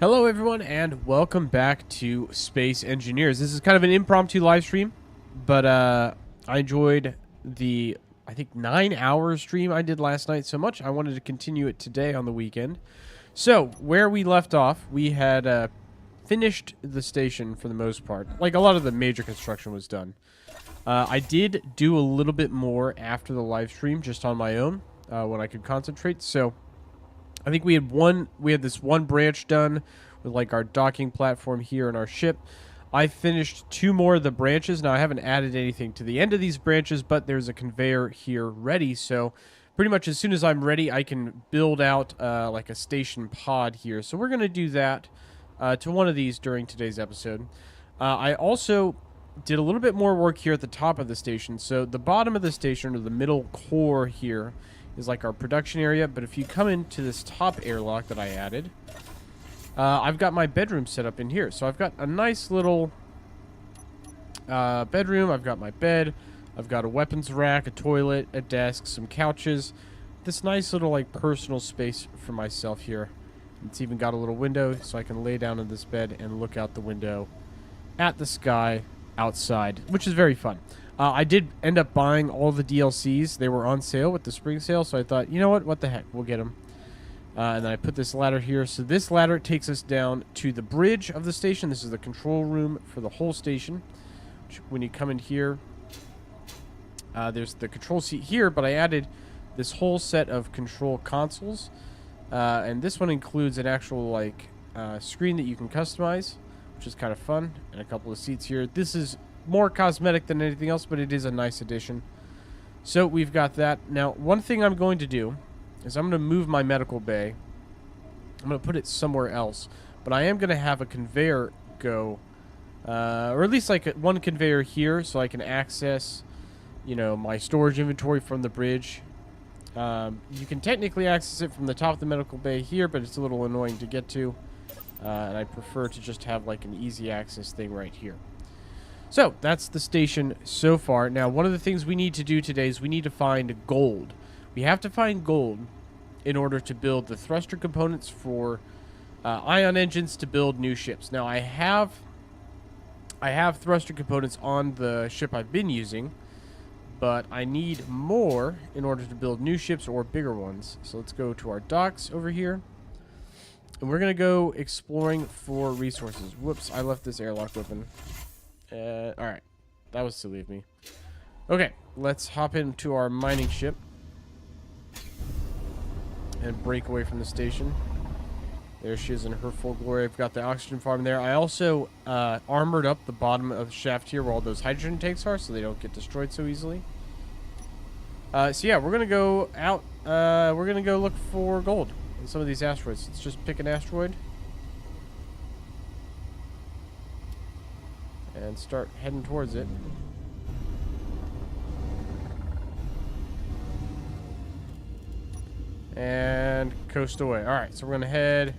Hello everyone and welcome back to Space Engineers. This is kind of an impromptu live stream, but I enjoyed the, I think, 9-hour stream I did last night so much I wanted to continue it today on the weekend. So, where we left off, we had finished the station for the most part. Like, a lot of the major construction was done. I did do a little bit more after the live stream just on my own when I could concentrate, so I think we had this one branch done with like our docking platform here and our ship. I finished 2 more of the branches. Now I haven't added anything to the end of these branches, but there's a conveyor here ready. So pretty much as soon as I'm ready, I can build out like a station pod here. So we're going to do that to one of these during today's episode. I also did a little bit more work here at the top of the station. So the bottom of the station, or the middle core here, is like our production area, but if you come into this top airlock that I added, I've got my bedroom set up in here. So I've got a nice little bedroom. I've got my bed. I've got a weapons rack, a toilet, a desk, some couches. This nice little like personal space for myself here. It's even got a little window so I can lay down in this bed and look out the window at the sky outside, which is very fun. I did end up buying all the DLCs. They were on sale with the spring sale, so I thought, you know what the heck, we'll get them. And then I put this ladder here. So this ladder takes us down to the bridge of the station. This is the control room for the whole station. When you come in here, there's the control seat here, but I added this whole set of control consoles. And this one includes an actual like screen that you can customize, which is kind of fun, and a couple of seats here. This is more cosmetic than anything else, but it is a nice addition. So we've got that. Now, one thing I'm going to do is I'm going to move my medical bay. I'm going to put it somewhere else, but I am going to have a conveyor go, or at least like one conveyor here, so I can access, you know, my storage inventory from the bridge. You can technically access it from the top of the medical bay here, but it's a little annoying to get to, and I prefer to just have like an easy access thing right here. So, that's the station so far. Now, one of the things we need to do today is we need to find gold. We have to find gold in order to build the thruster components for ion engines to build new ships. Now, I have thruster components on the ship I've been using, but I need more in order to build new ships or bigger ones. So, let's go to our docks over here. And we're going to go exploring for resources. Whoops, I left this airlock open. Alright. That was silly of me. Okay, let's hop into our mining ship and break away from the station. There she is in her full glory. I've got the oxygen farm there. I also armored up the bottom of the shaft here where all those hydrogen tanks are, so they don't get destroyed so easily. So yeah, we're going to go out. We're going to go look for gold in some of these asteroids. Let's just pick an asteroid and start heading towards it. And coast away. Alright, so we're going to head...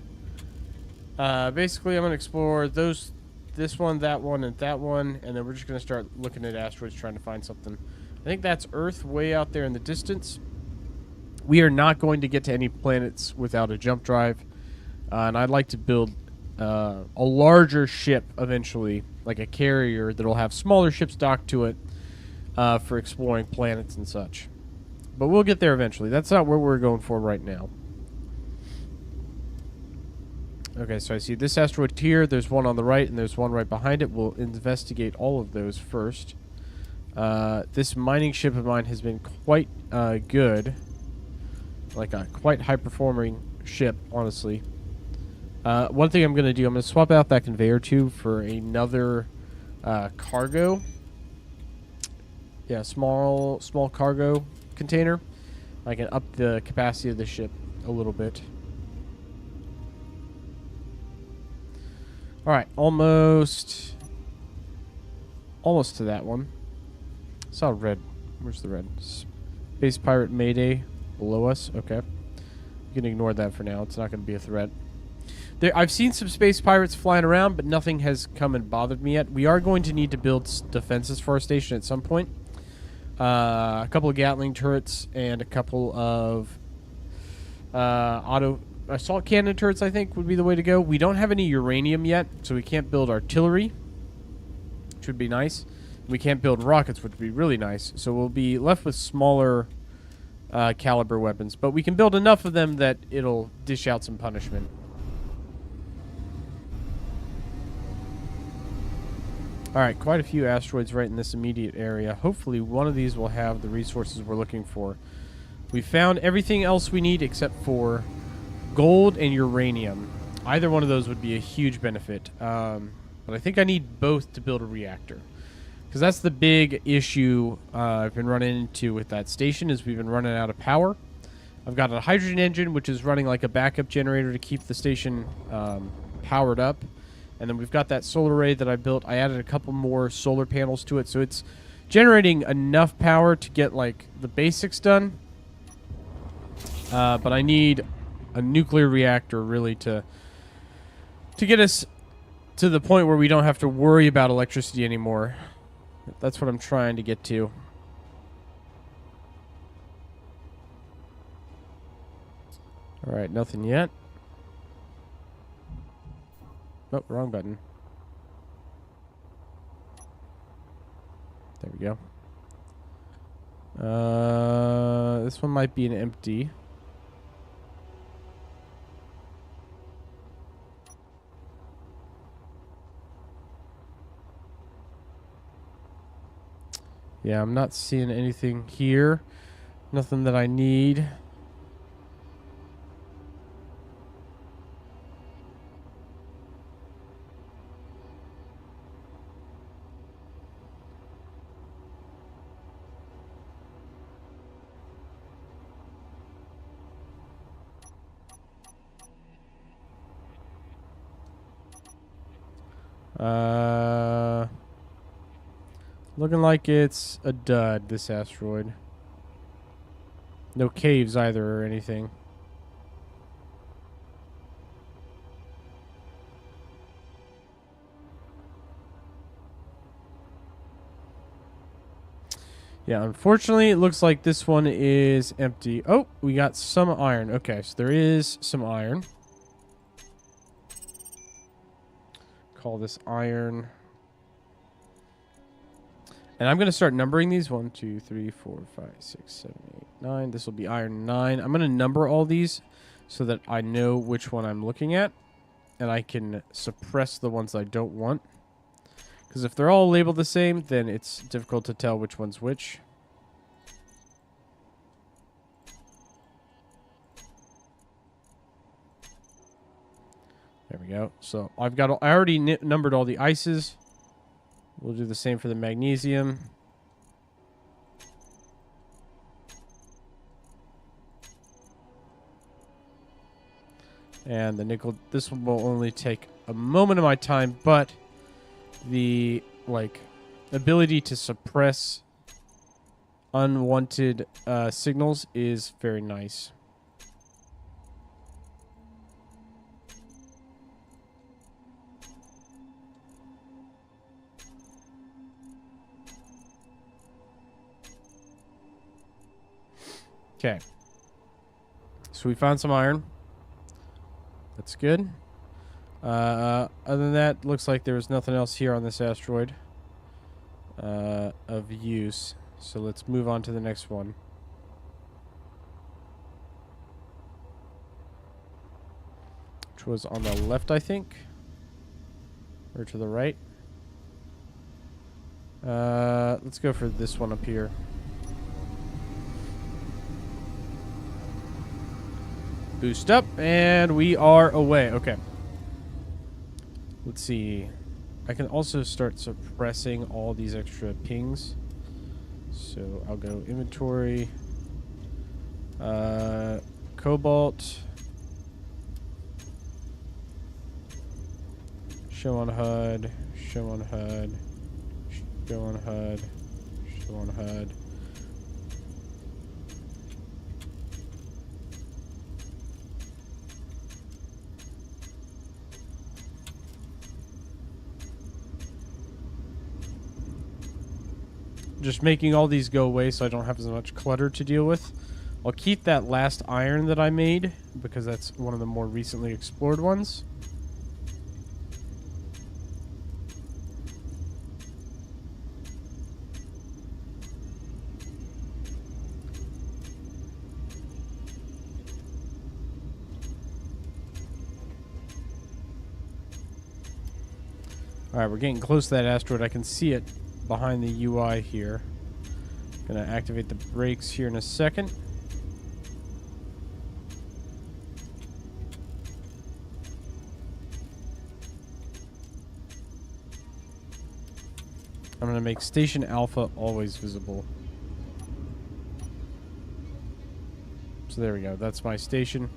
basically, I'm going to explore this one, that one, and that one, and then we're just going to start looking at asteroids trying to find something. I think that's Earth way out there in the distance. We are not going to get to any planets without a jump drive, and I'd like to build a larger ship eventually, like a carrier that'll have smaller ships docked to it for exploring planets and such. But we'll get there eventually. That's not what we're going for right now. Okay, so I see this asteroid here. There's one on the right, and there's one right behind it. We'll investigate all of those first. This mining ship of mine has been quite good. Like a quite high-performing ship, honestly. One thing I'm going to do, I'm going to swap out that conveyor tube for another cargo. Yeah, small cargo container. I can up the capacity of the ship a little bit. Alright, almost to that one. Saw red. Where's the red? Space Pirate Mayday below us. Okay. You can ignore that for now. It's not going to be a threat. I've seen some space pirates flying around, but nothing has come and bothered me yet. We are going to need to build defenses for our station at some point. A couple of Gatling turrets and a couple of assault cannon turrets, I think, would be the way to go. We don't have any uranium yet, so we can't build artillery, which would be nice. We can't build rockets, which would be really nice. So we'll be left with smaller caliber weapons, but we can build enough of them that it'll dish out some punishment. Alright, quite a few asteroids right in this immediate area. Hopefully one of these will have the resources we're looking for. We found everything else we need except for gold and uranium. Either one of those would be a huge benefit. But I think I need both to build a reactor. Because that's the big issue I've been running into with that station, is we've been running out of power. I've got a hydrogen engine, which is running like a backup generator to keep the station powered up. And then we've got that solar array that I built. I added a couple more solar panels to it, so it's generating enough power to get like the basics done. But I need a nuclear reactor really to get us to the point where we don't have to worry about electricity anymore. That's what I'm trying to get to. All right, nothing yet. Oh, wrong button. There we go. This one might be an empty. Yeah, I'm not seeing anything here. Nothing that I need. Looking like it's a dud, this asteroid. No caves either or anything. Yeah, unfortunately, it looks like this one is empty. Oh, we got some iron. Okay, so there is some iron. Call this iron. And I'm going to start numbering these. 1, 2, 3, 4, 5, 6, 7, 8, 9. This will be iron 9. I'm going to number all these so that I know which one I'm looking at. And I can suppress the ones I don't want. Because if they're all labeled the same, then it's difficult to tell which one's which. There we go. So I already numbered all the ices. We'll do the same for the magnesium. And the nickel. This one will only take a moment of my time, but the ability to suppress unwanted signals is very nice. Okay. So we found some iron. That's good. Other than that, looks like there was nothing else here on this asteroid of use. So let's move on to the next one. Which was on the left, I think. Or to the right. Let's go for this one up here. Boost up, and we are away. Okay. Let's see. I can also start suppressing all these extra pings. So I'll go inventory. Cobalt. Show on HUD. Show on HUD. Show on HUD. Show on HUD. Just making all these go away so I don't have as much clutter to deal with. I'll keep that last iron that I made because that's one of the more recently explored ones. Alright, we're getting close to that asteroid. I can see it behind the UI here. Gonna activate the brakes here in a second. I'm gonna make Station Alpha always visible. So there we go. That's my station.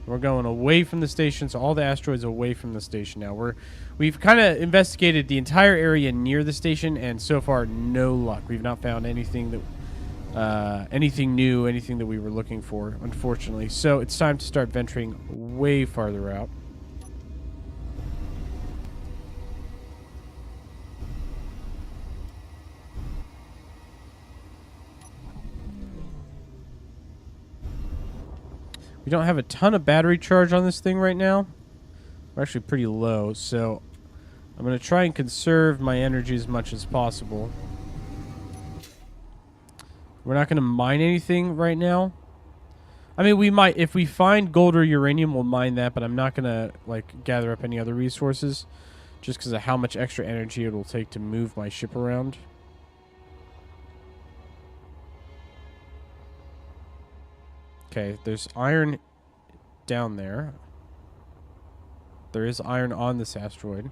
We're going away from the station, so all the asteroids away from the station now. We've kind of investigated the entire area near the station, and so far, no luck. We've not found anything that, anything new, anything that we were looking for, unfortunately. So it's time to start venturing way farther out. We don't have a ton of battery charge on this thing right now. We're actually pretty low, so I'm going to try and conserve my energy as much as possible. We're not going to mine anything right now. I mean, we might, if we find gold or uranium, we'll mine that, but I'm not going to, like, gather up any other resources just because of how much extra energy it will take to move my ship around. Okay, there's iron down there. There is iron on this asteroid.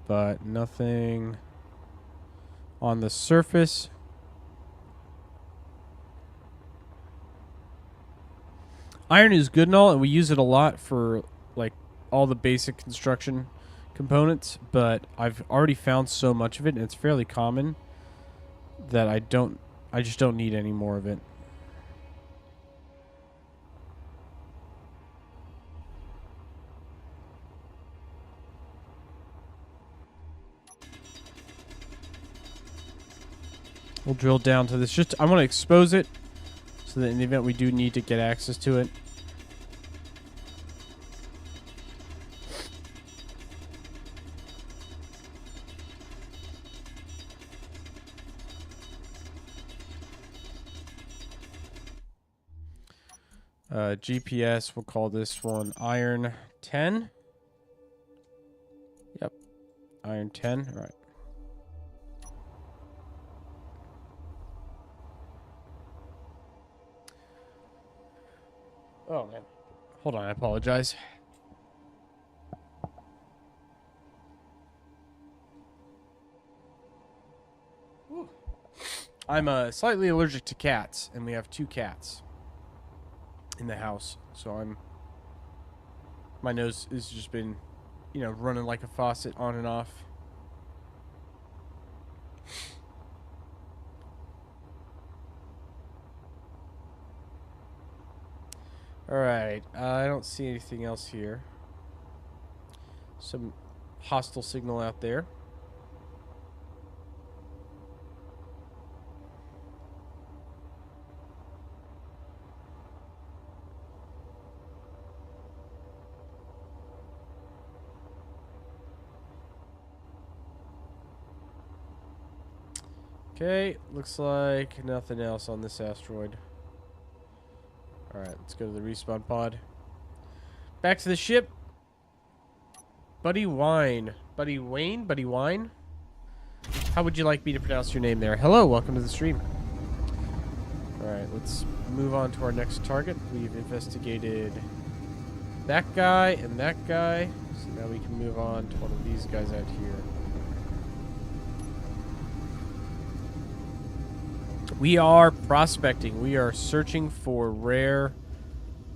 But nothing on the surface. Iron is good and all, and we use it a lot for, like, all the basic construction components, but I've already found so much of it, and it's fairly common that I just don't need any more of it. We'll drill down to this. I want to expose it so that in the event we do need to get access to it. GPS, we'll call this one Iron 10. Yep. Iron 10. All right. Oh, man. Hold on. I apologize. Whew. I'm slightly allergic to cats, and we have 2 cats in the house, so my nose has just been, you know, running like a faucet on and off. Alright, I don't see anything else here. Some hostile signal out there. Okay, looks like nothing else on this asteroid. Alright, let's go to the respawn pod. Back to the ship. Buddy Wine. Buddy Wayne? Buddy Wine? How would you like me to pronounce your name there? Hello, welcome to the stream. Alright, let's move on to our next target. We've investigated that guy and that guy. So now we can move on to one of these guys out here. We are prospecting. We are searching for rare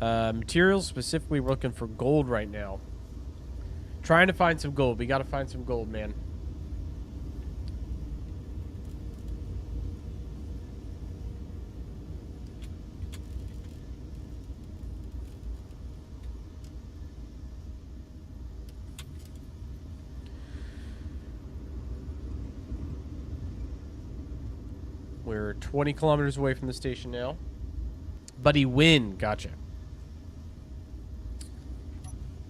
materials. Specifically, we're looking for gold right now. Trying to find some gold. We got to find some gold, man. We're 20 kilometers away from the station now. Buddy Win, gotcha.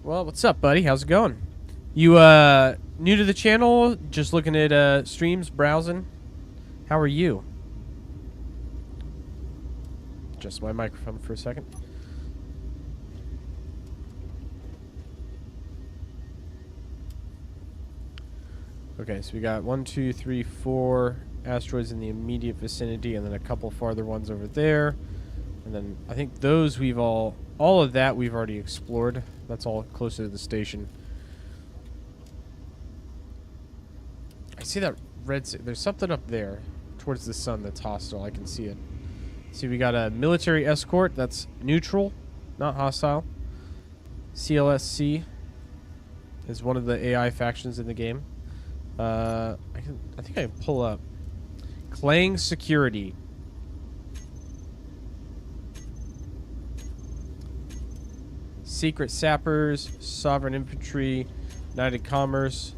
Well, what's up, buddy? How's it going? You new to the channel? Just looking at streams, browsing? How are you? Just my microphone for a second. Okay, so we got 1, 2, 3, 4 asteroids in the immediate vicinity, and then a couple farther ones over there. And then I think those we've all of that we've already explored. That's all closer to the station. I see that red. There's something up there towards the sun that's hostile. I can see it. See, we got a military escort that's neutral, not hostile. CLSC is one of the AI factions in the game. I think I can pull up Clang Security. Secret Sappers, Sovereign Infantry, United Commerce,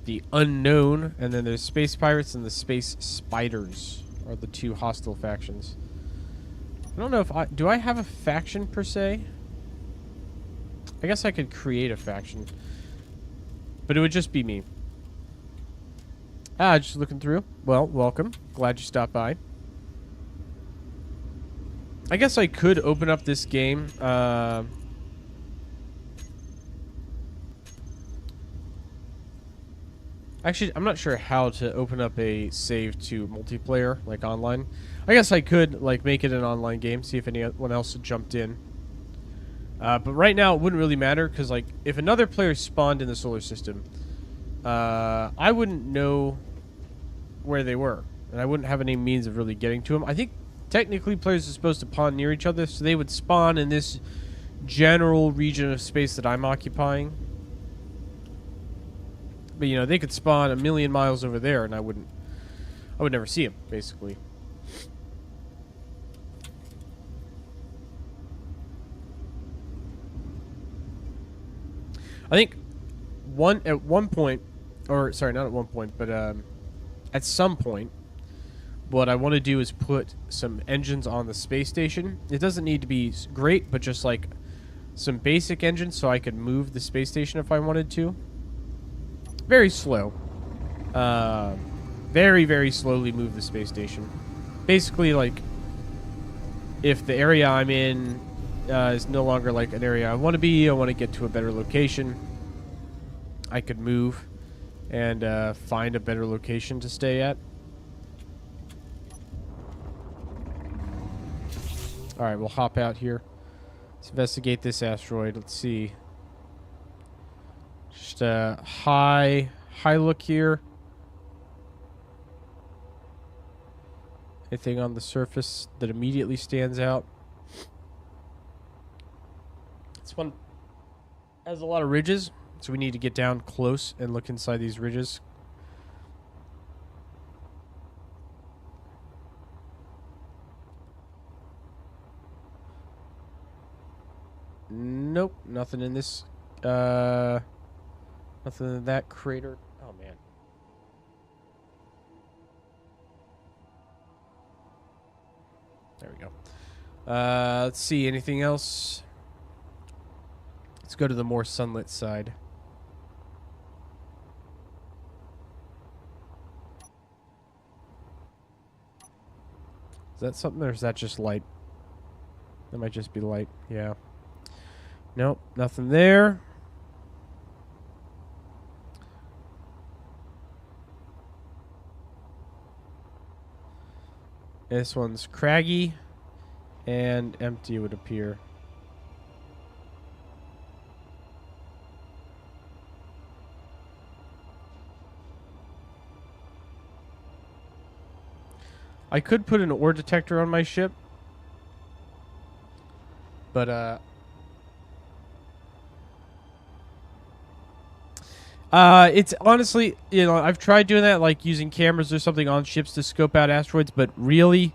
the Unknown, and then there's Space Pirates and the Space Spiders are the two hostile factions. I don't know if do I have a faction per se? I guess I could create a faction. But it would just be me. Just looking through. Well, welcome. Glad you stopped by. I guess I could open up this game. Actually, I'm not sure how to open up a save to multiplayer, like online. I guess I could, like, make it an online game, see if anyone else had jumped in. But right now, it wouldn't really matter, because, like, if another player spawned in the solar system, I wouldn't know where they were, and I wouldn't have any means of really getting to them. I think, technically, players are supposed to spawn near each other, so they would spawn in this general region of space that I'm occupying. But, you know, they could spawn a million miles over there, and I would never see them, basically. I think at one point, or sorry, not at one point, but at some point, what I want to do is put some engines on the space station. It doesn't need to be great, but just like some basic engines so I could move the space station if I wanted to. Very slow. Very, very slowly move the space station. Basically, like, if the area I'm in is no longer like an area I want to be, I want to get to a better location, I could move and find a better location to stay at. Alright, we'll hop out here. Let's investigate this asteroid. Let's see. Just a high look here. Anything on the surface that immediately stands out? This one has a lot of ridges, so we need to get down close and look inside these ridges. Nope, nothing in this. Nothing in that crater. Oh man. There we go. Let's see, anything else? Let's go to the more sunlit side. Is that something, or is that just light? That might just be light, yeah. Nope, nothing there. This one's craggy and empty, would appear. I could put an ore detector on my ship, but it's honestly, you know, I've tried doing that, like using cameras or something on ships to scope out asteroids, but really,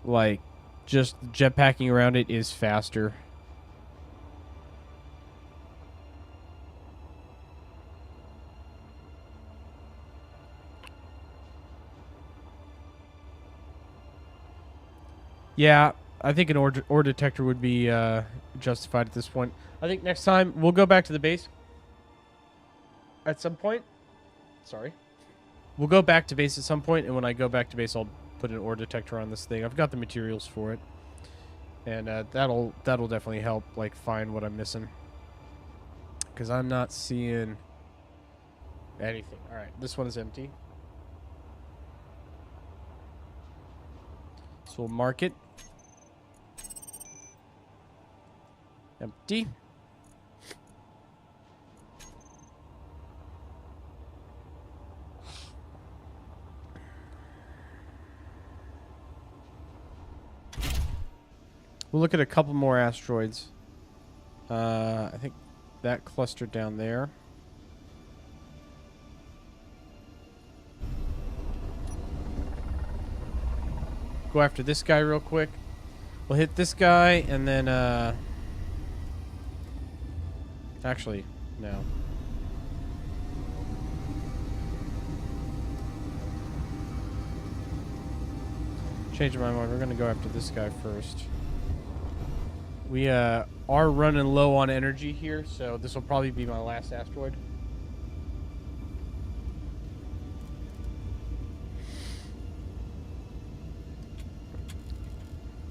like, just jetpacking around it is faster. Yeah, I think an ore detector would be justified at this point. I think next time we'll go back to the base at some point. Sorry. We'll go back to base at some point, and when I go back to base, I'll put an ore detector on this thing. I've got the materials for it, and that'll definitely help, like, find what I'm missing. Because I'm not seeing anything. All right, this one is empty. So we'll mark it. Empty. We'll look at a couple more asteroids. I think that cluster down there. Go after this guy real quick. We'll hit this guy and then actually, no. Changing my mind. We're gonna go after this guy first. We are running low on energy here, so this will probably be my last asteroid.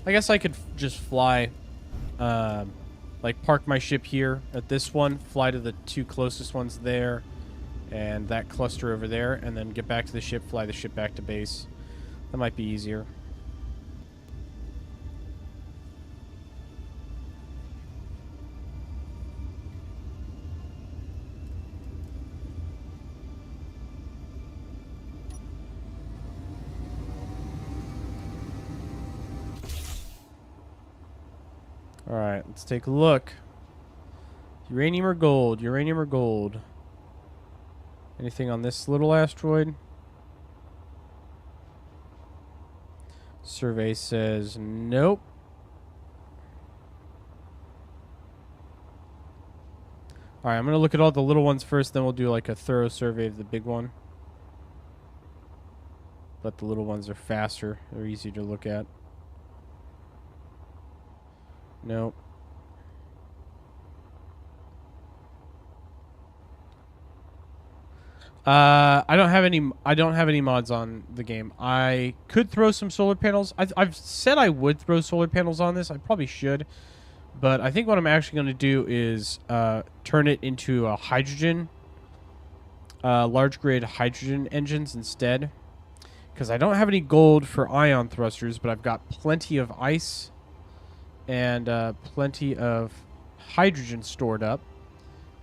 I guess I could just fly, like park my ship here at this one, fly to the two closest ones there, and that cluster over there, and then get back to the ship, fly the ship back to base. That might be easier. Alright, let's take a look. Uranium or gold? Uranium or gold? Anything on this little asteroid? Survey says nope. Alright, I'm going to look at all the little ones first, then we'll do like a thorough survey of the big one. But the little ones are faster. They're easier to look at. Nope. I don't have any mods on the game. I could throw some solar panels. I've said I would throw solar panels on this. I probably should. But I think what I'm actually going to do is turn it into a hydrogen, large grid hydrogen engines instead. Because I don't have any gold for ion thrusters, but I've got plenty of ice and plenty of hydrogen stored up.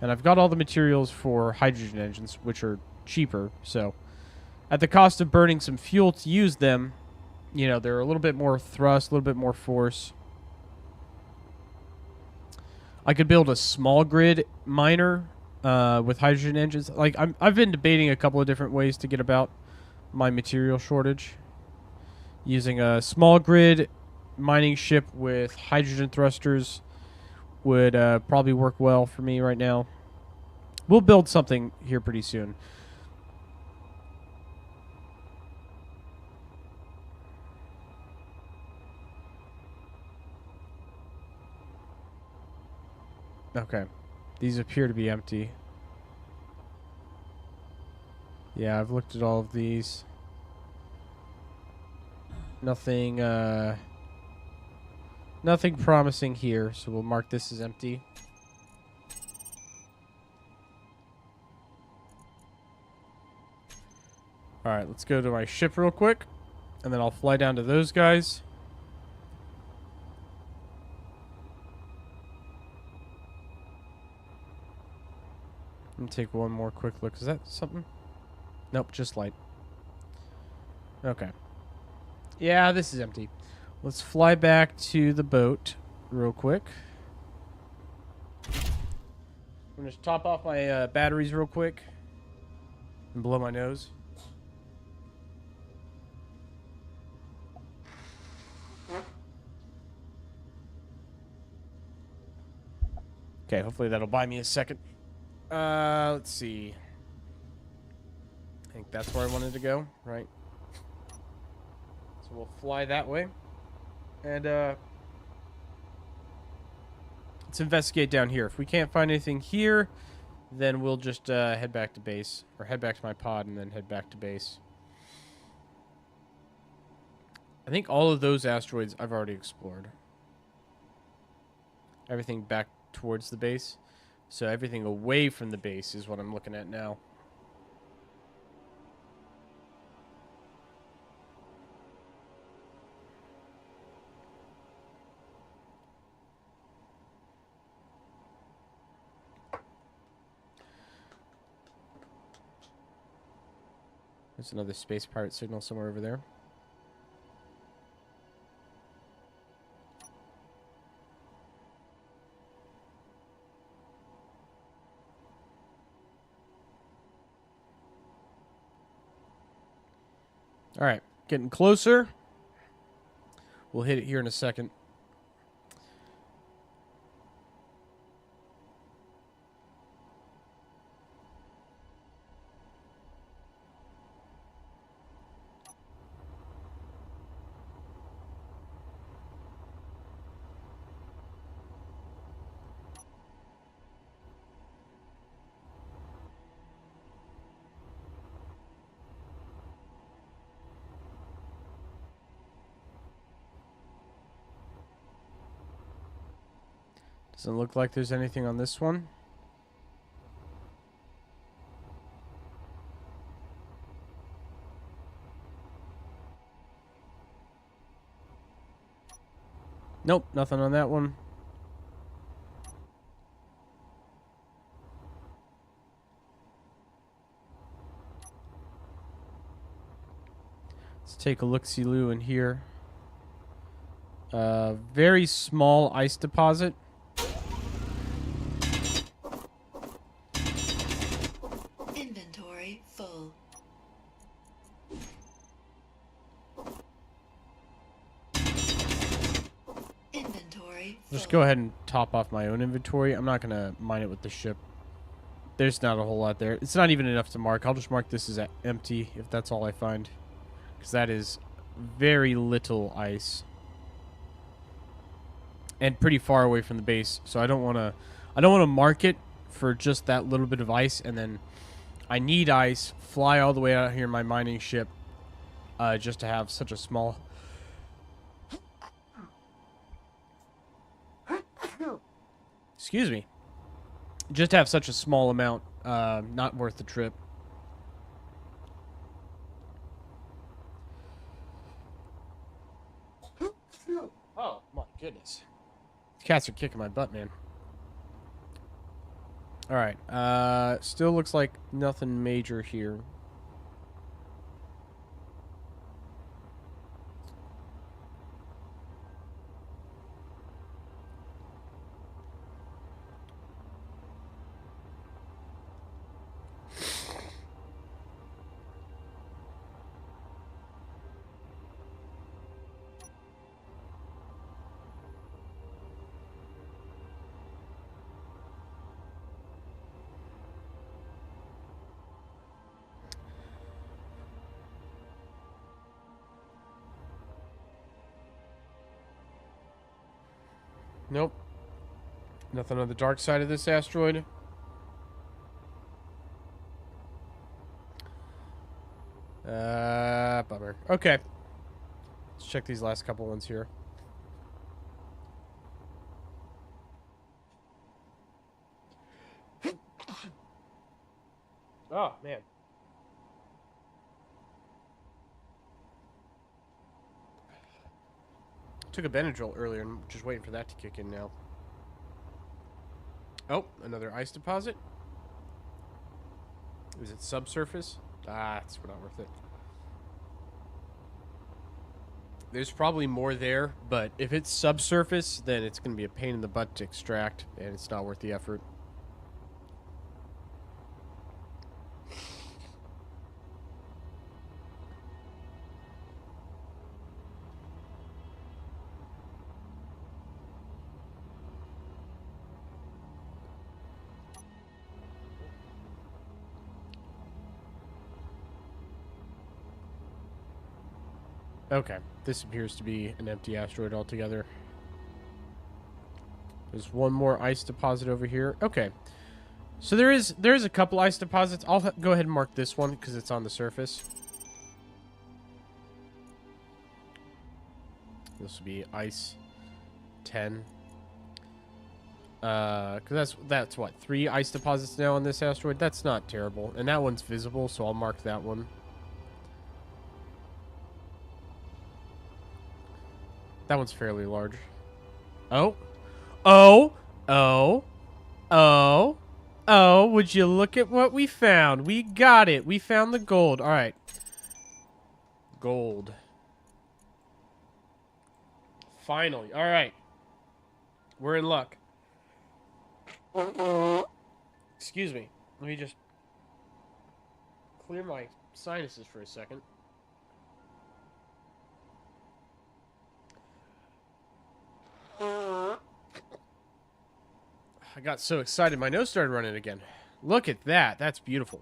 And I've got all the materials for hydrogen engines, which are cheaper. So at the cost of burning some fuel to use them, you know, they're a little bit more thrust, a little bit more force. I could build a small grid miner with hydrogen engines. Like I've been debating a couple of different ways to get about my material shortage. Using a small grid mining ship with hydrogen thrusters would probably work well for me right now. We'll build something here pretty soon. Okay. These appear to be empty. Yeah, I've looked at all of these. Nothing, nothing promising here, so we'll mark this as empty. Alright, let's go to my ship real quick, and then I'll fly down to those guys. Let me take one more quick look. Is that something? Nope, just light. Okay. Yeah, this is empty. Let's fly back to the boat real quick. I'm going to top off my batteries real quick and blow my nose. Okay, hopefully that'll buy me a second. Let's see. I think that's where I wanted to go, right? So we'll fly that way. And let's investigate down here. If we can't find anything here, then we'll just head back to base. Or head back to my pod and then head back to base. I think all of those asteroids I've already explored. Everything back towards the base. So everything away from the base is what I'm looking at now. There's another space pirate signal somewhere over there. All right, getting closer. We'll hit it here in a second. Doesn't look like there's anything on this one. Nope, nothing on that one. Let's take a look-see-loo in here. Very small ice deposit. Inventory full. Inventory full. Just go ahead and top off my own inventory. I'm not going to mine it with the ship. There's not a whole lot there. It's not even enough to mark. I'll just mark this as empty if that's all I find. Because that is very little ice. And pretty far away from the base. So I don't want to mark it for just that little bit of ice. And then I need ice. Fly all the way out here in my mining ship. Just to have such a small... Excuse me. Just to have such a small amount. Not worth the trip. Oh, my goodness. Cats are kicking my butt, man. Alright. Still looks like nothing major here. Nope. Nothing on the dark side of this asteroid. Bummer. Okay. Let's check these last couple ones here. Oh, man. Took a Benadryl earlier and just waiting for that to kick in now. Oh, another ice deposit. Is it subsurface? Ah, it's not worth it. There's probably more there, but if it's subsurface, then it's going to be a pain in the butt to extract, and it's not worth the effort. Okay, this appears to be an empty asteroid altogether. There's one more ice deposit over here. Okay, so there is a couple ice deposits. I'll go ahead and mark this one because it's on the surface. This will be ice 10. Because that's what, 3 ice deposits now on this asteroid. That's not terrible, and that one's visible, so I'll mark that one. That one's fairly large. Oh. Oh. Oh. Oh. Oh. Would you look at what we found? We got it. We found the gold. All right. Gold. Finally. All right. We're in luck. Excuse me. Let me just clear my sinuses for a second. I got so excited, my nose started running again. Look at that. That's beautiful.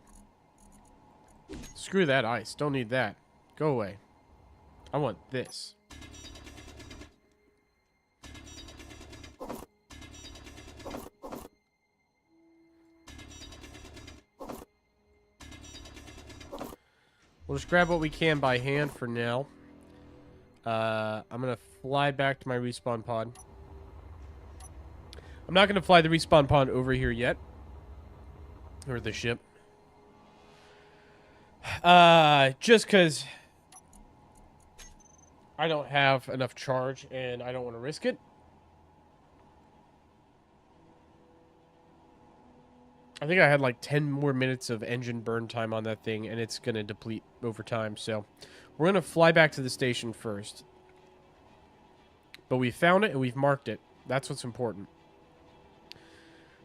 Screw that ice. Don't need that. Go away. I want this. We'll just grab what we can by hand for now. I'm going to fly back to my respawn pod. I'm not going to fly the respawn pod over here yet. Or the ship. Just because I don't have enough charge and I don't want to risk it. I think I had like 10 more minutes of engine burn time on that thing, and it's going to deplete over time. So we're going to fly back to the station first. But we found it and we've marked it. That's what's important.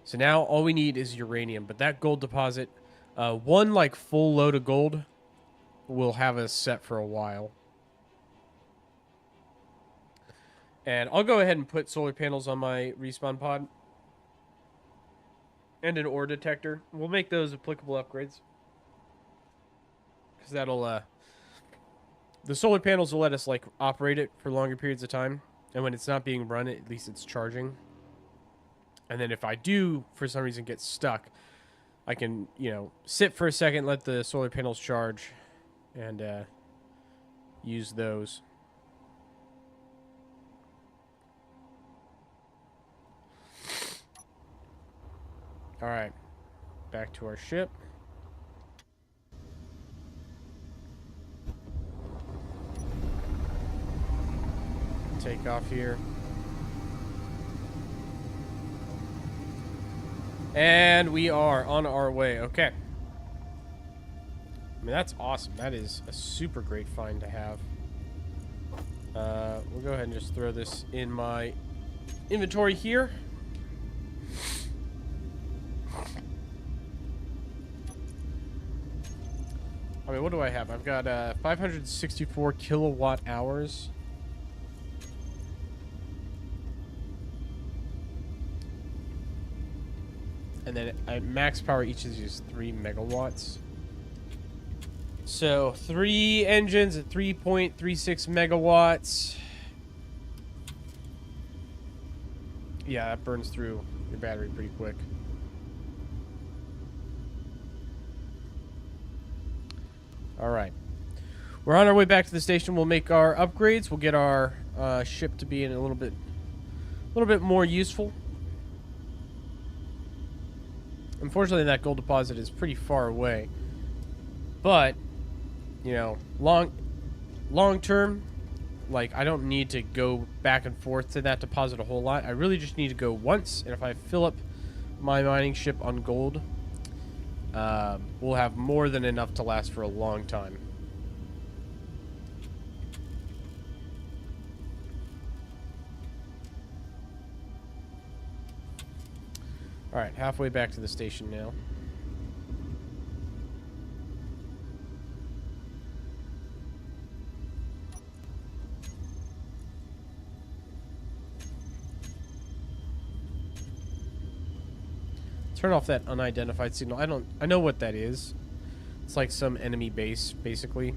So now all we need is uranium. But that gold deposit, one like full load of gold will have us set for a while. And I'll go ahead and put solar panels on my respawn pod. And an ore detector. We'll make those applicable upgrades. Because that'll, the solar panels will let us, like, operate it for longer periods of time. And when it's not being run, at least it's charging. And then if I do, for some reason, get stuck, I can, you know, sit for a second, let the solar panels charge, and, use those. Alright, back to our ship. Take off here. And we are on our way. Okay. I mean, that's awesome. That is a super great find to have. We'll go ahead and just throw this in my inventory here. I mean, what do I have? I've got 564 kilowatt hours. And then at max power, each of these is 3 megawatts. So 3 engines at 3.36 megawatts. Yeah, that burns through your battery pretty quick. Alright. We're on our way back to the station. We'll make our upgrades. We'll get our ship to be in a little bit more useful. Unfortunately, that gold deposit is pretty far away. But, you know, long term, like, I don't need to go back and forth to that deposit a whole lot. I really just need to go once, and if I fill up my mining ship on gold, we'll have more than enough to last for a long time. Alright, halfway back to the station now. Turn off that unidentified signal. I know what that is. It's like some enemy base, basically.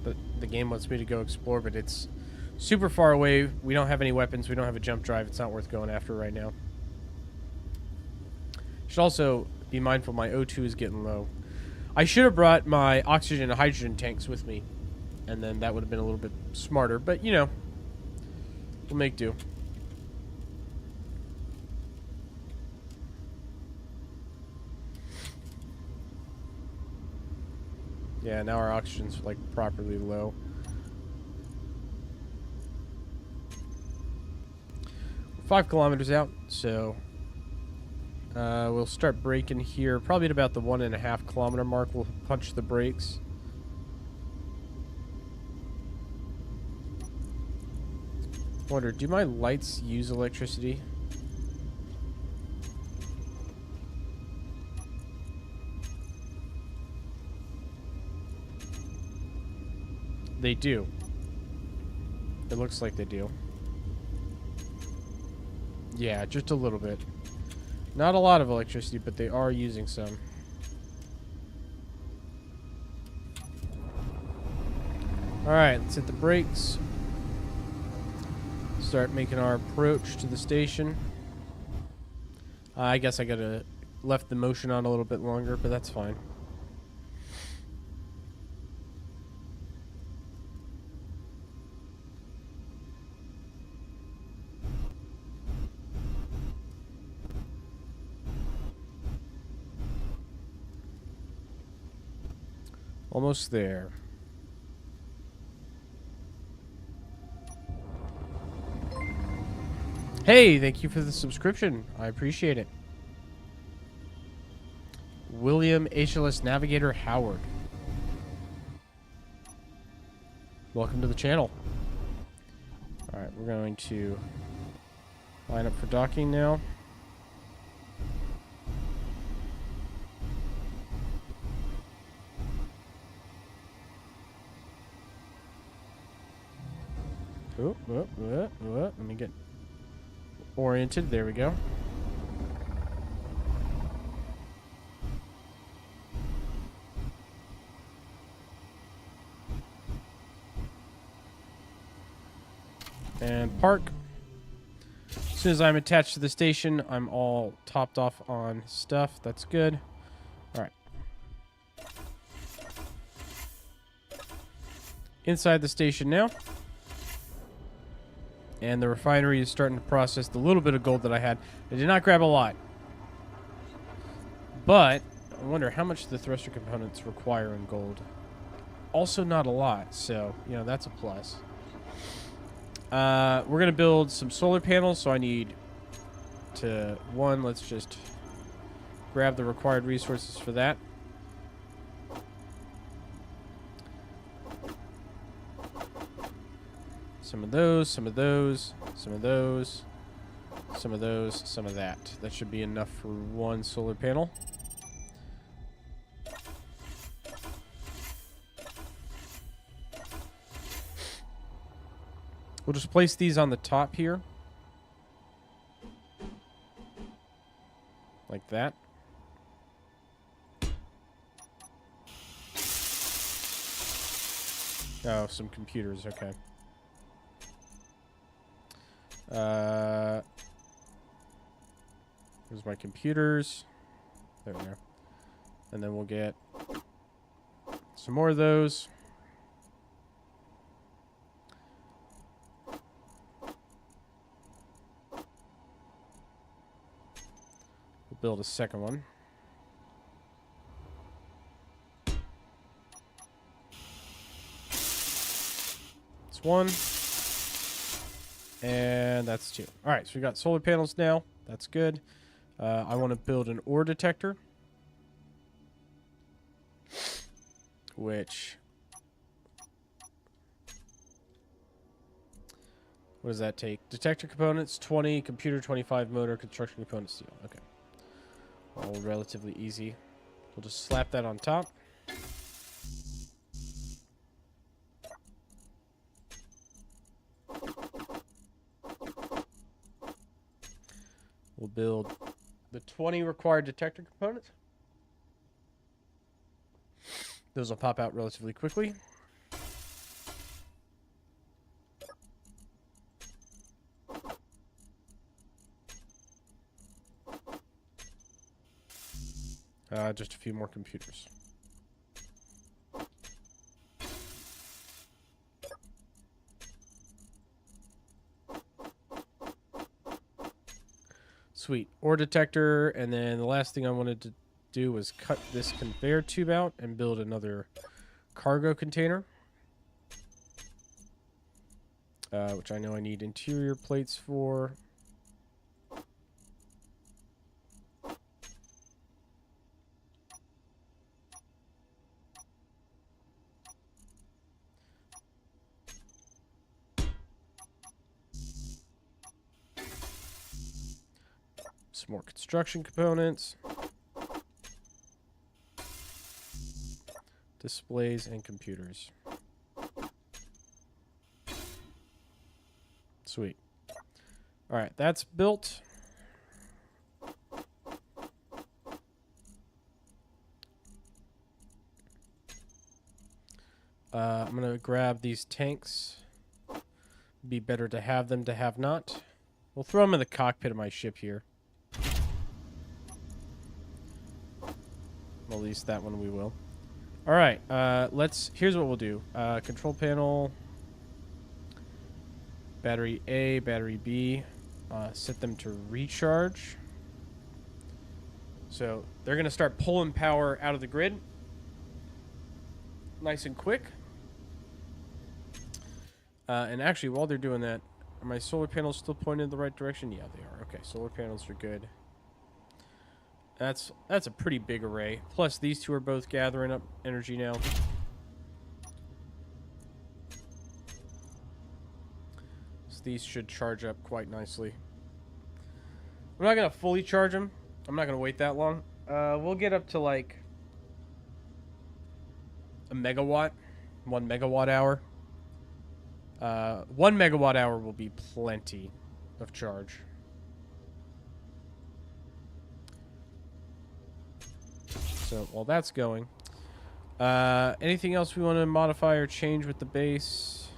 But the game wants me to go explore, but it's super far away. We don't have any weapons. We don't have a jump drive. It's not worth going after right now. Should also be mindful my O2 is getting low. I should have brought my oxygen and hydrogen tanks with me, and then that would have been a little bit smarter, but you know, we'll make do. Yeah, now our oxygen's like properly low. We're 5 kilometers out, so we'll start braking here. Probably at about the 1.5 kilometer mark, we'll punch the brakes. Wonder, do my lights use electricity? They do. It looks like they do. Yeah, just a little bit. Not a lot of electricity, but they are using some. Alright, let's hit the brakes. Start making our approach to the station. I guess I could have left the motion on a little bit longer, but that's fine. Almost there. Hey, thank you for the subscription. I appreciate it. William HLS Navigator Howard. Welcome to the channel. Alright, we're going to line up for docking now. Oh, let me get oriented. There we go. And park. As soon as I'm attached to the station, I'm all topped off on stuff. That's good. All right. Inside the station now. And the refinery is starting to process the little bit of gold that I had. I did not grab a lot. But I wonder how much the thruster components require in gold. Also not a lot, so, you know, that's a plus. We're going to build some solar panels, so I need to... One, let's just grab the required resources for that. Some of those, some of those, some of those, some of those, some of that. That should be enough for one solar panel. We'll just place these on the top here. Like that. Oh, some computers, okay. Here's my computers. There we go. And then we'll get some more of those. We'll build a second one. It's one. And that's two. All right, so we got solar panels now. That's good. I want to build an ore detector. Which... What does that take? Detector components, 20. Computer, 25. Motor, construction components, steel. Okay. All relatively easy. We'll just slap that on top. We'll build the 20 required detector components. Those will pop out relatively quickly. Just a few more computers. Sweet. Ore detector, and then the last thing I wanted to do was cut this conveyor tube out and build another cargo container. Which I know I need interior plates for. Some more construction components. Displays and computers. Sweet. Alright, that's built. I'm going to grab these tanks. Be better to have them to have not. We'll throw them in the cockpit of my ship here. At least that one we will. Alright, here's what we'll do. Control panel, battery A, battery B, set them to recharge. So they're going to start pulling power out of the grid. Nice and quick. And actually, while they're doing that, are my solar panels still pointed in the right direction? Yeah, they are. Okay, solar panels are good. That's a pretty big array. Plus, these two are both gathering up energy now. So these should charge up quite nicely. I'm not going to fully charge them. I'm not going to wait that long. We'll get up to like a megawatt. 1 megawatt hour. 1 megawatt hour will be plenty of charge. So while that's going, anything else we want to modify or change with the base?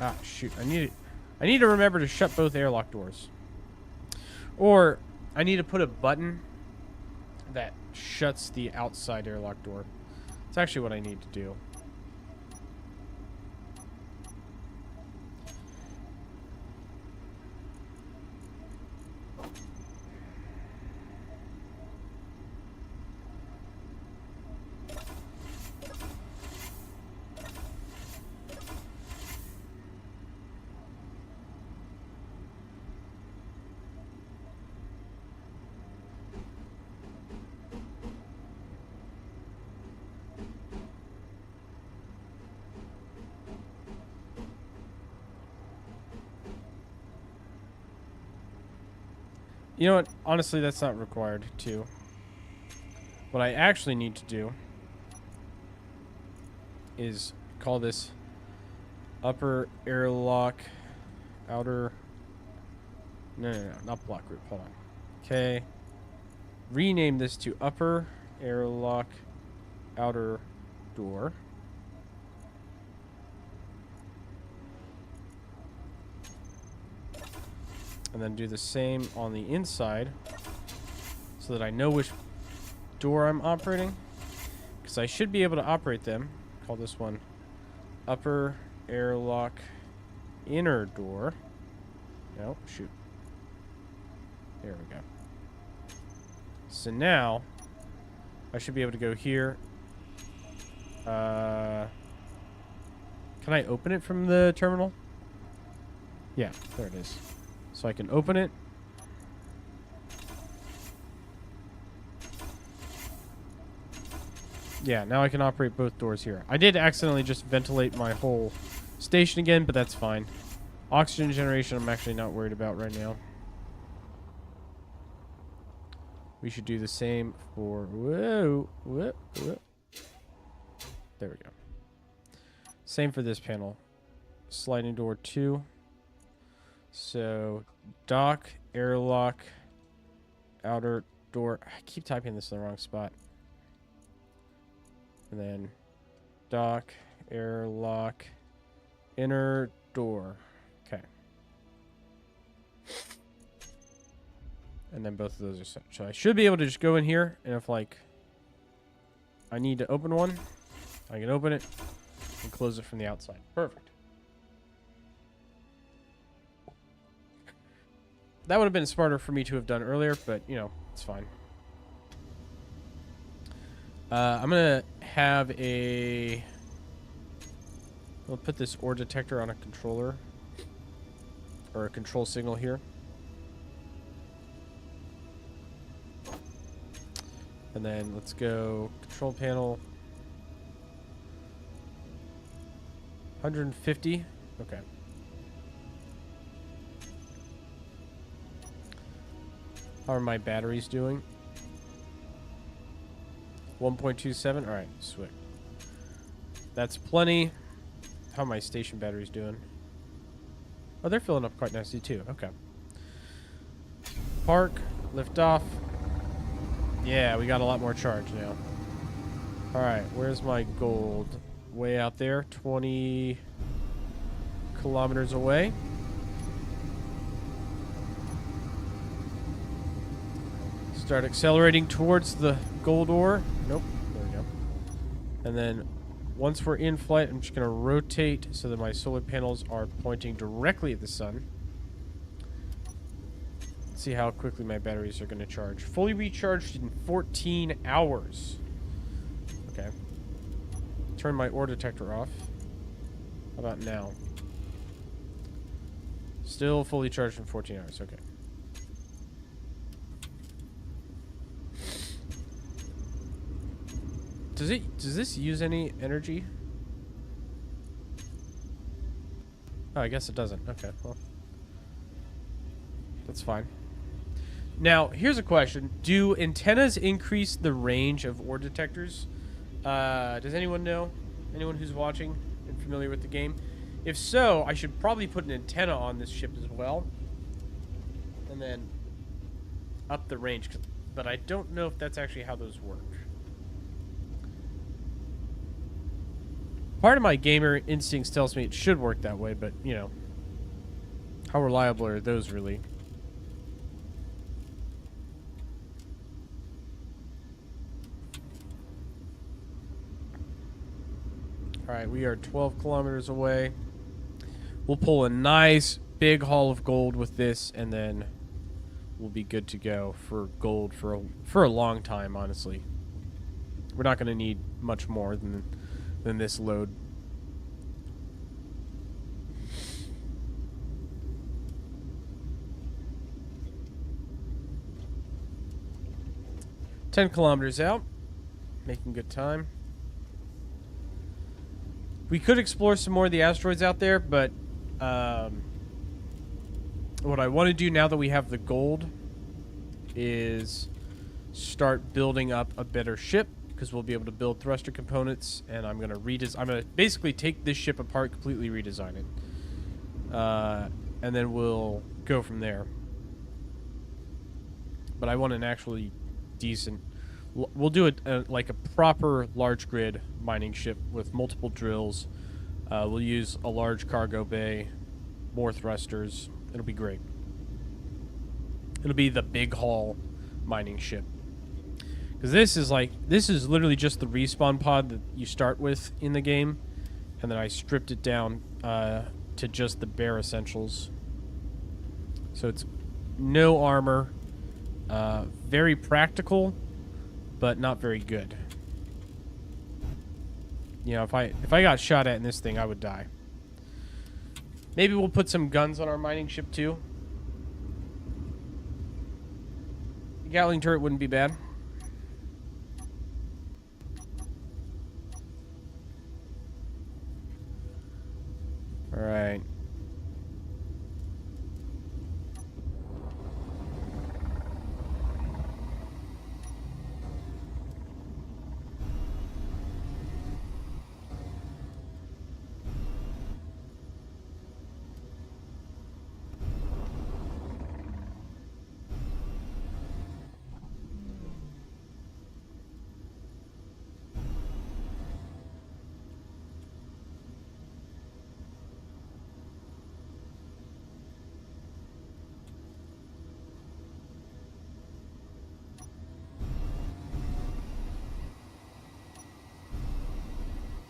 Ah, shoot! I need to remember to shut both airlock doors, or I need to put a button that shuts the outside airlock door. That's actually what I need to do. You know what? Honestly, that's not required to. What I actually need to do is call this upper airlock, outer... No, not block group. Hold on. Okay. Rename this to upper airlock, outer door. And then do the same on the inside so that I know which door I'm operating. Because I should be able to operate them. Call this one upper airlock inner door. No, shoot. There we go. So now I should be able to go here. Can I open it from the terminal? Yeah, there it is. So I can open it. Yeah, now I can operate both doors here. I did accidentally just ventilate my whole station again, but that's fine. Oxygen generation I'm actually not worried about right now. We should do the same for... Whoa. There we go. Same for this panel. Sliding door 2. So, dock, airlock, outer door. I keep typing this in the wrong spot. And then dock, airlock, inner door. Okay. And then both of those are set. So I should be able to just go in here, and if, like, I need to open one, I can open it and close it from the outside. Perfect. That would have been smarter for me to have done earlier, but, you know, it's fine. I'm going to have a... I'll put this ore detector on a controller. Or a control signal here. And then let's go control panel. 150. Okay. How are my batteries doing? 1.27. All right, sweet. That's plenty. How are my station batteries doing? Oh, they're filling up quite nicely too. Okay. Park, lift off. Yeah, we got a lot more charge now. All right, where's my gold? Way out there, 20 kilometers away. Start accelerating towards the gold ore. Nope, there we go. And then once we're in flight, I'm just going to rotate so that my solar panels are pointing directly at the sun. See how quickly my batteries are going to charge. Fully recharged in 14 hours. Okay. Turn my ore detector off. How about now? Still fully charged in 14 hours. Okay. Does this use any energy? Oh, I guess it doesn't. Okay, well. That's fine. Now, here's a question. Do antennas increase the range of ore detectors? Does anyone know? Anyone who's watching and familiar with the game? If so, I should probably put an antenna on this ship as well. And then up the range. But I don't know if that's actually how those work. Part of my gamer instincts tells me it should work that way, but, you know, how reliable are those really? Alright, we are 12 kilometers away. We'll pull a nice big haul of gold with this, and then we'll be good to go for gold for a long time, honestly. We're not going to need much more than this load. $10 kilometers out. Making good time. We could explore some more of the asteroids out there, but what I want to do now that we have the gold is start building up a better ship, because we'll be able to build thruster components, and I'm going to basically take this ship apart, completely redesign it. And then we'll go from there. But I want an actually decent... We'll do it like a proper large grid mining ship with multiple drills. We'll use a large cargo bay, more thrusters. It'll be great. It'll be the big haul mining ship. Because this is literally just the respawn pod that you start with in the game. And then I stripped it down to just the bare essentials. So it's no armor. Very practical, but not very good. You know, if I got shot at in this thing, I would die. Maybe we'll put some guns on our mining ship too. The Gatling turret wouldn't be bad. All right.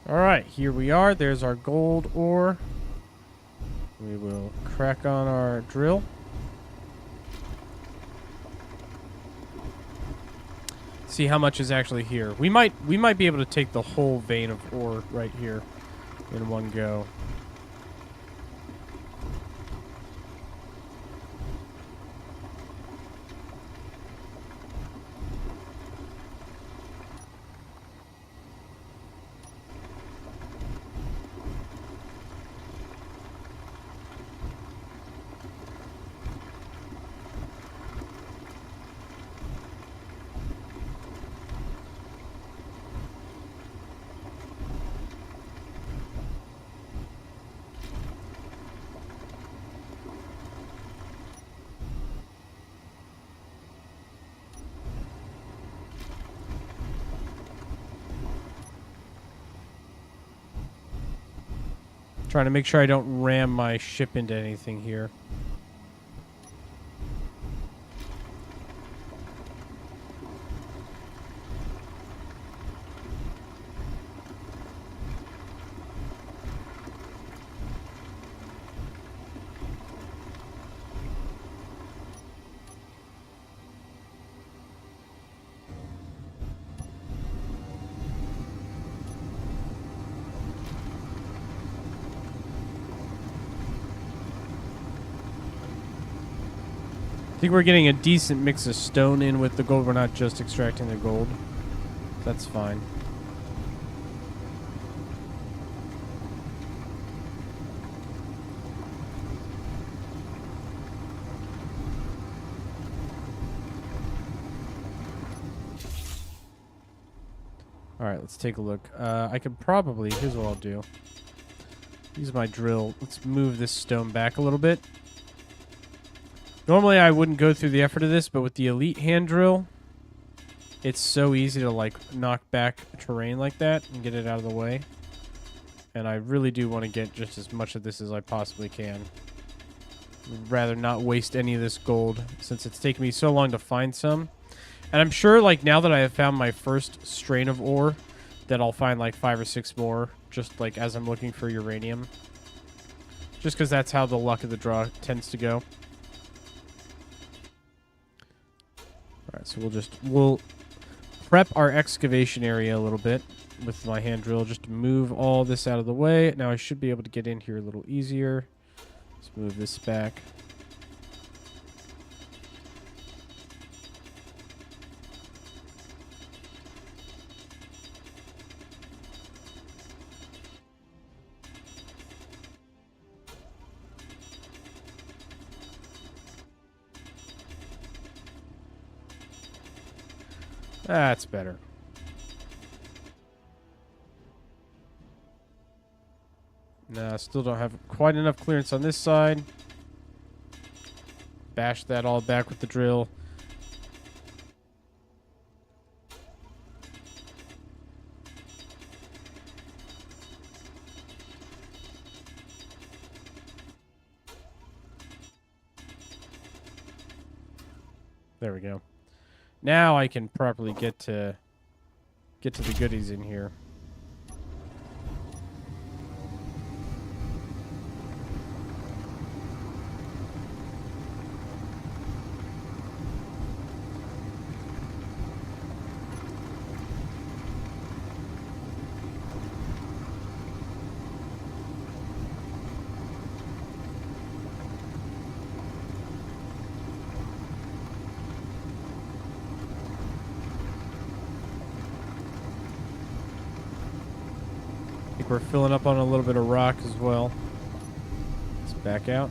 Alright, here we are. There's our gold ore. We will crack on our drill. See how much is actually here. We might be able to take the whole vein of ore right here in one go. Trying to make sure I don't ram my ship into anything here. I think we're getting a decent mix of stone in with the gold. We're not just extracting the gold. That's fine. Alright, let's take a look. I could probably... Here's what I'll do. Use my drill. Let's move this stone back a little bit. Normally, I wouldn't go through the effort of this, but with the elite hand drill, it's so easy to, like, knock back terrain like that and get it out of the way. And I really do want to get just as much of this as I possibly can. I'd rather not waste any of this gold, since it's taken me so long to find some. And I'm sure, like, now that I have found my first strain of ore, that I'll find, like, 5 or 6 more, just, like, as I'm looking for uranium. Just because that's how the luck of the draw tends to go. Alright, so we'll prep our excavation area a little bit with my hand drill just to move all this out of the way. Now I should be able to get in here a little easier. Let's move this back. That's better. Nah, still don't have quite enough clearance on this side. Bash that all back with the drill. There we go. Now I can properly get to the goodies in here. I think we're filling up on a little bit of rock as well. Let's back out.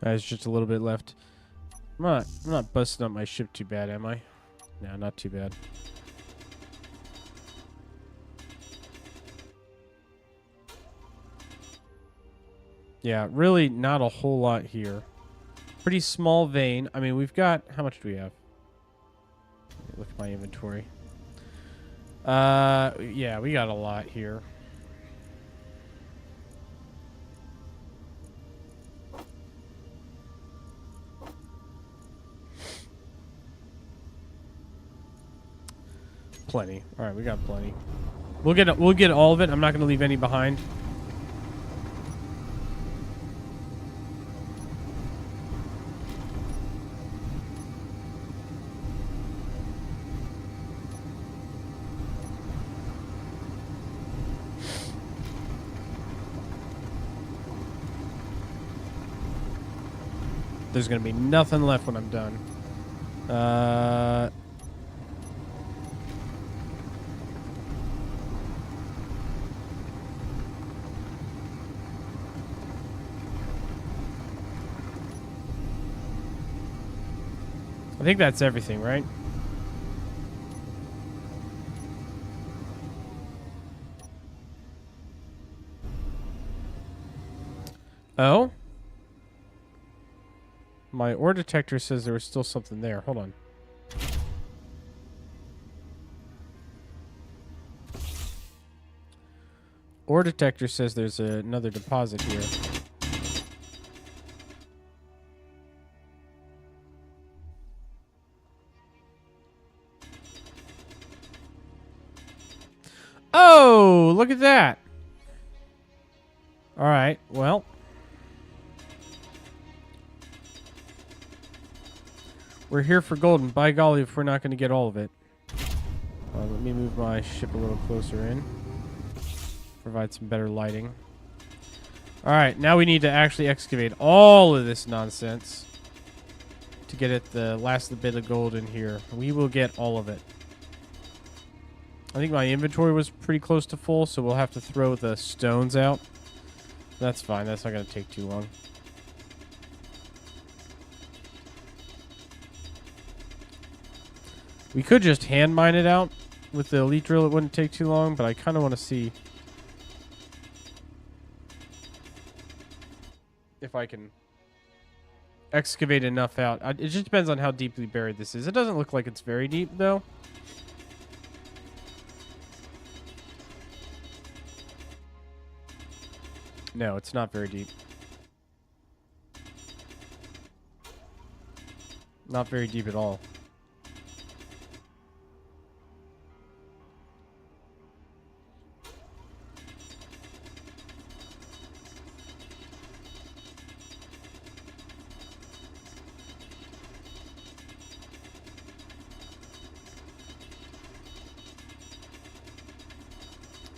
There's just a little bit left. I'm not busting up my ship too bad, am I? No, not too bad. Yeah, really not a whole lot here. Pretty small vein. I mean, we've got... How much do we have? Look at my inventory. Yeah, we got a lot here. Plenty. All right, we got plenty. We'll get all of it. I'm not going to leave any behind. There's going to be nothing left when I'm done. I think that's everything, right? Oh? My ore detector says there was still something there. Hold on. Ore detector says there's another deposit here. Oh, look at that. All right, well. We're here for gold, and by golly, if we're not going to get all of it. Let me move my ship a little closer in. Provide some better lighting. All right, now we need to actually excavate all of this nonsense to get at the last bit of gold in here. We will get all of it. I think my inventory was pretty close to full, so we'll have to throw the stones out. That's fine. That's not going to take too long. We could just hand mine it out with the elite drill. It wouldn't take too long, but I kind of want to see if I can excavate enough out. It just depends on how deeply buried this is. It doesn't look like it's very deep, though. No, it's not very deep. Not very deep at all.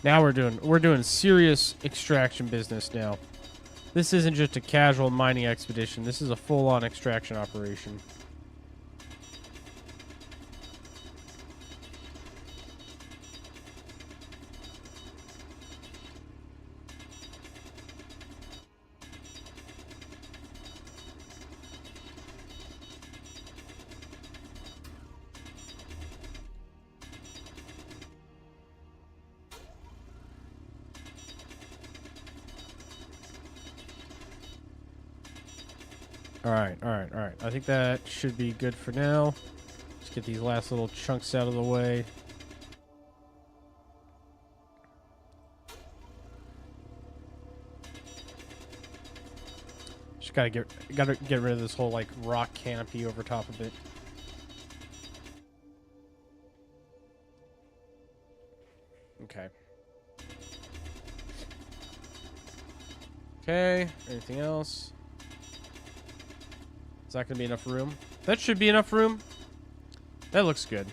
Now we're doing serious extraction business now. This isn't just a casual mining expedition. This is a full-on extraction operation. All right. I think that should be good for now. Let's get these last little chunks out of the way. Just gotta get rid of this whole like rock canopy over top of it. Okay. Okay. Anything else? Is that going to be enough room? That should be enough room. That looks good.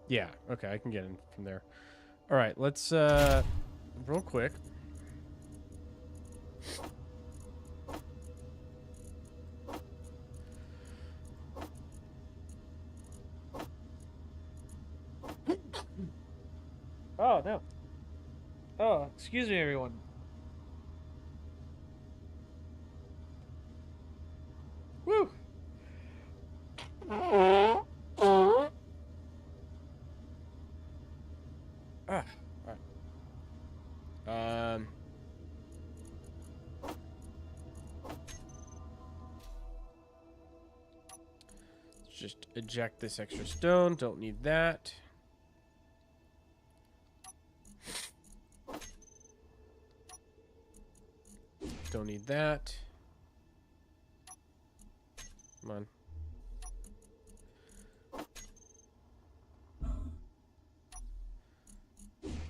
Yeah, okay, I can get in from there. All right, let's, real quick. Oh, no. Oh, excuse me, everyone. Woo! Ah, all right. Let's just eject this extra stone. Don't need that. Don't need that. Come on.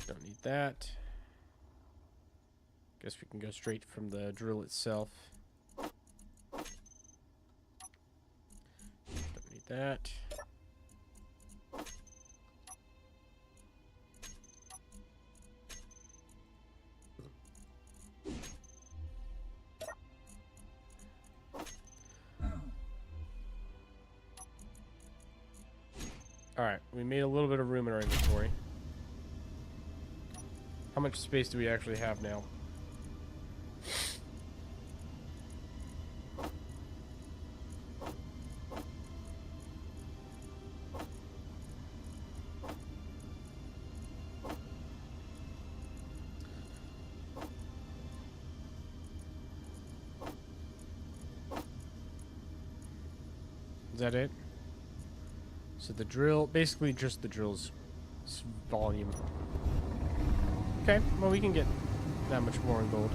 Don't need that. Guess we can go straight from the drill itself. Don't need that. Alright, we made a little bit of room in our inventory. How much space do we actually have now? Is that it? So the drill, basically just the drill's volume. Okay, well we can get that much more in gold.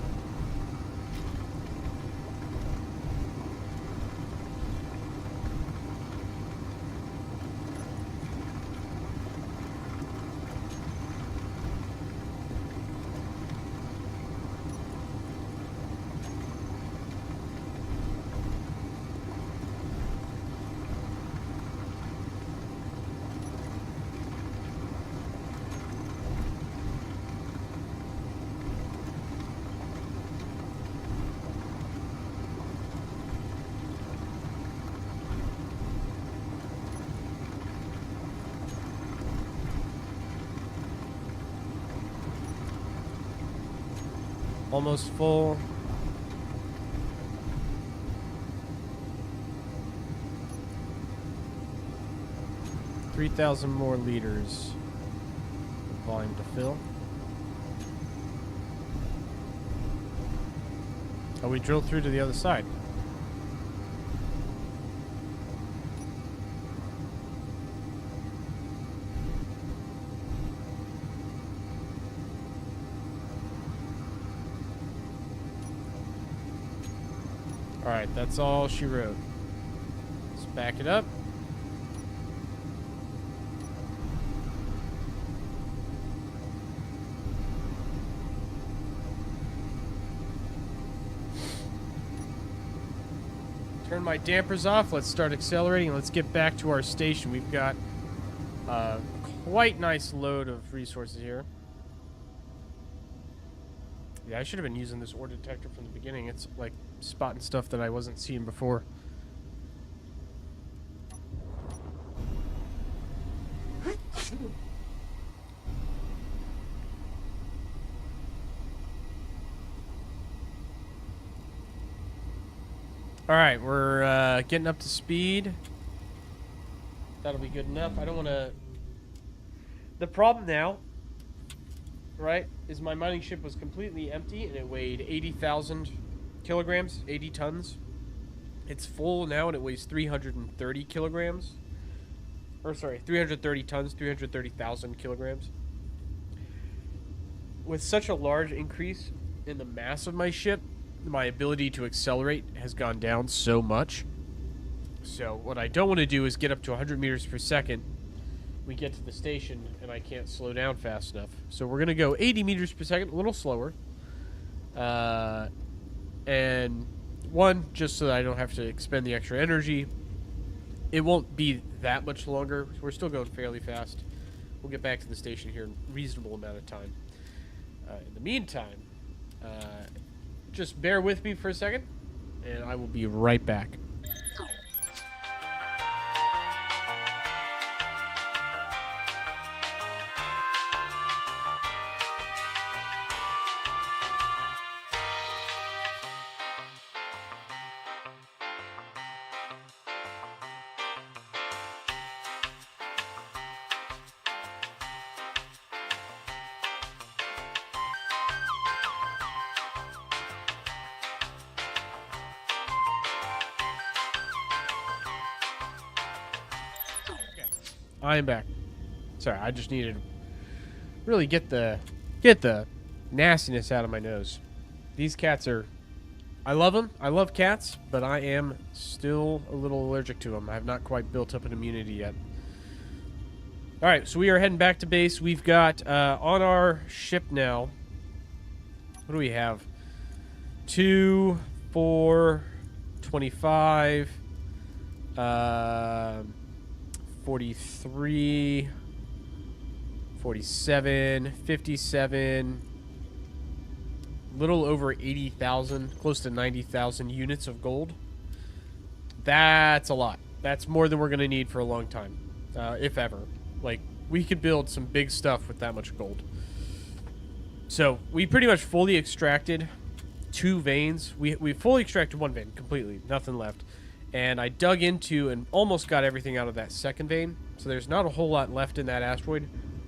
Almost full. $3,000 more liters of volume to fill. Oh, we drilled through to the other side. Alright, that's all she wrote. Let's back it up. Turn my dampers off. Let's start accelerating. Let's get back to our station. We've got a quite nice load of resources here. Yeah, I should have been using this ore detector from the beginning. It's like spotting stuff that I wasn't seeing before. Alright, we're getting up to speed. That'll be good enough. I don't want to... The problem now, right, is my mining ship was completely empty and it weighed 80,000 kilograms, 80 tons. It's full now and it weighs 330 kilograms. Or sorry, 330 tons, 330,000 kilograms. With such a large increase in the mass of my ship, my ability to accelerate has gone down so much. So what I don't want to do is get up to 100 meters per second. We get to the station and I can't slow down fast enough. So we're going to go 80 meters per second, a little slower. And one, just so that I don't have to expend the extra energy. It won't be that much longer. We're still going fairly fast. We'll get back to the station here in a reasonable amount of time. In the meantime, just bear with me for a second, and I will be right back. I am back. Sorry, I just needed to really get the nastiness out of my nose. These cats are... I love them. I love cats, but I am still a little allergic to them. I have not quite built up an immunity yet. All right, so we are heading back to base. We've got on our ship now... What do we have? 2, 4, 25, 43, 47, 57, little over 80,000, close to 90,000 units of gold. That's a lot. That's more than we're going to need for a long time, if ever. Like, we could build some big stuff with that much gold. So, we pretty much fully extracted 2 veins. We fully extracted 1 vein completely, nothing left. And I dug into and almost got everything out of that second vein. So there's not a whole lot left in that asteroid.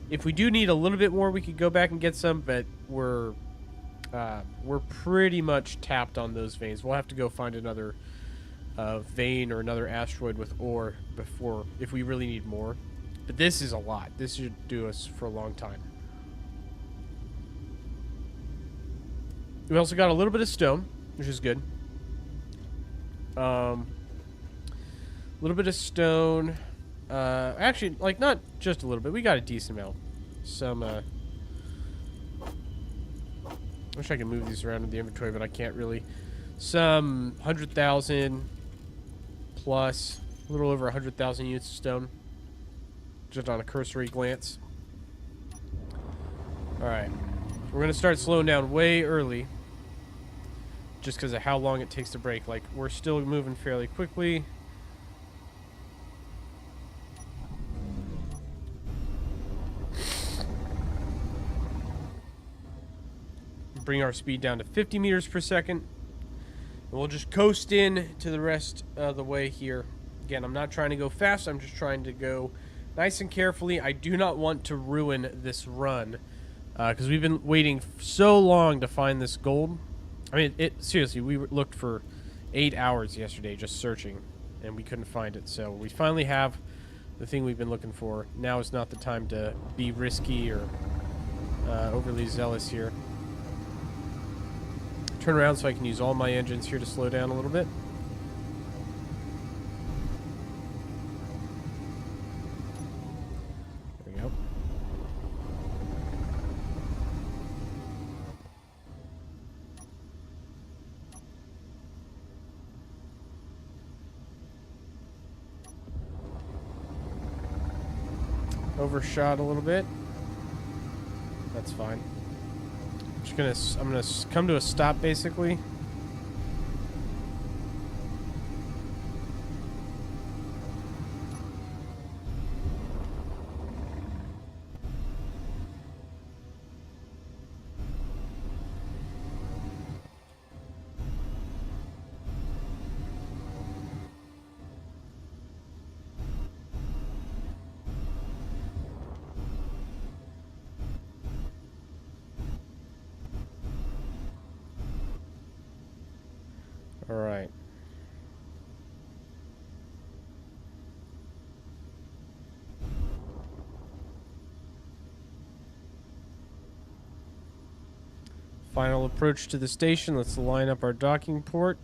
If we do need a little bit more, we could go back and get some, but we're pretty much tapped on those veins. We'll have to go find another vein or another asteroid with ore before, if we really need more. But this is a lot. This should do us for a long time. We also got a little bit of stone, which is good. A little bit of stone. Actually, like, not just a little bit. We got a decent amount. Some, wish I could move these around in the inventory, but I can't really. Some 100,000 plus, a little over 100,000 units of stone. Just on a cursory glance. Alright. We're going to start slowing down way early. Just because of how long it takes to break. Like, we're still moving fairly quickly. Bring our speed down to 50 meters per second. And we'll just coast in to the rest of the way here. Again, I'm not trying to go fast. I'm just trying to go nice and carefully. I do not want to ruin this run. Because we've been waiting so long to find this gold. I mean, seriously, we looked for 8 hours yesterday just searching, and we couldn't find it. So we finally have the thing we've been looking for. Now is not the time to be risky or overly zealous here. Turn around so I can use all my engines here to slow down a little bit. There we go. Overshot a little bit. That's fine. I'm gonna come to a stop basically. All right. Final approach to the station. Let's line up our docking port.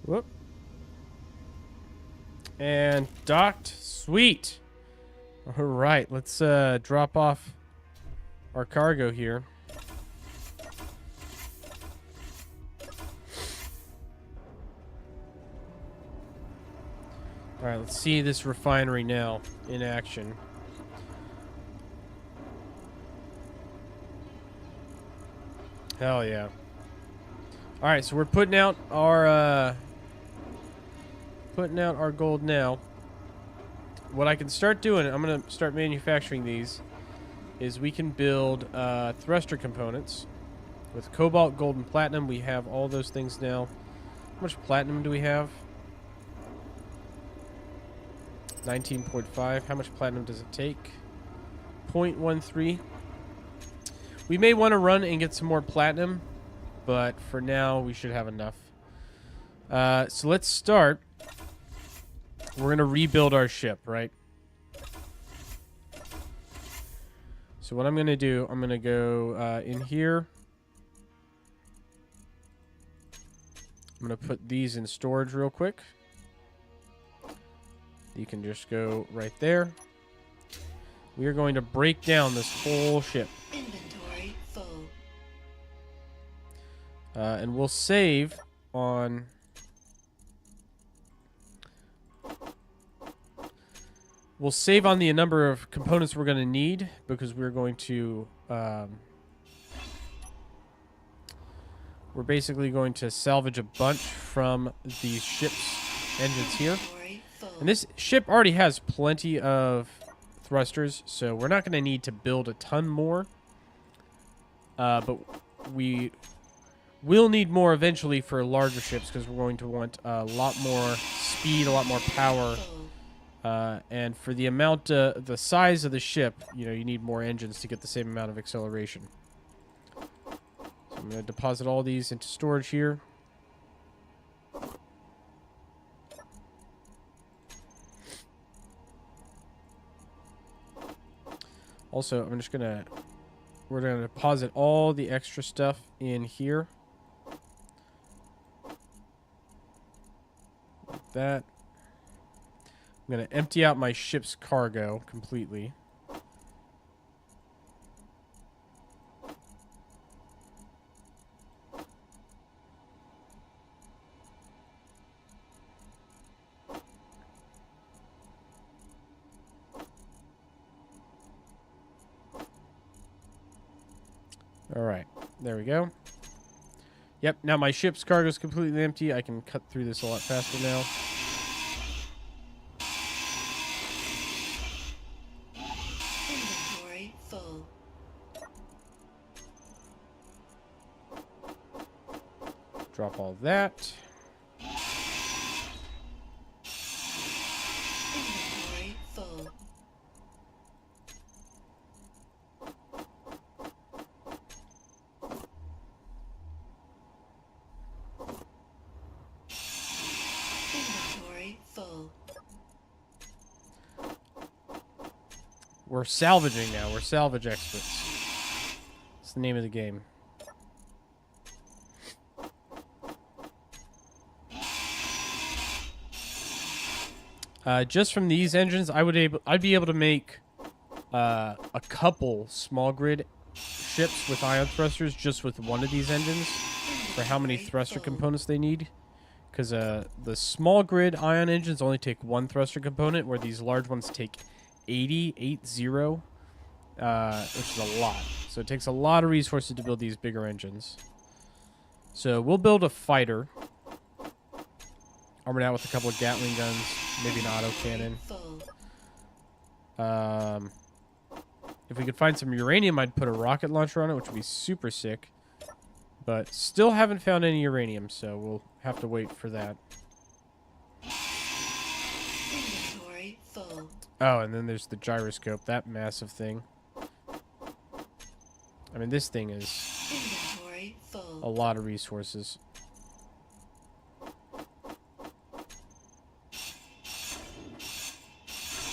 Whoop. And docked. Sweet. All right, let's drop off our cargo here. All right, let's see this refinery now in action. Hell yeah. All right, so we're putting out our gold now. What I can start doing, I'm going to start manufacturing these, is we can build thruster components, With cobalt, gold, and platinum, we have all those things now. How much platinum do we have? 19.5. How much platinum does it take? 0.13. We may want to run and get some more platinum, but for now, we should have enough. So let's start. We're going to rebuild our ship, right? So what I'm going to do, I'm going to go in here. I'm going to put these in storage real quick. You can just go right there. We are going to break down this whole ship. Inventory full. And we'll save on... We'll save on the number of components we're going to need, because we're going to... we're basically going to salvage a bunch from these ship's engines here. Inventory full. And this ship already has plenty of thrusters, so we're not going to need to build a ton more. But we will need more eventually for larger ships, because we're going to want a lot more speed, a lot more power. Full. And for the amount, the size of the ship, you need more engines to get the same amount of acceleration. So I'm going to deposit all these into storage here. Also, we're going to deposit all the extra stuff in here. Like that. I'm going to empty out my ship's cargo completely. All right, there we go. Yep, now my ship's cargo is completely empty. I can cut through this a lot faster now. Inventory full. Drop all that. Inventory full. Inventory full. We're salvaging now. We're salvage experts. It's the name of the game. Just from these engines, I'd be able to make a couple small grid ships with ion thrusters just with one of these engines for how many Inventory thruster full. components they need. Because the small grid ion engines only take one thruster component, where these large ones take 80, which is a lot. So it takes a lot of resources to build these bigger engines. So we'll build a fighter. Armored out with a couple of Gatling guns, maybe an autocannon. Full. If we could find some uranium, I'd put a rocket launcher on it, which would be super sick. But still haven't found any uranium, so we'll have to wait for that. Inventory full. Oh, and then there's the gyroscope, that massive thing. I mean, this thing is Inventory full. a lot of resources.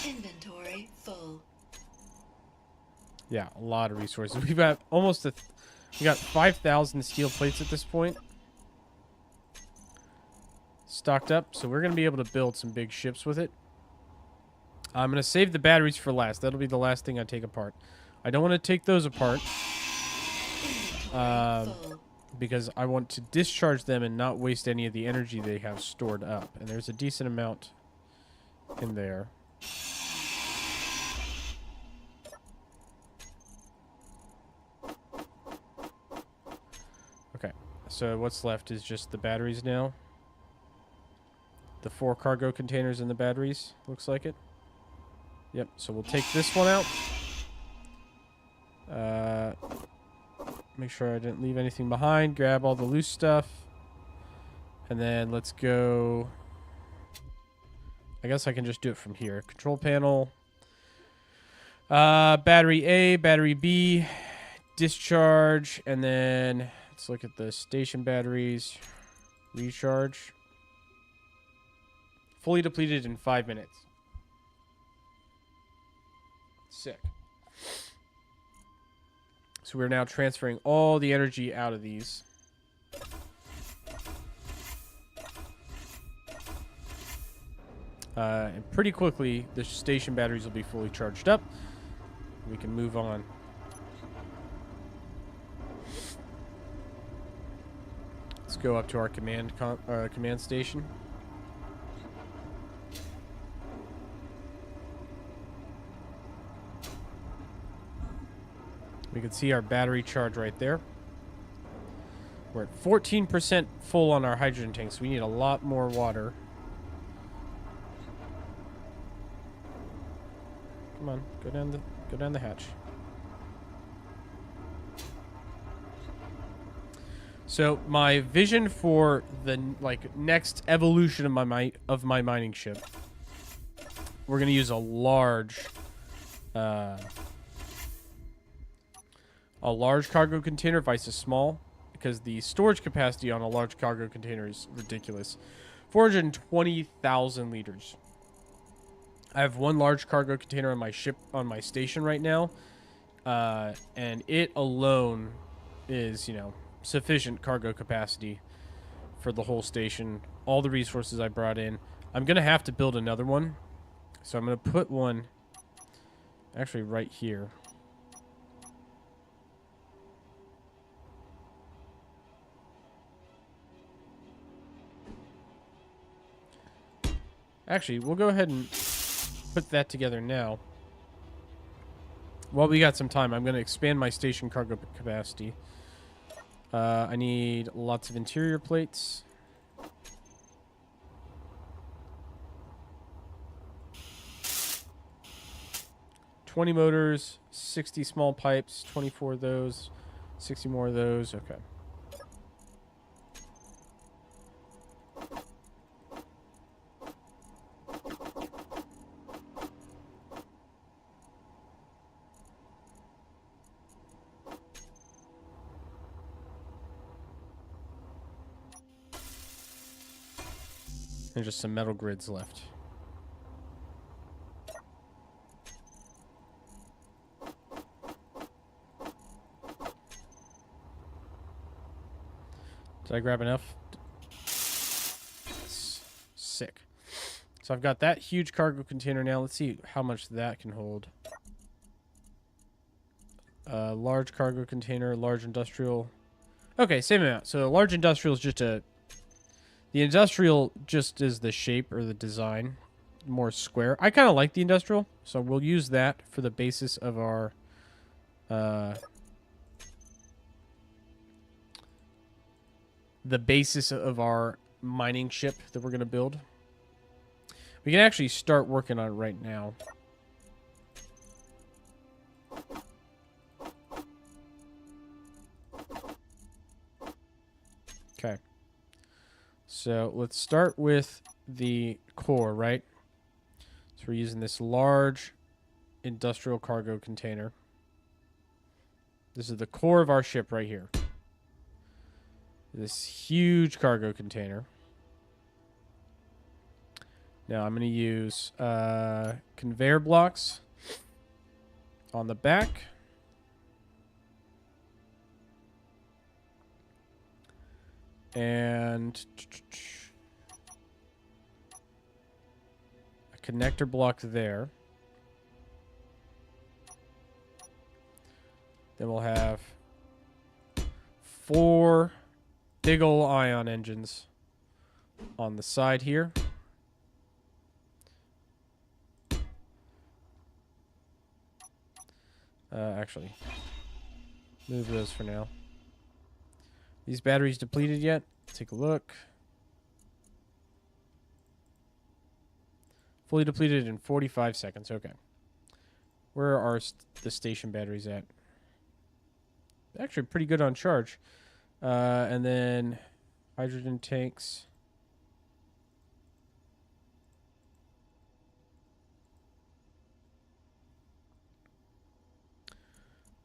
Inventory full. Yeah, a lot of resources. We've got almost we got 5,000 steel plates at this point. Stocked up, so we're going to be able to build some big ships with it. I'm going to save the batteries for last. That'll be the last thing I take apart. I don't want to take those apart Inventory full. because I want to discharge them and not waste any of the energy they have stored up. And there's a decent amount in there. Okay, so what's left is just the batteries now. The 4 cargo containers and the batteries, looks like it. Yep, so we'll take this one out. Make sure I didn't leave anything behind. Grab all the loose stuff. And then let's go... I guess I can just do it from here. Control panel. Battery A, battery B, discharge, and then let's look at the station batteries. Recharge. Fully depleted in 5 minutes. Sick. So we're now transferring all the energy out of these. And pretty quickly, the station batteries will be fully charged up. We can move on. Let's go up to our command station. We can see our battery charge right there. We're at 14% full on our hydrogen tanks. So we need a lot more water. Come on, go down the hatch. So my vision for the next evolution of my mining ship, we're gonna use a large cargo container versus small, because the storage capacity on a large cargo container is ridiculous. 420,000 liters. I have one large cargo container on my ship, on my station right now, and it alone is, sufficient cargo capacity for the whole station. All the resources I brought in. I'm going to have to build another one, so I'm going to put one actually right here. Actually, we'll go ahead and put that together now. While we got some time, I'm going to expand my station cargo capacity. I need lots of interior plates. $20 motors, 60 small pipes, 24 of those, 60 more of those. Okay. And just some metal grids left. Did I grab enough? Sick. So I've got that huge cargo container now. Let's see how much that can hold. Large cargo container, large industrial. Okay, same amount. So a large industrial is just a... The industrial just is the shape or the design, more square. I kind of like the industrial, so we'll use that for the basis of our mining ship that we're going to build. We can actually start working on it right now. Okay. So let's start with the core, right? So we're using this large industrial cargo container. This is the core of our ship right here. This huge cargo container. Now I'm going to use conveyor blocks on the back. And a connector block there. Then we'll have 4 big ol' ion engines on the side here. Actually, move those for now. These batteries depleted yet? Take a look. Fully depleted in 45 seconds. Okay. Where are the station batteries at? actually pretty good on charge. And then hydrogen tanks.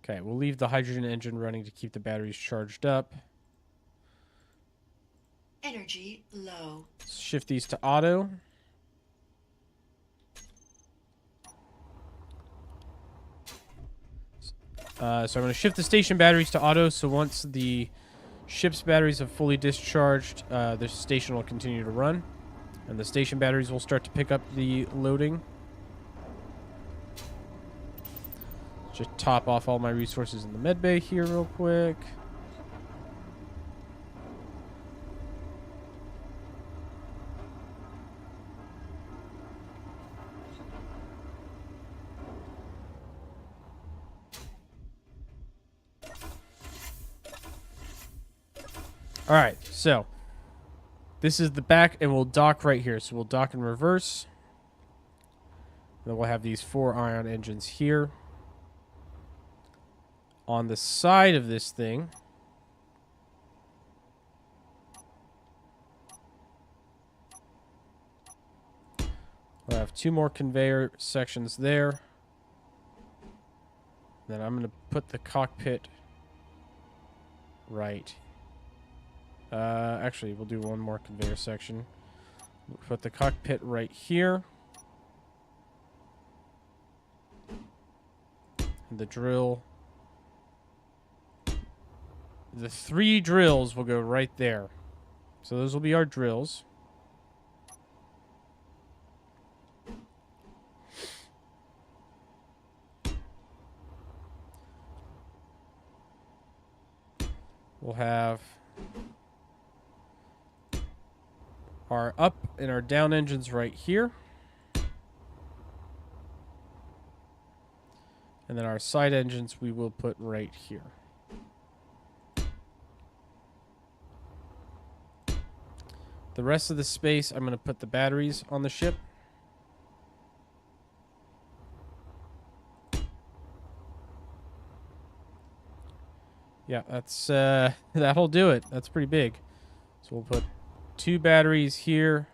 Okay, we'll leave the hydrogen engine running to keep the batteries charged up. Energy low. Shift these to auto. So I'm going to shift the station batteries to auto, so once the ship's batteries have fully discharged, the station will continue to run. And the station batteries will start to pick up the loading. Just top off all my resources in the med bay here real quick. All right, so this is the back, and we'll dock right here. So we'll dock in reverse. Then we'll have these 4 ion engines here. On the side of this thing, we'll have 2 more conveyor sections there. Then I'm going to put the cockpit right. Actually, we'll do 1 more conveyor section. We'll put the cockpit right here. And the drill. The 3 drills will go right there. So those will be our drills. We'll have our up and our down engines right here. And then our side engines we will put right here. The rest of the space, I'm going to put the batteries on the ship. Yeah, that's that'll do it. That's pretty big. So we'll put 2 batteries here,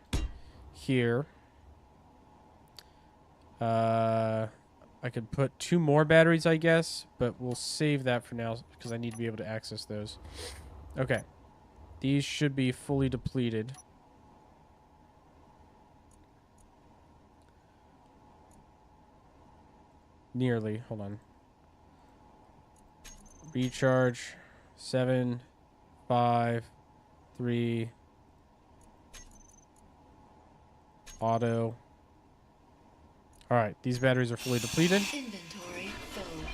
here. I could put 2 more batteries, I guess, but we'll save that for now because I need to be able to access those. Okay. These should be fully depleted. Nearly. Hold on. Recharge. 7, 5, 3. Auto. All right, these batteries are fully depleted. Inventory full.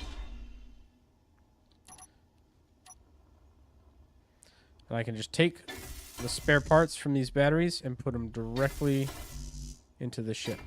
And I can just take the spare parts from these batteries and put them directly into the ship.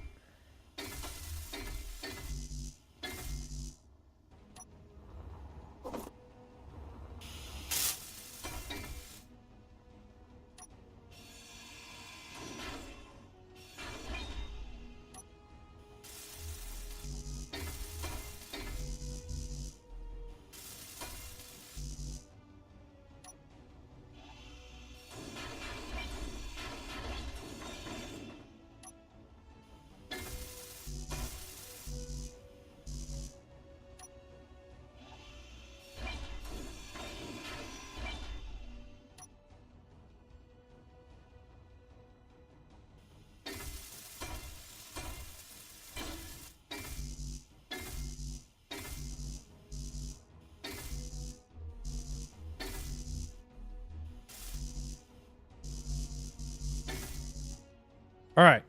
All right,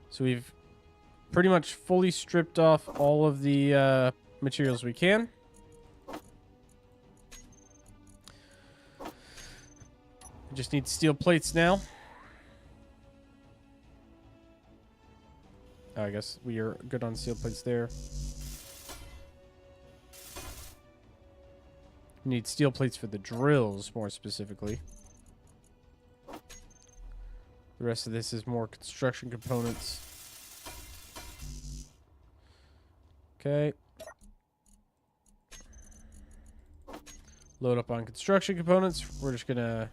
so we've pretty much fully stripped off all of the materials we can. We just need steel plates now. Oh, I guess we are good on steel plates there. We need steel plates for the drills, more specifically. The rest of this is more construction components. Okay. Load up on construction components. We're just gonna...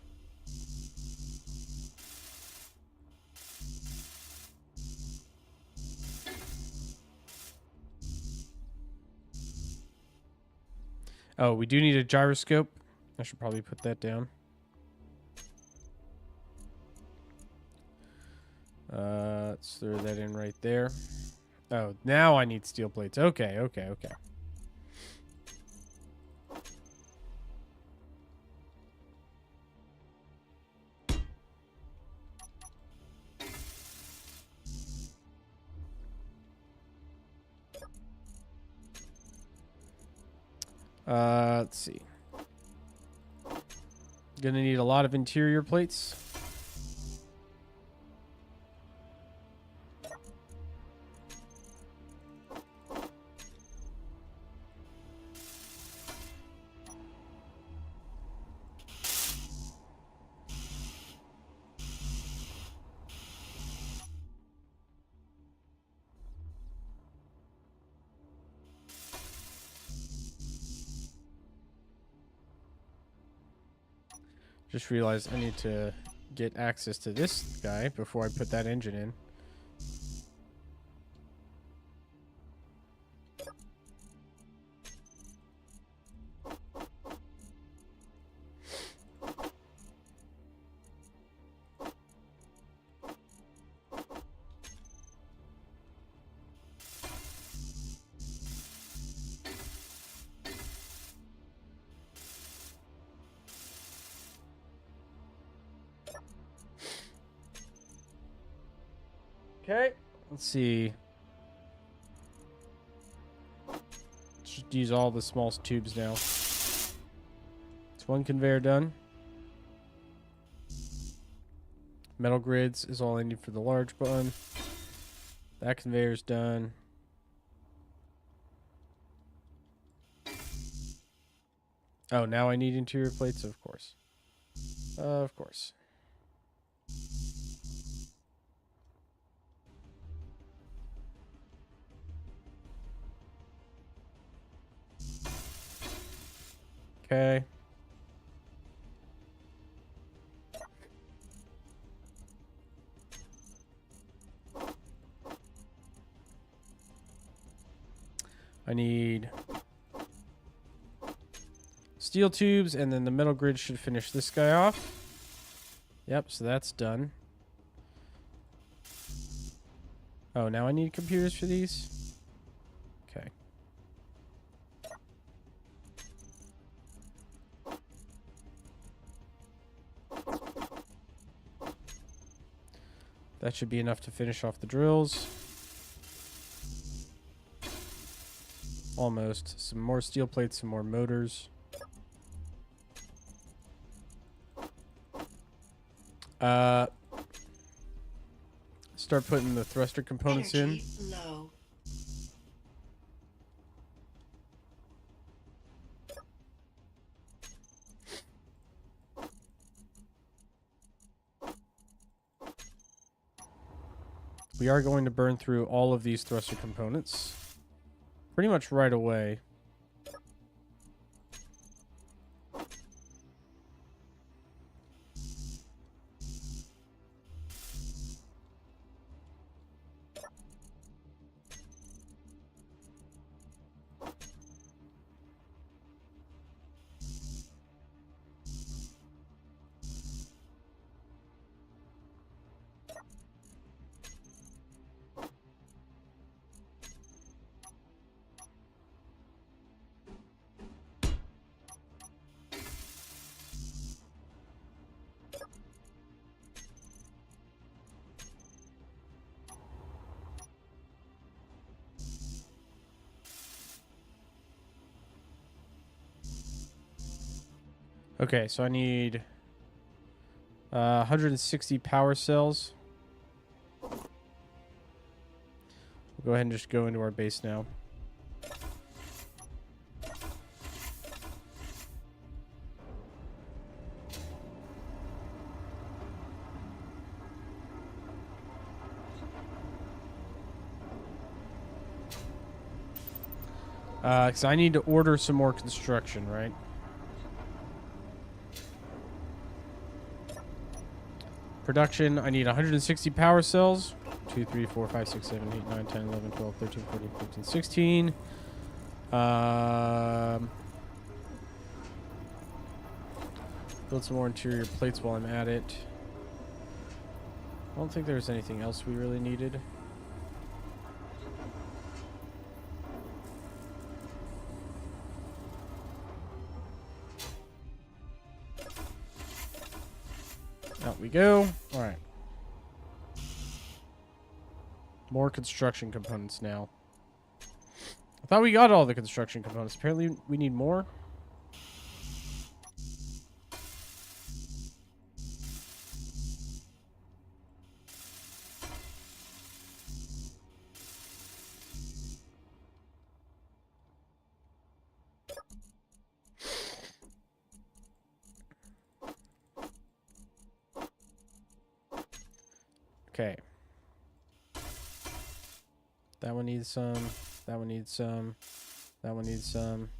Oh, we do need a gyroscope. I should probably put that down. Let's throw that in right there. Oh, now I need steel plates. Okay, okay, okay. Let's see. Gonna need a lot of interior plates. Just realized I need to get access to this guy before I put that engine in. Okay. Let's see. Just use all the small tubes now. It's one conveyor done. Metal grids is all I need for the large bun. That conveyor's done. Oh, now I need interior plates, of course. Of course. Okay. I need steel tubes, and then the metal grid should finish this guy off. Yep, so that's done. Oh, now I need computers for these? Okay. That should be enough to finish off the drills. Almost. Some more steel plates, some more motors. Start putting the thruster components Energy in. low. We are going to burn through all of these thruster components pretty much right away. Okay, so I need 160 power cells. We'll go ahead and just go into our base now. Because I need to order some more construction, right? Production, I need 160 power cells. 2, 3, 4, 5, 6, 7, 8, 9, 10, 11, 12, 13, 14, 15, 16. Build some more interior plates while I'm at it. I don't think there's anything else we really needed. Out we go. All right. More construction components now. I thought we got all the construction components. Apparently we need more. Okay. That one needs some. That one needs some. That one needs some.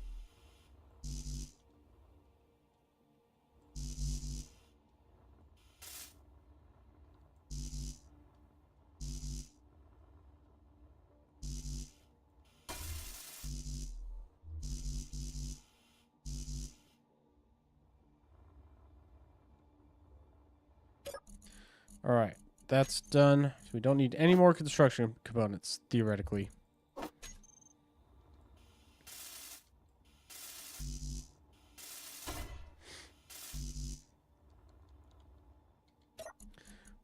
All right. That's done. So we don't need any more construction components, theoretically.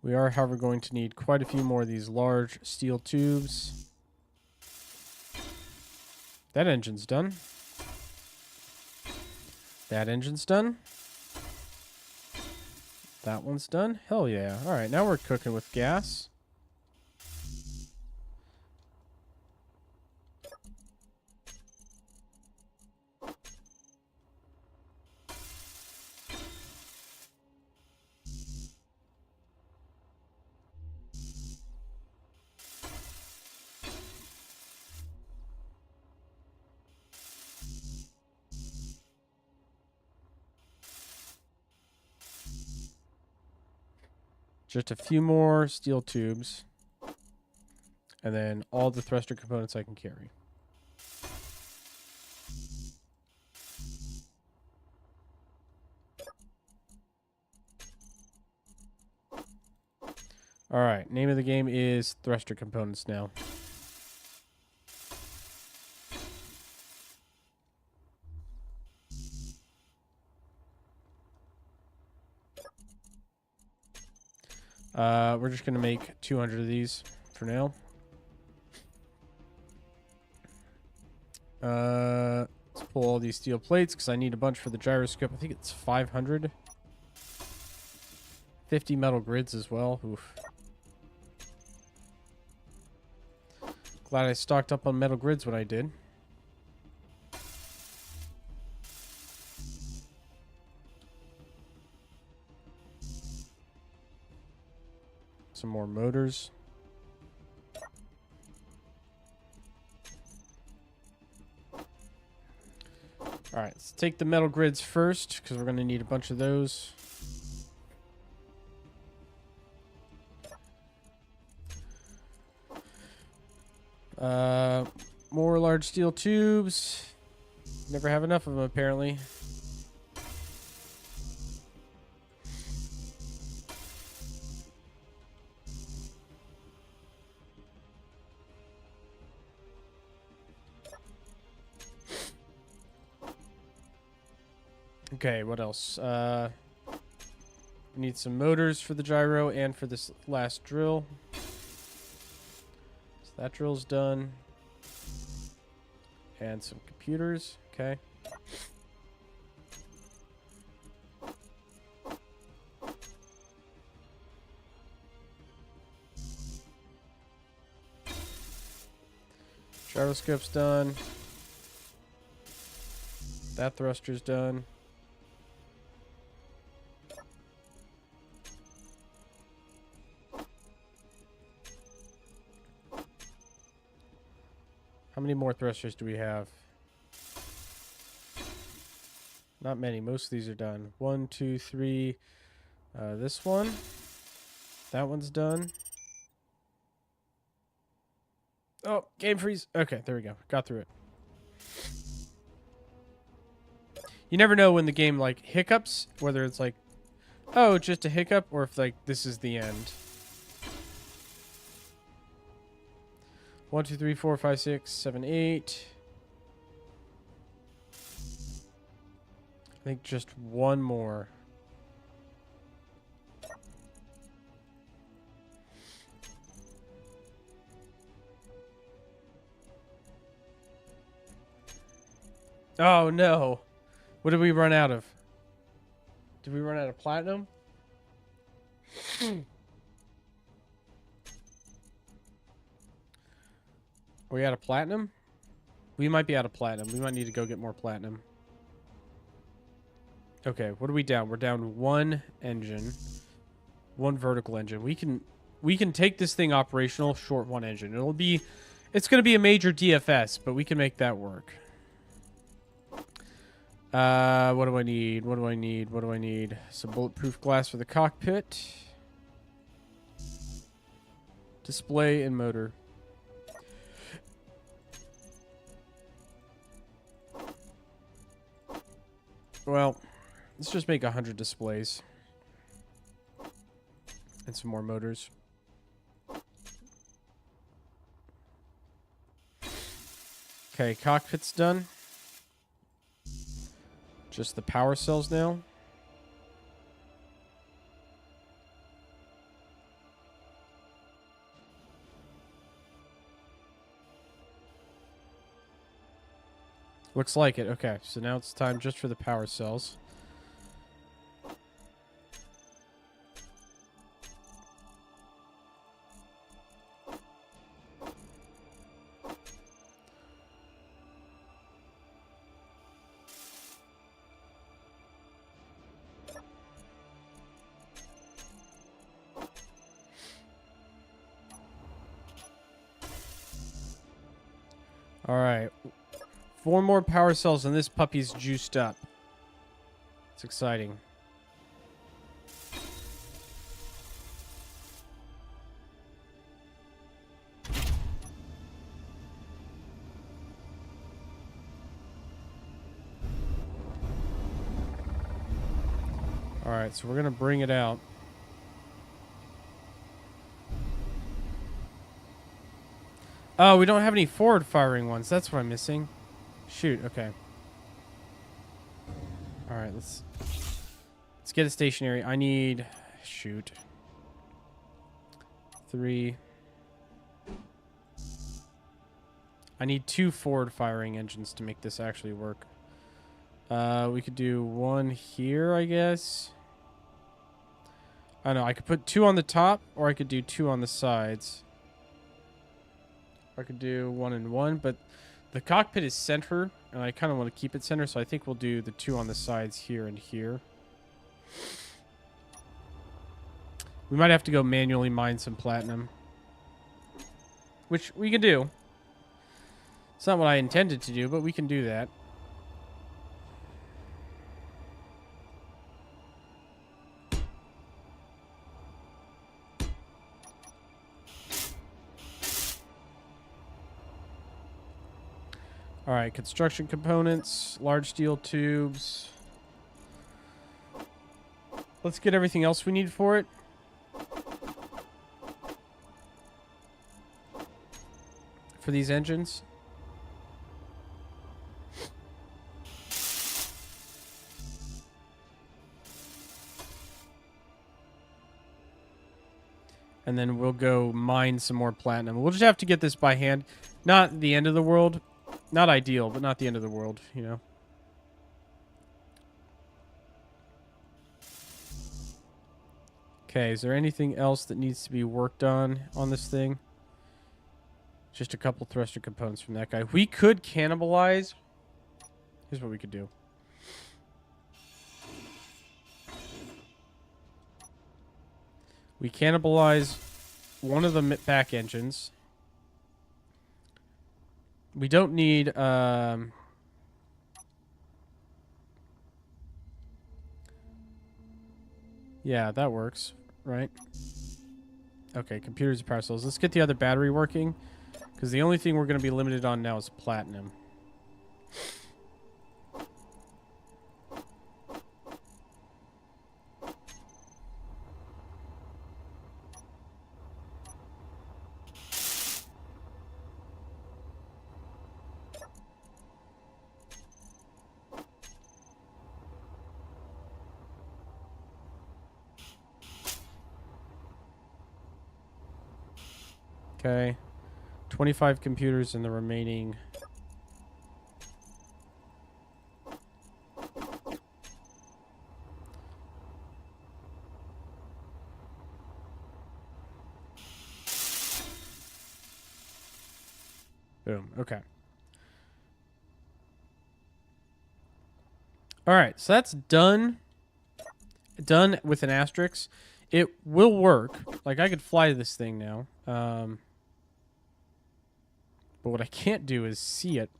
We are, however, going to need quite a few more of these large steel tubes. That engine's done. That engine's done. That one's done. Hell yeah. All right, now we're cooking with gas. Just a few more steel tubes. And then all the thruster components I can carry. All right, name of the game is thruster components now. We're just going to make 200 of these for now. Let's pull all these steel plates because I need a bunch for the gyroscope. I think it's 500. 50 metal grids as well. Oof. Glad I stocked up on metal grids when I did. Some more motors. Alright, let's take the metal grids first, because we're going to need a bunch of those. More large steel tubes. Never have enough of them, apparently. Okay, what else? We need some motors for the gyro and for this last drill. So that drill's done. And some computers. Okay. Gyroscope's done. That thruster's done. How many more thrusters do we have? Not many. Most of these are done. 1, 2, 3. This one. That one's done. Oh, game freeze. Okay, there we go. Got through it. You never know when the game, like, hiccups, whether it's like, oh, just a hiccup, or if, like, this is the end. 1, 2, 3, 4, 5, 6, 7, 8. I think just one more. Oh, no. What did we run out of? Did we run out of platinum? Are we out of platinum? We might be out of platinum. We might need to go get more platinum. Okay, what are we down? We're down one engine. One vertical engine. We can take this thing operational, short one engine. It's going to be a major DFS, but we can make that work. What do I need? What do I need? What do I need? Some bulletproof glass for the cockpit. Display and motor. Well, let's just make 100 displays. And some more motors. Okay, cockpit's done. Just the power cells now. Looks like it. Okay, so now it's time just for the power cells. All right. 4 more power cells and this puppy's juiced up. It's exciting. All right, so we're going to bring it out. Oh, we don't have any forward firing ones. That's what I'm missing. Shoot, okay. All right, let's get it stationary. I need, shoot. 3. I need 2 forward firing engines to make this actually work. We could do 1 here, I guess. I don't know, I could put 2 on the top, or I could do 2 on the sides. I could do 1 and 1, but the cockpit is center, and I kind of want to keep it center, so I think we'll do the 2 on the sides here and here. We might have to go manually mine some platinum, which we can do. It's not what I intended to do, but we can do that. All right, construction components, large steel tubes. Let's get everything else we need for it. For these engines. And then we'll go mine some more platinum. We'll just have to get this by hand. Not the end of the world. Not ideal, but not the end of the world, you know. Okay, is there anything else that needs to be worked on this thing? Just a couple thruster components from that guy. We could cannibalize. Here's what we could do. We cannibalize one of the back engines. We don't need, yeah, that works, right? Okay, computers and power cells. Let's get the other battery working, because the only thing we're going to be limited on now is platinum. Okay. 25 computers in the remaining. Boom. Okay. All right. So that's done. Done with an asterisk. It will work. Like, I could fly this thing now. But what I can't do is see it.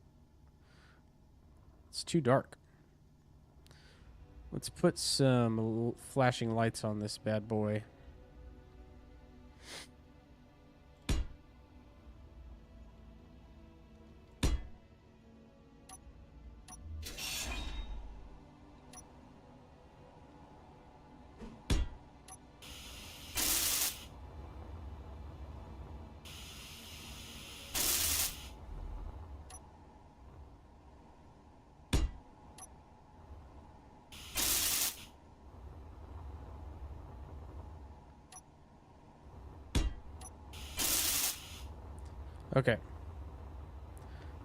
It's too dark. Let's put some flashing lights on this bad boy. Okay. At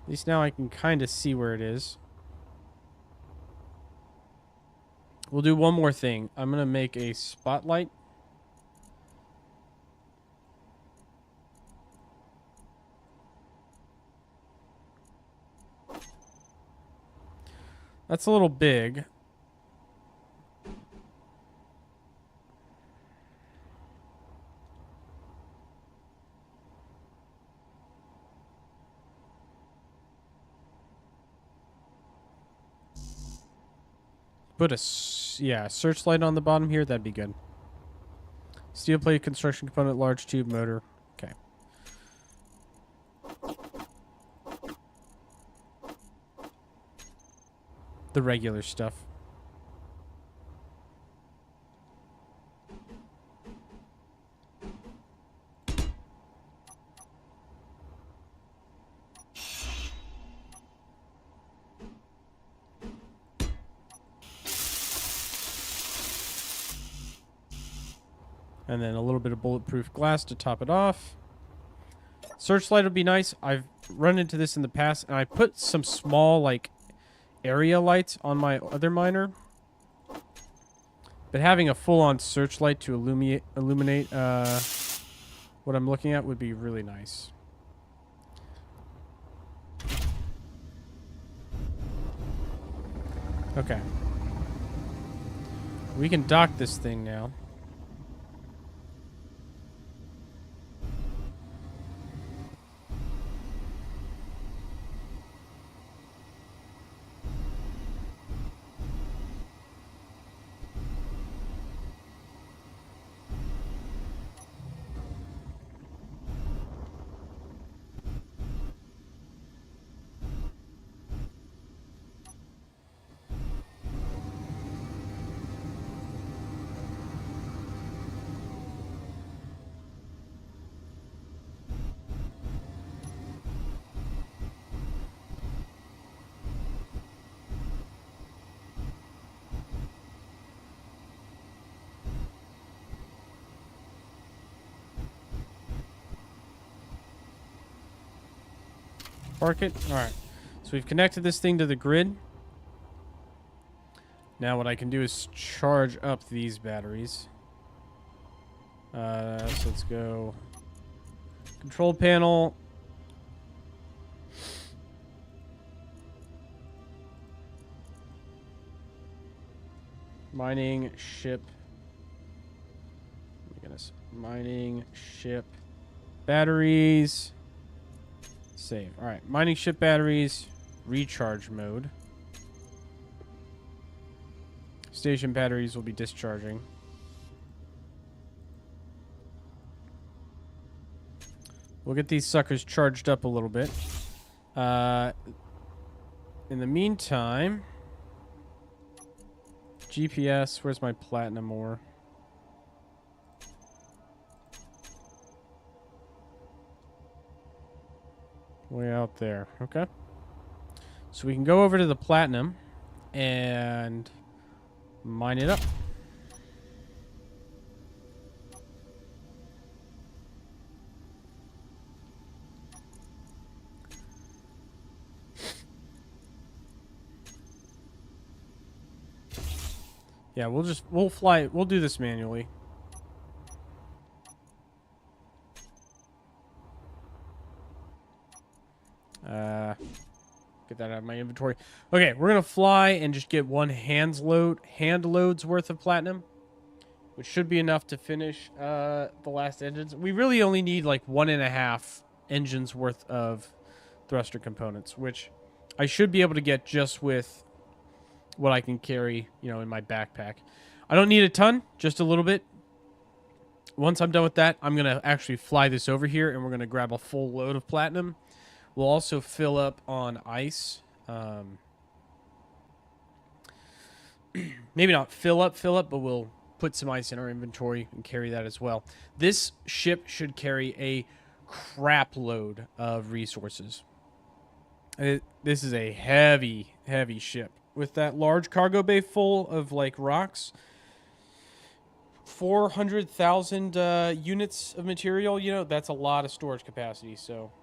least now I can kind of see where it is. We'll do one more thing. I'm going to make a spotlight. That's a little big. Put a searchlight on the bottom here. That'd be good. Steel plate construction component, large tube motor. Okay. The regular stuff. And then a little bit of bulletproof glass to top it off. Searchlight would be nice. I've run into this in the past, and I put some small, like, area lights on my other miner. But having a full-on searchlight to illuminate what I'm looking at would be really nice. Okay. We can dock this thing now. Park it. All right. So we've connected this thing to the grid. Now what I can do is charge up these batteries. So let's go control panel. Mining ship. Oh my goodness. Mining ship batteries. Save. All right. Mining ship batteries. Recharge mode. Station batteries will be discharging. We'll get these suckers charged up a little bit. In the meantime, GPS, where's my platinum ore? Way out there. Okay. So we can go over to the platinum and mine it up. Yeah, we'll fly, we'll do this manually. Get that out of my inventory. Okay, we're gonna fly and just get one hand load's worth of platinum, which should be enough to finish the last engines. We really only need like 1.5 engines worth of thruster components, which I should be able to get just with what I can carry, you know, in my backpack. I don't need a ton, just a little bit. Once I'm done with that, I'm gonna actually fly this over here, and we're gonna grab a full load of platinum. We'll also fill up on ice. Maybe not fill up, but we'll put some ice in our inventory and carry that as well. This ship should carry a crap load of resources. This is a heavy, heavy ship. With that large cargo bay full of, like, rocks, 400,000 units of material, you know, that's a lot of storage capacity, so...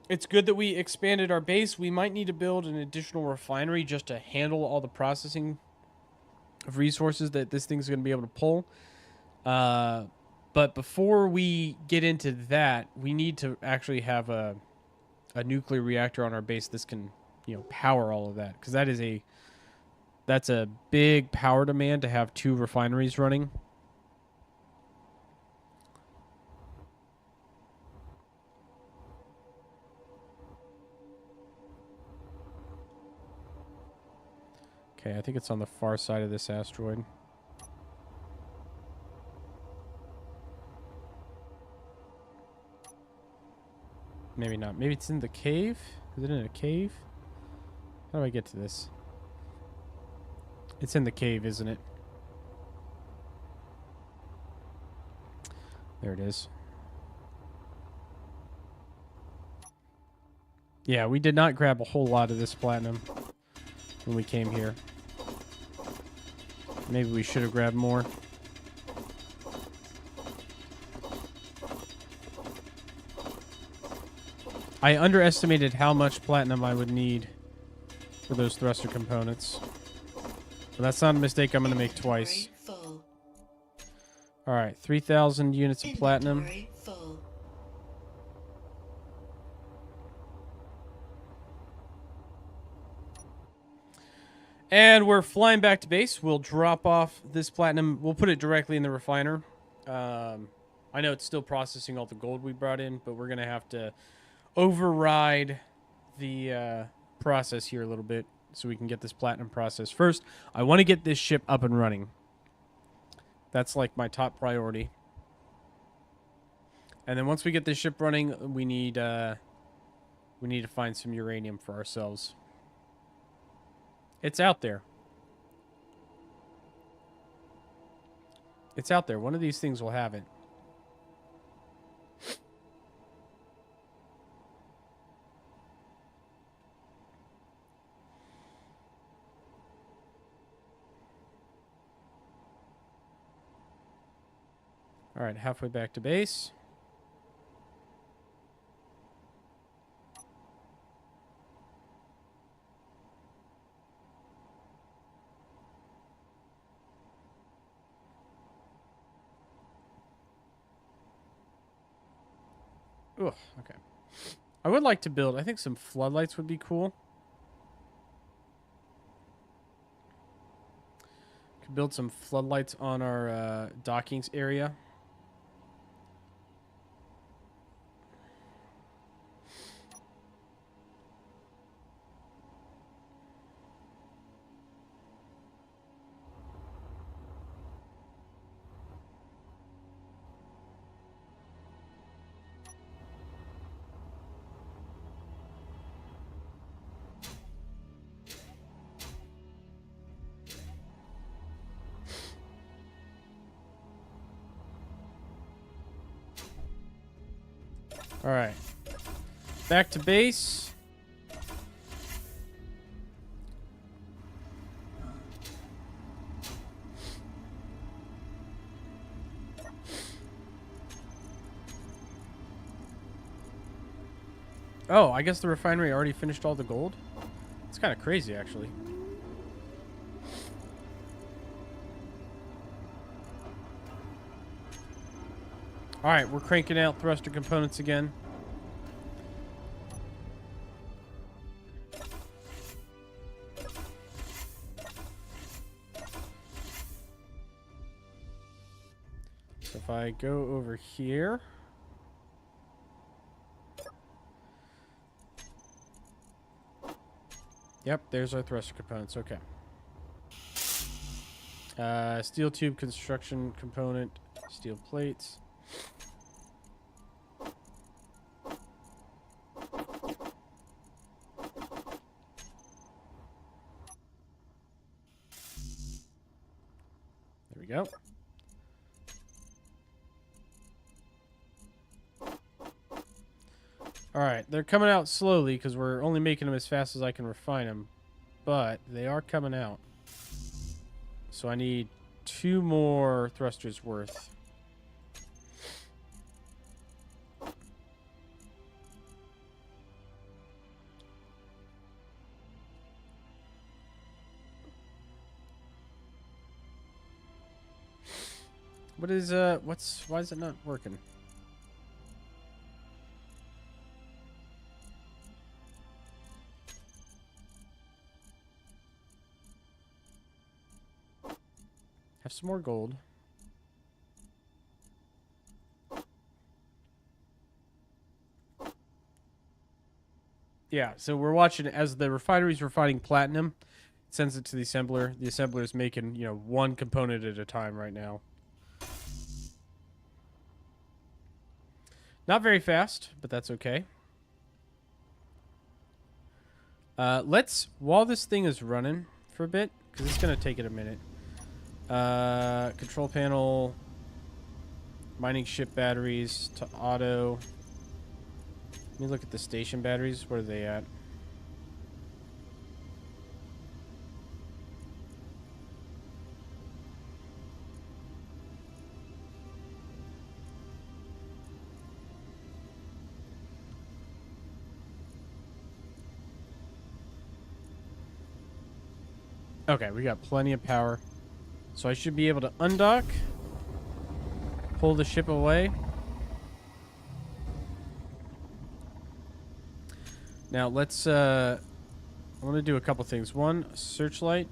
It's good that we expanded our base. We might need to build an additional refinery just to handle all the processing of resources that this thing's going to be able to pull. But before we get into that, we need to actually have a nuclear reactor on our base that can, you know, power all of that. Because that's a big power demand to have 2 refineries running. Okay, I think it's on the far side of this asteroid. Maybe not. Maybe it's in the cave? Is it in a cave? How do I get to this? It's in the cave, isn't it? There it is. Yeah, we did not grab a whole lot of this platinum when we came here. Maybe we should have grabbed more. I underestimated how much platinum I would need for those thruster components. But that's not a mistake I'm going to make twice. Full. Alright, 3,000 units of platinum. Inventory full. And we're flying back to base. We'll drop off this platinum. We'll put it directly in the refiner. I know it's still processing all the gold we brought in, but we're going to have to override the process here a little bit so we can get this platinum process. First, I want to get this ship up and running. That's like my top priority. And then once we get this ship running, we need to find some uranium for ourselves. It's out there. It's out there. One of these things will have it. All right, halfway back to base. Ugh, okay. I would like to build, I think some floodlights would be cool. Could build some floodlights on our dockings area. Alright. Back to base. Oh, I guess the refinery already finished all the gold? It's kind of crazy, actually. Alright, we're cranking out thruster components again. So if I go over here... Yep, there's our thruster components. Okay. Steel tube construction component, steel plates. There we go. Alright, they're coming out slowly because we're only making them as fast as I can refine them. But they are coming out. So I need 2 more thrusters worth. What is, why is it not working? Have some more gold. Yeah, so we're watching as the refinery's refining platinum. It sends it to the assembler. The assembler is making, you know, 1 component at a time right now. Not very fast, but that's okay. While this thing is running for a bit, because it's going to take it a minute. Control panel, mining ship batteries to auto. Let me look at the station batteries. What are they at? Okay, we got plenty of power. So I should be able to undock, pull the ship away. Now let's, I want to do a couple things. One, searchlight.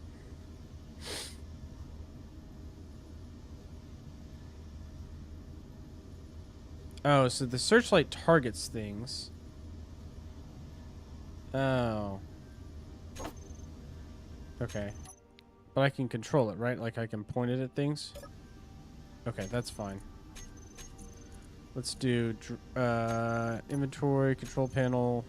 Oh, so the searchlight targets things. Oh. Okay. But I can control it, right? Like I can point it at things? Okay, that's fine. Let's do inventory, control panel.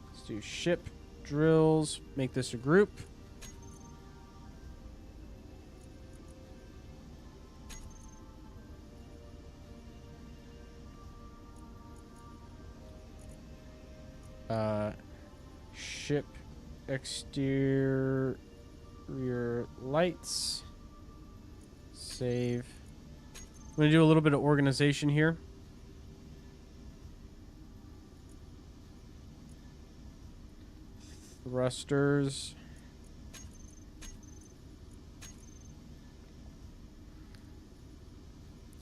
Let's do ship, drills, make this a group. Ship exterior lights. Save. I'm going to do a little bit of organization here. Thrusters.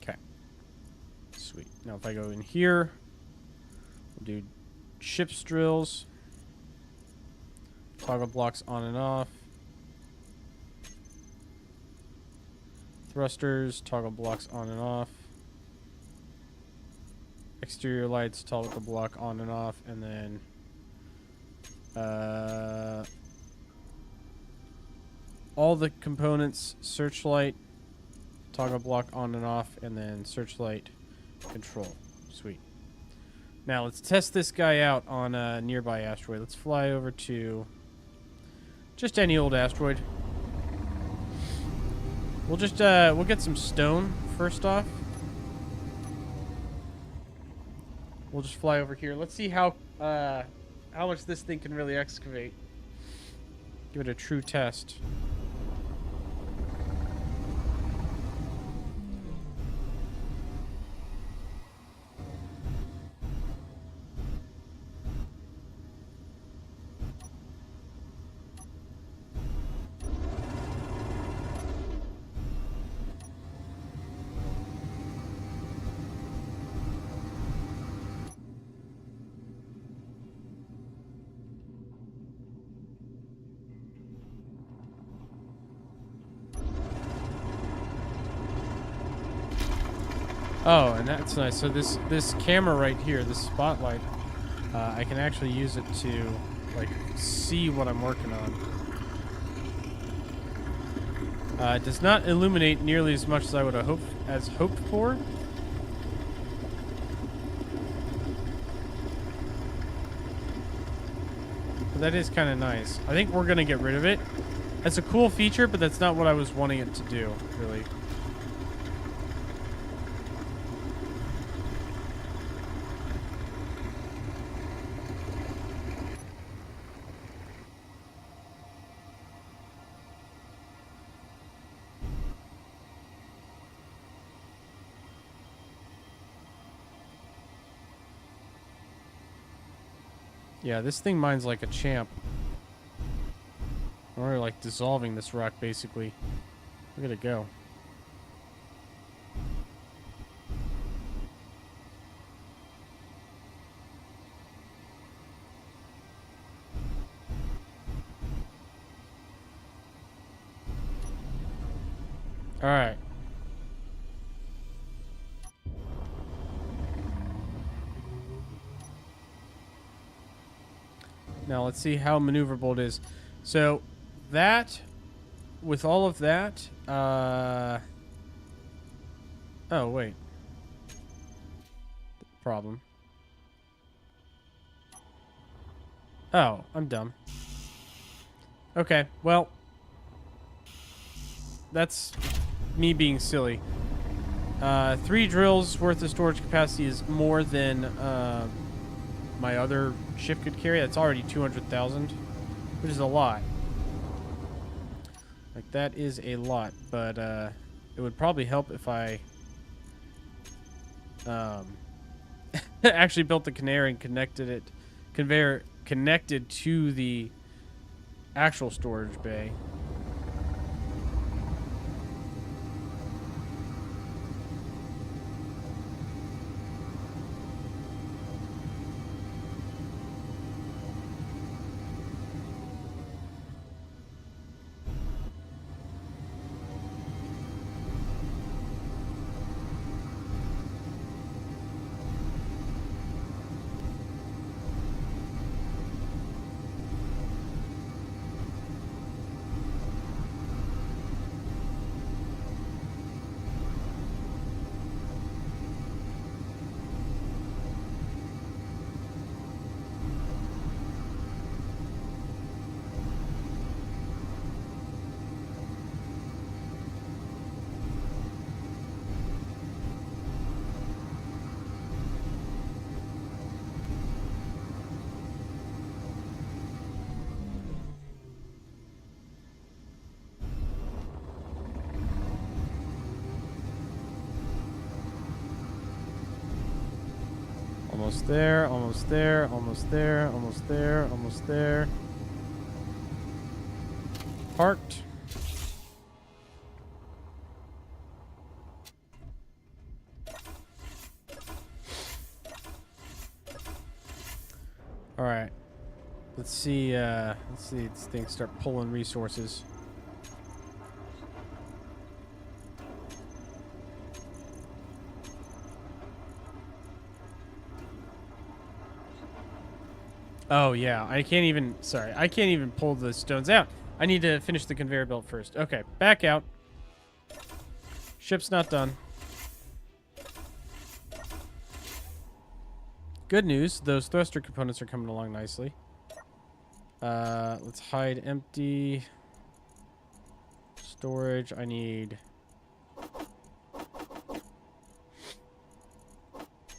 Okay. Sweet. Now if I go in here, we'll do ship's drills. Toggle blocks on and off. Thrusters, toggle blocks on and off. Exterior lights, toggle block on and off, and then all the components, searchlight, toggle block on and off, and then searchlight control. Sweet. Now let's test this guy out on a nearby asteroid. Let's fly over to just any old asteroid. We'll just we'll get some stone first off. We'll just fly over here. Let's see how much this thing can really excavate. Give it a true test. Oh, and that's nice. So this camera right here, this spotlight, I can actually use it to like see what I'm working on. It does not illuminate nearly as much as I would have hoped for. But that is kind of nice. I think we're gonna get rid of it. That's a cool feature, but that's not what I was wanting it to do, really. Yeah, this thing mines like a champ. We're like dissolving this rock, basically. Look at it go. All right. Now let's see how maneuverable it is. So that, with all of that, oh wait. Problem. Oh, I'm dumb. Okay, well, that's me being silly. 3 drills worth of storage capacity is more than my other ship could carry. That's already 200,000, which is a lot. Like, that is a lot, but it would probably help if I actually built the conveyor and connected to the actual storage bay. Almost there, almost there, almost there, almost there, almost there. Parked. All right. Let's see this thing start pulling resources. Oh, yeah. I can't even pull the stones out. I need to finish the conveyor belt first. Okay, back out. Ship's not done. Good news, those thruster components are coming along nicely. Let's hide empty. Storage, I need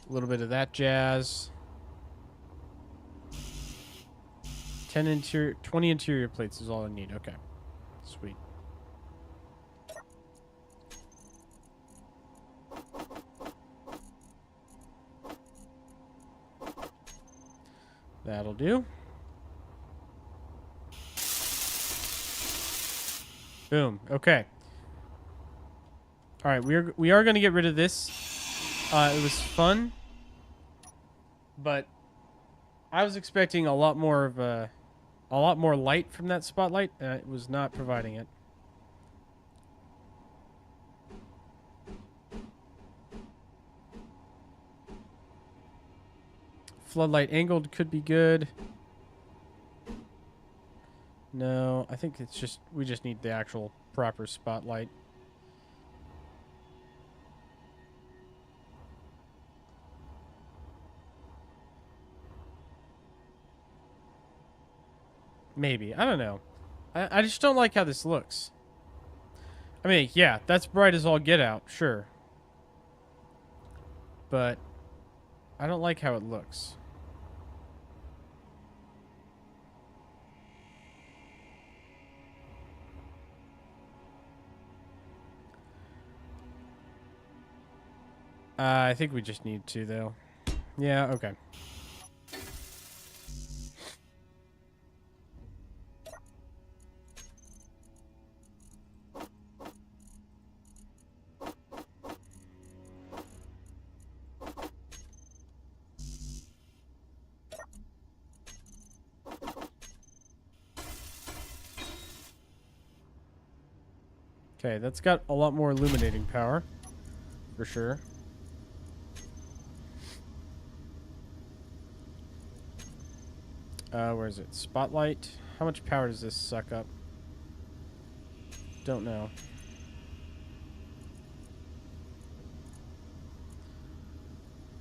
A little bit of that jazz. 20 interior plates is all I need. Okay. Sweet. That'll do. Boom. Okay. All right, we are going to get rid of this. It was fun, but I was expecting a lot more of a lot more light from that spotlight. It was not providing it. Floodlight angled could be good. No, I think it's just we just need the actual proper spotlight. Maybe. I don't know. I just don't like how this looks. I mean, yeah, that's bright as all get out, sure. But I don't like how it looks. I think we just need to, though. Yeah, okay. Okay, that's got a lot more illuminating power, for sure. Where is it? Spotlight. How much power does this suck up? Don't know.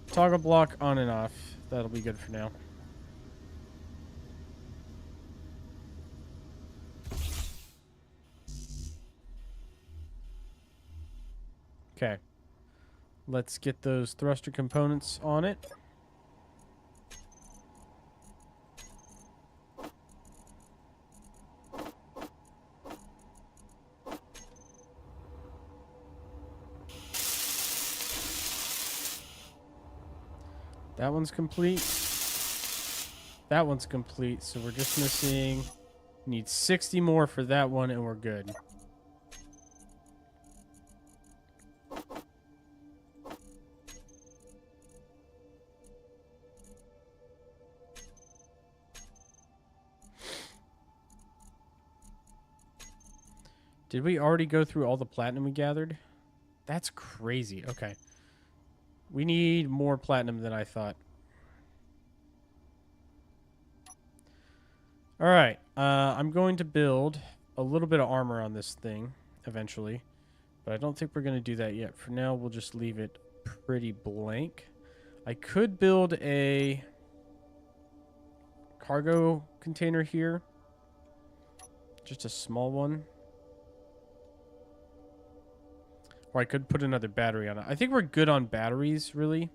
Toggle block on and off. That'll be good for now. Okay. Let's get those thruster components on it. That one's complete. That one's complete, so we're just missing... Need 60 more for that one, and we're good. Did we already go through all the platinum we gathered? That's crazy. Okay. We need more platinum than I thought. Alright. I'm going to build a little bit of armor on this thing eventually. But I don't think we're going to do that yet. For now, we'll just leave it pretty blank. I could build a cargo container here. Just a small one. Or I could put another battery on it. I think we're good on batteries, really.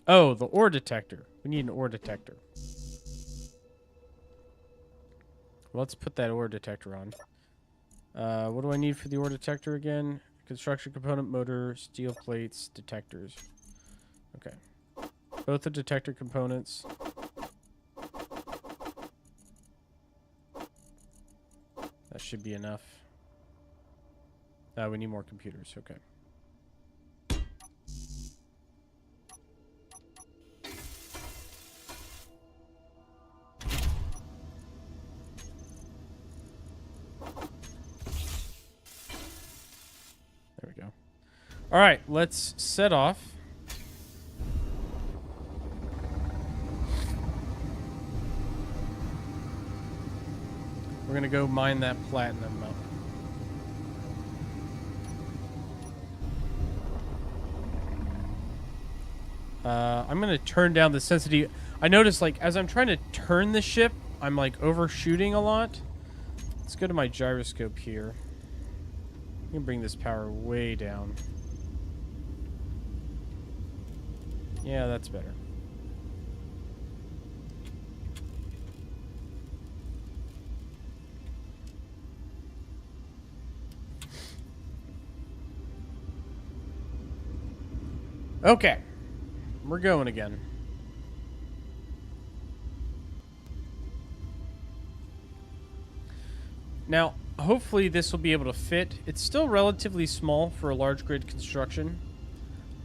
Oh, the ore detector. We need an ore detector. Let's put that ore detector on. What do I need for the ore detector again? Construction component, motor, steel plates, detectors. Okay. Both the detector components. That should be enough. We need more computers. Okay. There we go. All right, let's set off. We're going to go mine that platinum up. I'm going to turn down the sensitivity. I noticed, like, as I'm trying to turn the ship, I'm, like, overshooting a lot. Let's go to my gyroscope here. I'm going to bring this power way down. Yeah, that's better. Okay. We're going again. Now, hopefully this will be able to fit. It's still relatively small for a large grid construction.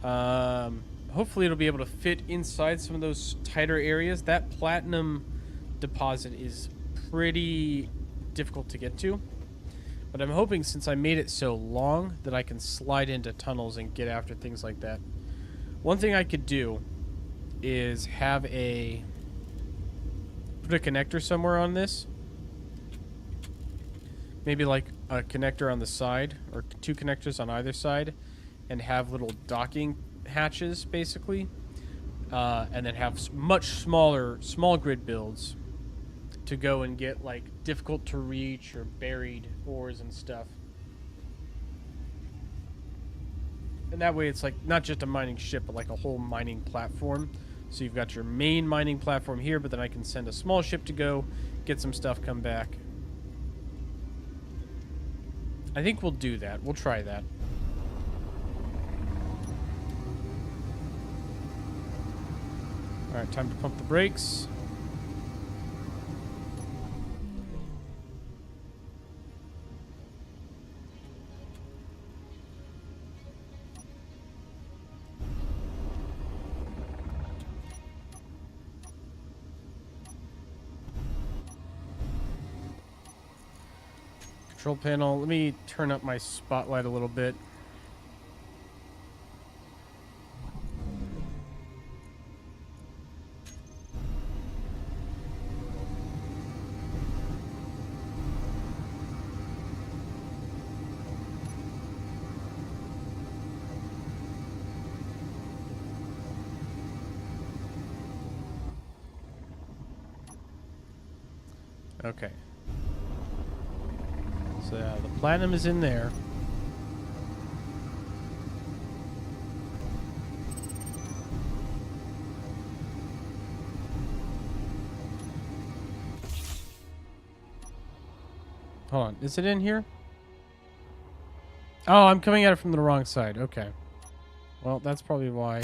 Hopefully it'll be able to fit inside some of those tighter areas. That platinum deposit is pretty difficult to get to. But I'm hoping, since I made it so long, that I can slide into tunnels and get after things like that. One thing I could do is have put a connector somewhere on this. Maybe like a connector on the side, or 2 connectors on either side, and have little docking hatches, basically. And then have much small grid builds to go and get like difficult to reach or buried ores and stuff. And that way it's like not just a mining ship, but like a whole mining platform. So you've got your main mining platform here, but then I can send a small ship to go get some stuff, come back. I think we'll do that. We'll try that. Alright, time to pump the brakes. Control panel. Let me turn up my spotlight a little bit. Okay. So yeah, the platinum is in there. Hold on. Is it in here? Oh, I'm coming at it from the wrong side. Okay. Well, that's probably why.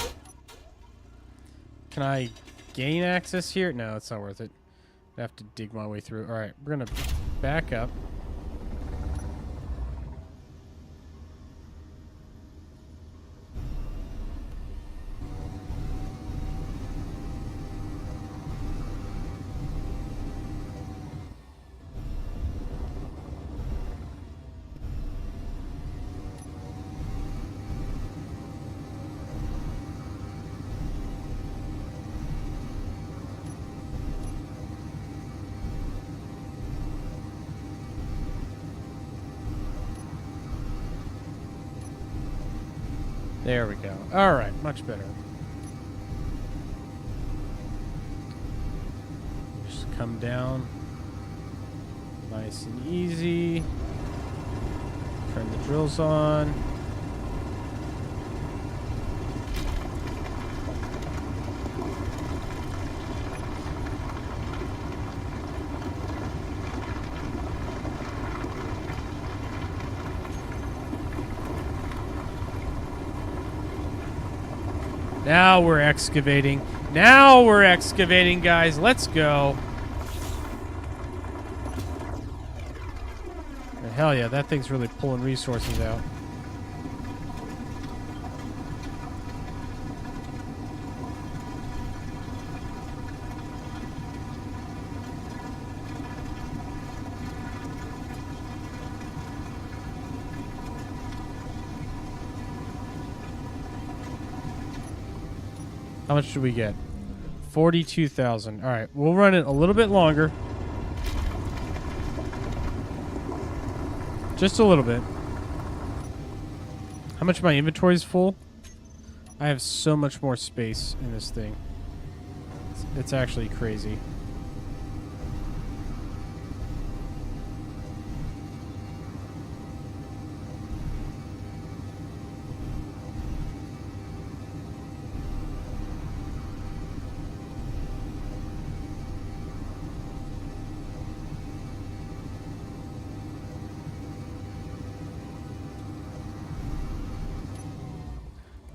Can I gain access here? No, it's not worth it. I have to dig my way through. All right, we're going to back up. There we go. All right, much better. Just come down. Nice and easy. Turn the drills on. Now we're excavating. Now we're excavating, guys. Let's go. And hell yeah, that thing's really pulling resources out. How much did we get? 42,000. All right, we'll run it a little bit longer. Just a little bit. How much of my inventory is full? I have so much more space in this thing. It's actually crazy.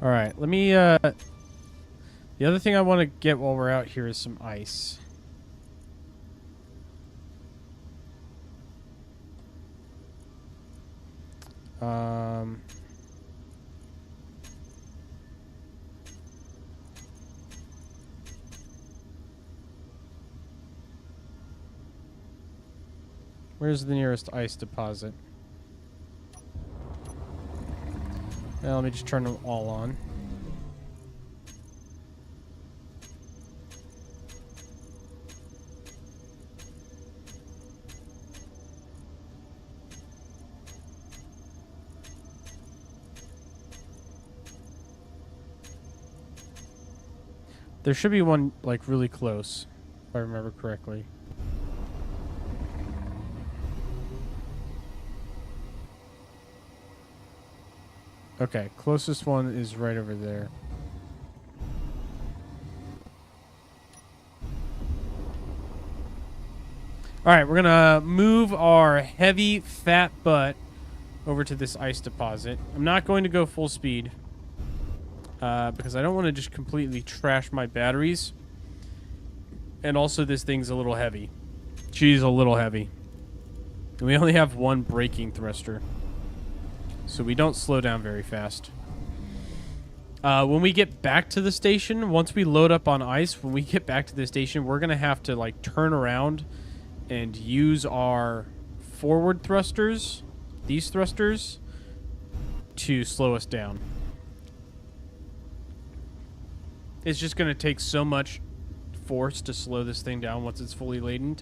All right, let me. The other thing I want to get while we're out here is some ice. Where's the nearest ice deposit? Now let me just turn them all on. There should be one, like, really close, if I remember correctly. Okay, closest one is right over there. Alright, we're gonna move our heavy, fat butt over to this ice deposit. I'm not going to go full speed. Because I don't want to just completely trash my batteries. And also this thing's a little heavy. She's a little heavy. And we only have one braking thruster. So we don't slow down very fast. When we get back to the station, once we load up on ice, when we get back to the station, we're going to have to like turn around and use our forward thrusters, these thrusters, to slow us down. It's just going to take so much force to slow this thing down once it's fully laden.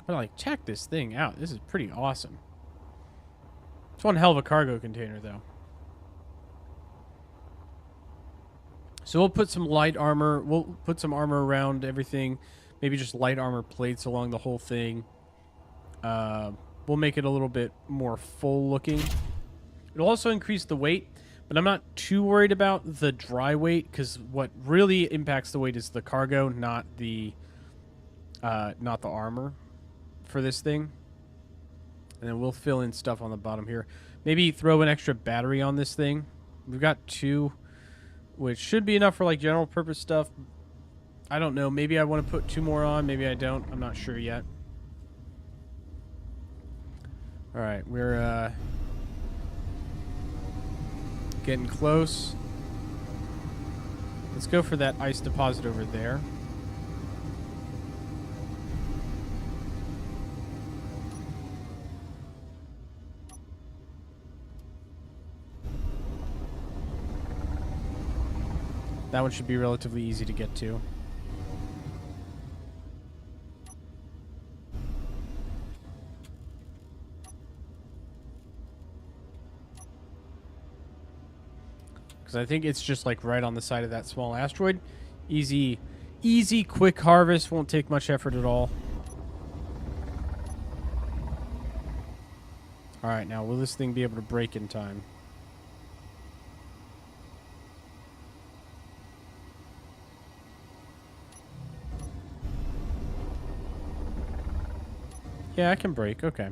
But like, check this thing out. This is pretty awesome. It's one hell of a cargo container, though. So we'll put some light armor. We'll put some armor around everything. Maybe just light armor plates along the whole thing. We'll make it a little bit more full looking. It'll also increase the weight, but I'm not too worried about the dry weight because what really impacts the weight is the cargo, not the armor for this thing. And then we'll fill in stuff on the bottom here. Maybe throw an extra battery on this thing. We've got 2, which should be enough for like general purpose stuff. I don't know. Maybe I want to put 2 more on. Maybe I don't. I'm not sure yet. All right, we're getting close. Let's go for that ice deposit over there. That one should be relatively easy to get to. Because I think it's just like right on the side of that small asteroid. Easy, quick harvest. Won't take much effort at all. Alright, now will this thing be able to brake in time? Yeah, I can brake. Okay.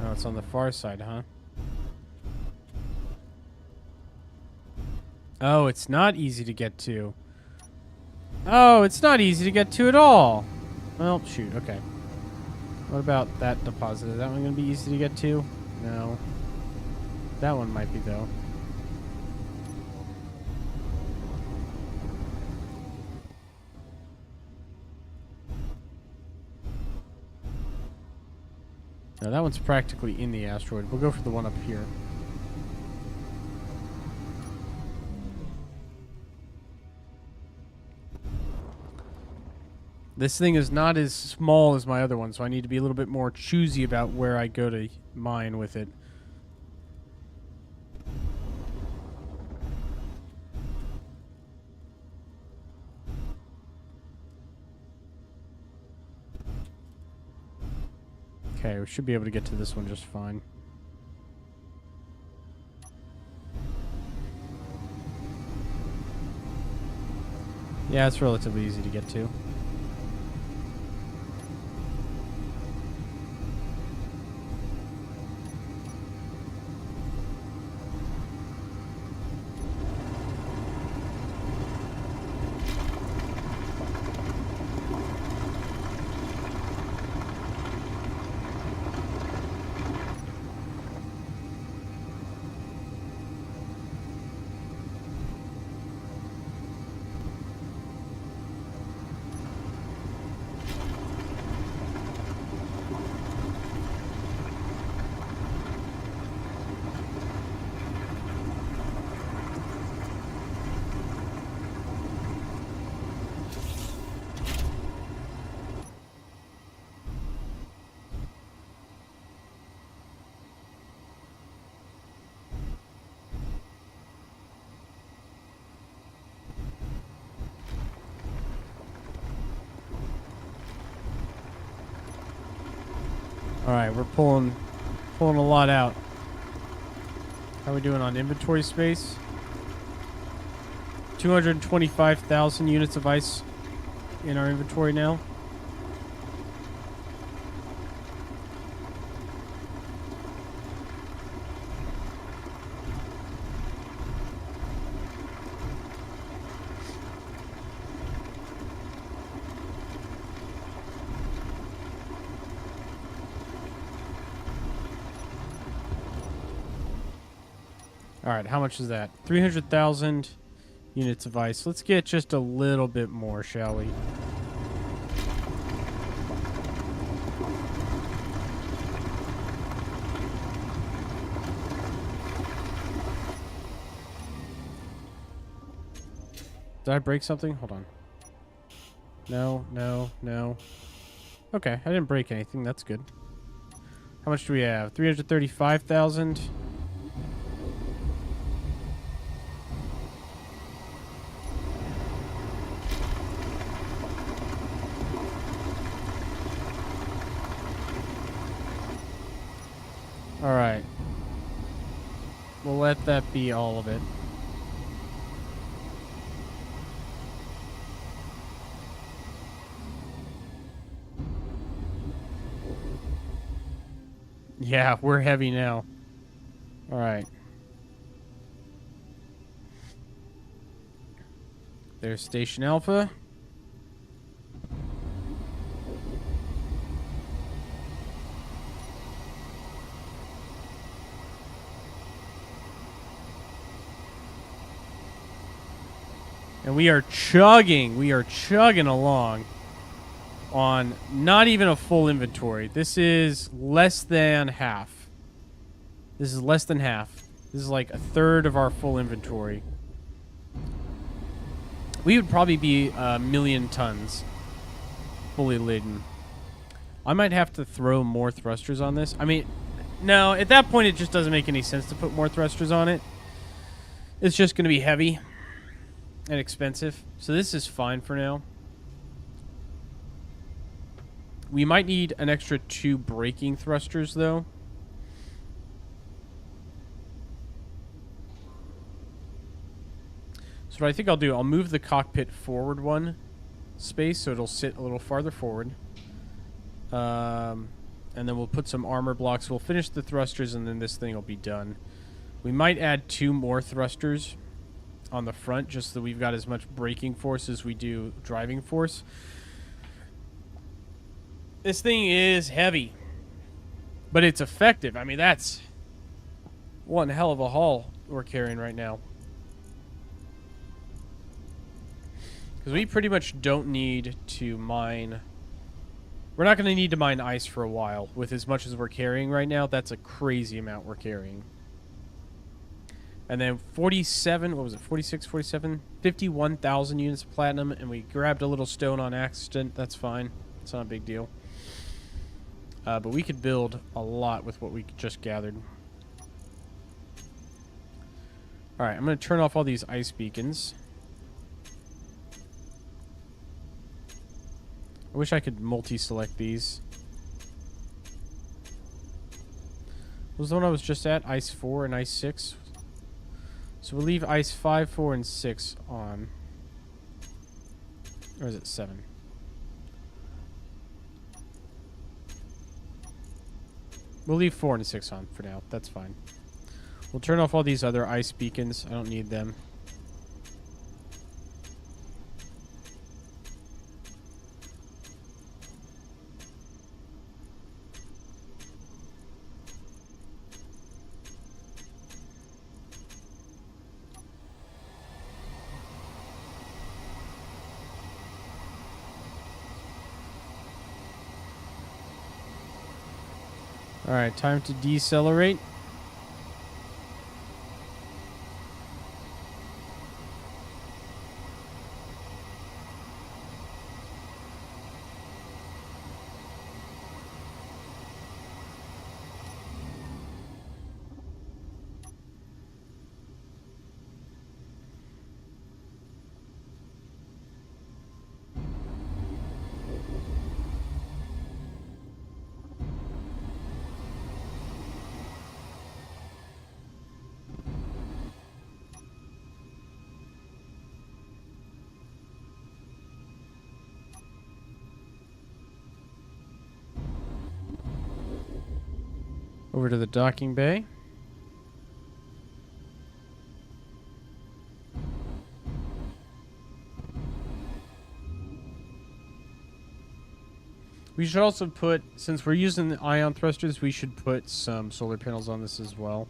Oh, it's on the far side, huh? Oh, it's not easy to get to. Oh, it's not easy to get to at all. Well, shoot. Okay. What about that deposit? Is that one going to be easy to get to? No. That one might be, though. No, that one's practically in the asteroid. We'll go for the one up here. This thing is not as small as my other one, so I need to be a little bit more choosy about where I go to mine with it. Okay, we should be able to get to this one just fine. Yeah, it's relatively easy to get to. All right, we're pulling a lot out. How are we doing on inventory space? 225,000 units of ice in our inventory now. All right, how much is that? 300,000 units of ice. Let's get just a little bit more, shall we? Did I break something? Hold on. No, no, no. Okay, I didn't break anything. That's good. How much do we have? 335,000. All right. We'll let that be all of it. Yeah, we're heavy now. All right. There's Station Alpha. And we are chugging along on not even a full inventory. This is less than half. This is less than half. This is like a third of our full inventory. We would probably be 1,000,000 tons fully laden. I might have to throw more thrusters on this. I mean, no, at that point it just doesn't make any sense to put more thrusters on it. It's just going to be heavy and expensive. So this is fine for now. We might need an extra 2 braking thrusters, though. So what I think I'll do, I'll move the cockpit forward 1 space so it'll sit a little farther forward. And then we'll put some armor blocks. We'll finish the thrusters, and then this thing will be done. We might add 2 more thrusters on the front, just so we've got as much braking force as we do driving force. This thing is heavy, but it's effective. I mean, that's one hell of a haul we're carrying right now. Because we pretty much don't need to mine. We're not going to need to mine ice for a while with as much as we're carrying right now. That's a crazy amount we're carrying. And then 47, what was it, 46, 47? 51,000 units of platinum, and we grabbed a little stone on accident. That's fine. It's not a big deal. But we could build a lot with what we just gathered. Alright, I'm going to turn off all these ice beacons. I wish I could multi-select these. What was the one I was just at? Ice 4 and Ice 6. So we'll leave Ice 5, 4, and 6 on. Or is it 7? We'll leave 4 and 6 on for now. That's fine. We'll turn off all these other ice beacons. I don't need them. All right, time to decelerate. Over to the docking bay. We should also put, since we're using the ion thrusters, we should put some solar panels on this as well.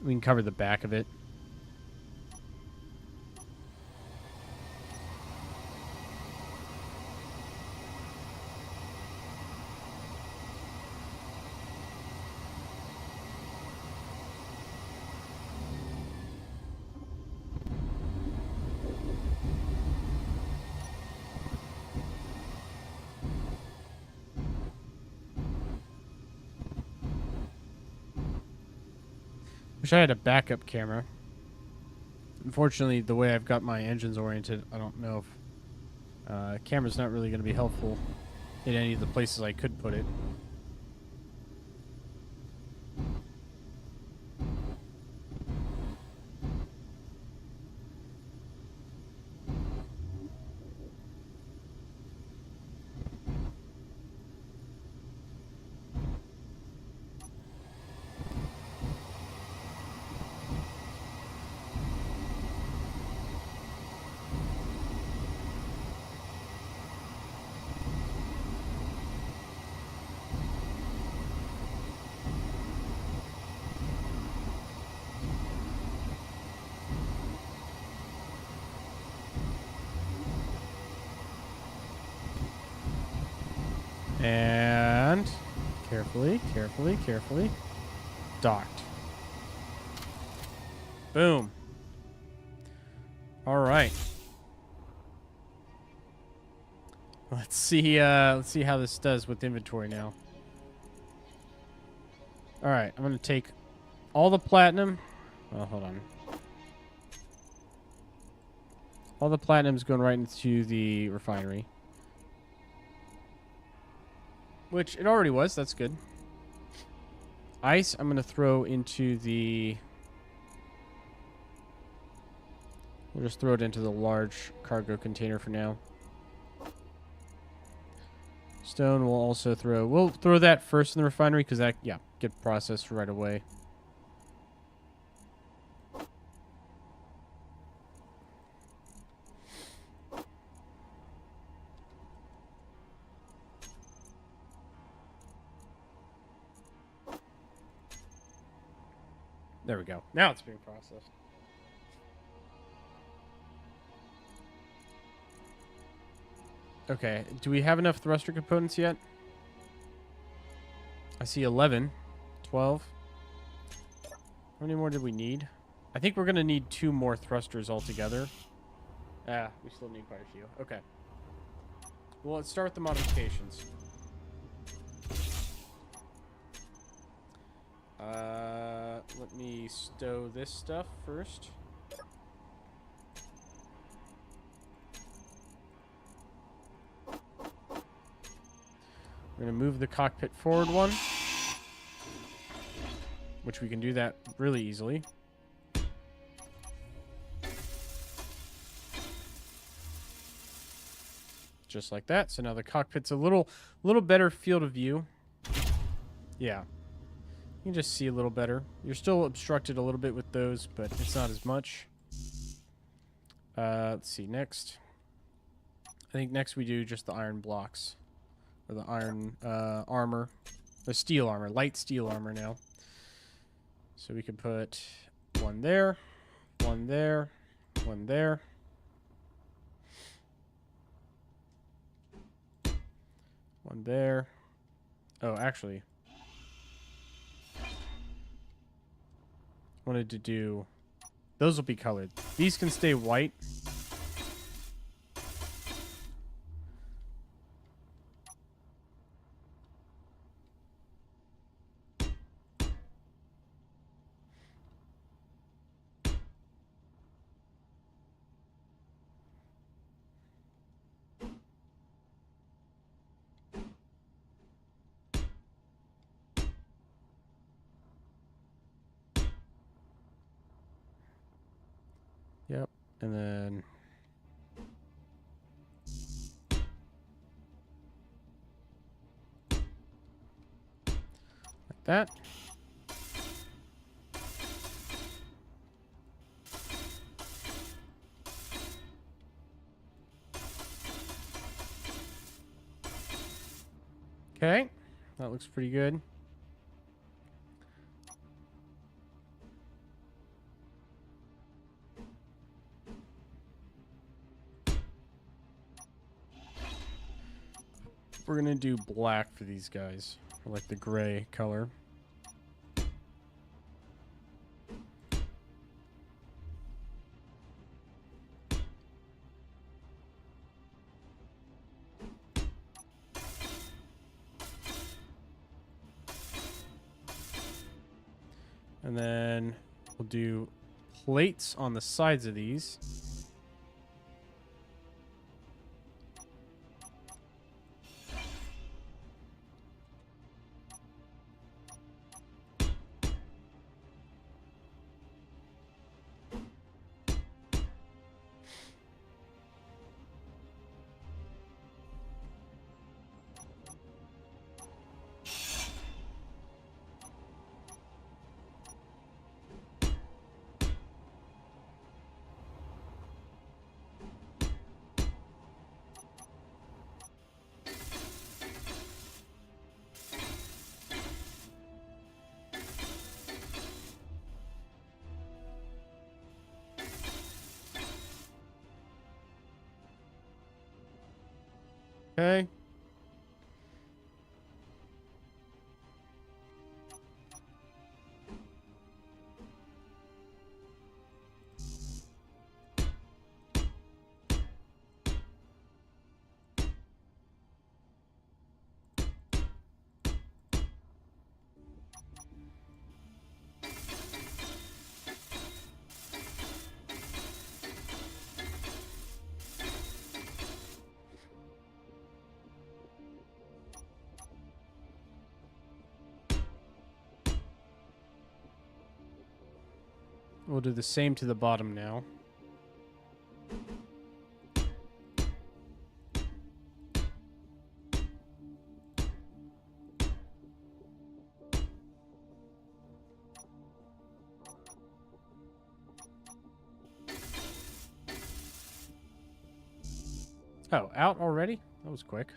We can cover the back of it. Wish I had a backup camera. Unfortunately, the way I've got my engines oriented, I don't know if camera's not really going to be helpful in any of the places I could put it. And carefully, carefully, carefully. Docked. Boom. All right. Let's see how this does with inventory now. All right, I'm going to take all the platinum. Oh, hold on. All the platinum's going right into the refinery. Which it already was. That's good. Ice, I'm going to throw into the... We'll just throw it into the large cargo container for now. Stone we'll also throw... We'll throw that first in the refinery because that, yeah, get processed right away. There we go. Now it's being processed. Okay, do we have enough thruster components yet? I see 11, 12. How many more did we need? I think we're going to need 2 more thrusters altogether. Ah, we still need quite a few. Okay. Well, let's start with the modifications. Let me stow this stuff first. We're going to move the cockpit forward one, which we can do that really easily. Just like that. So now the cockpit's a little better field of view. Yeah. You can just see a little better. You're still obstructed a little bit with those, but it's not as much. Let's see, next. I think next we do just the iron blocks. Or the iron armor. The steel armor. Light steel armor now. So we can put one there. One there. One there. One there. Oh, actually. Wanted to do... Those will be colored. These can stay white. Yep. And then... like that. Okay. That looks pretty good. We're going to do black for these guys. I like the gray color. And then we'll do plates on the sides of these. Okay. We'll do the same to the bottom now. Oh, out already? That was quick.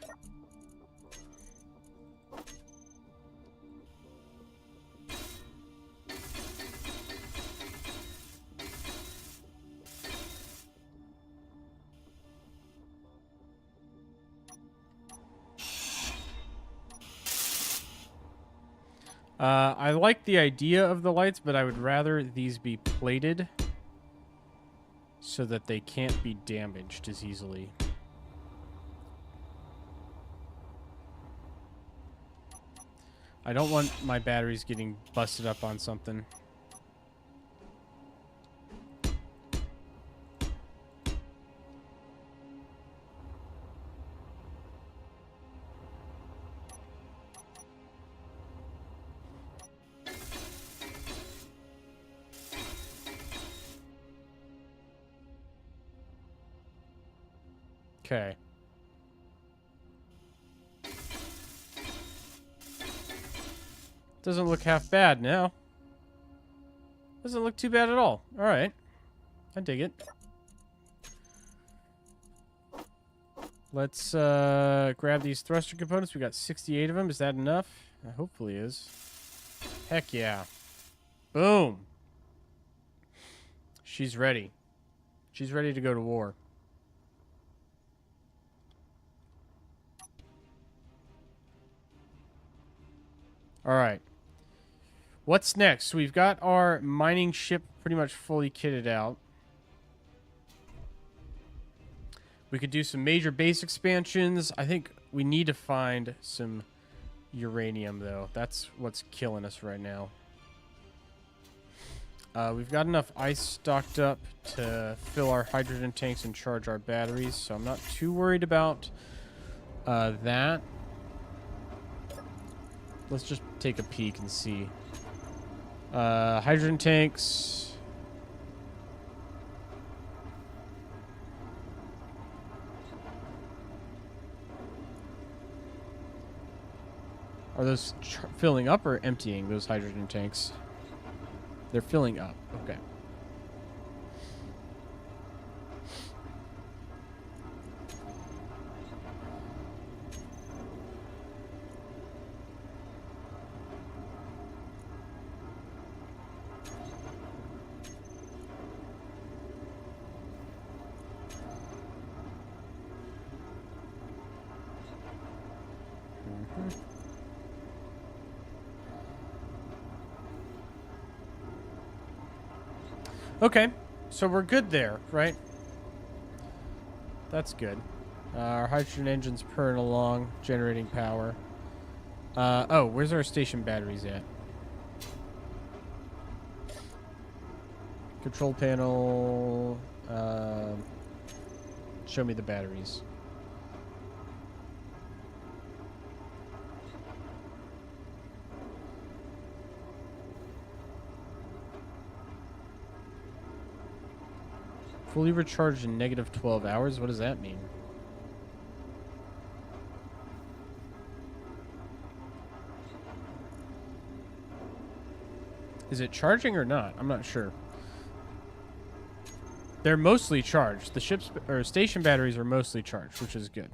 I like the idea of the lights, but I would rather these be plated so that they can't be damaged as easily. I don't want my batteries getting busted up on something. Okay. Doesn't look half bad now. Doesn't look too bad at all. All right. I dig it. Let's grab these thruster components. We got 68 of them. Is that enough? Hopefully is. Heck yeah. Boom. She's ready. She's ready to go to war. All right. What's next? So we've got our mining ship pretty much fully kitted out. We could do some major base expansions. I think we need to find some uranium, though. That's what's killing us right now. We've got enough ice stocked up to fill our hydrogen tanks and charge our batteries, so I'm not too worried about that. Let's just take a peek and see. Hydrogen tanks. Are those filling up or emptying, those hydrogen tanks? They're filling up. Okay. Okay, so we're good there, right? That's good. Our hydrogen engine's purring along, generating power. Oh, where's our station batteries at? Control panel. Show me the batteries. Fully recharged in negative 12 hours? What does that mean? Is it charging or not? I'm not sure. They're mostly charged. The ship's or station batteries are mostly charged, which is good.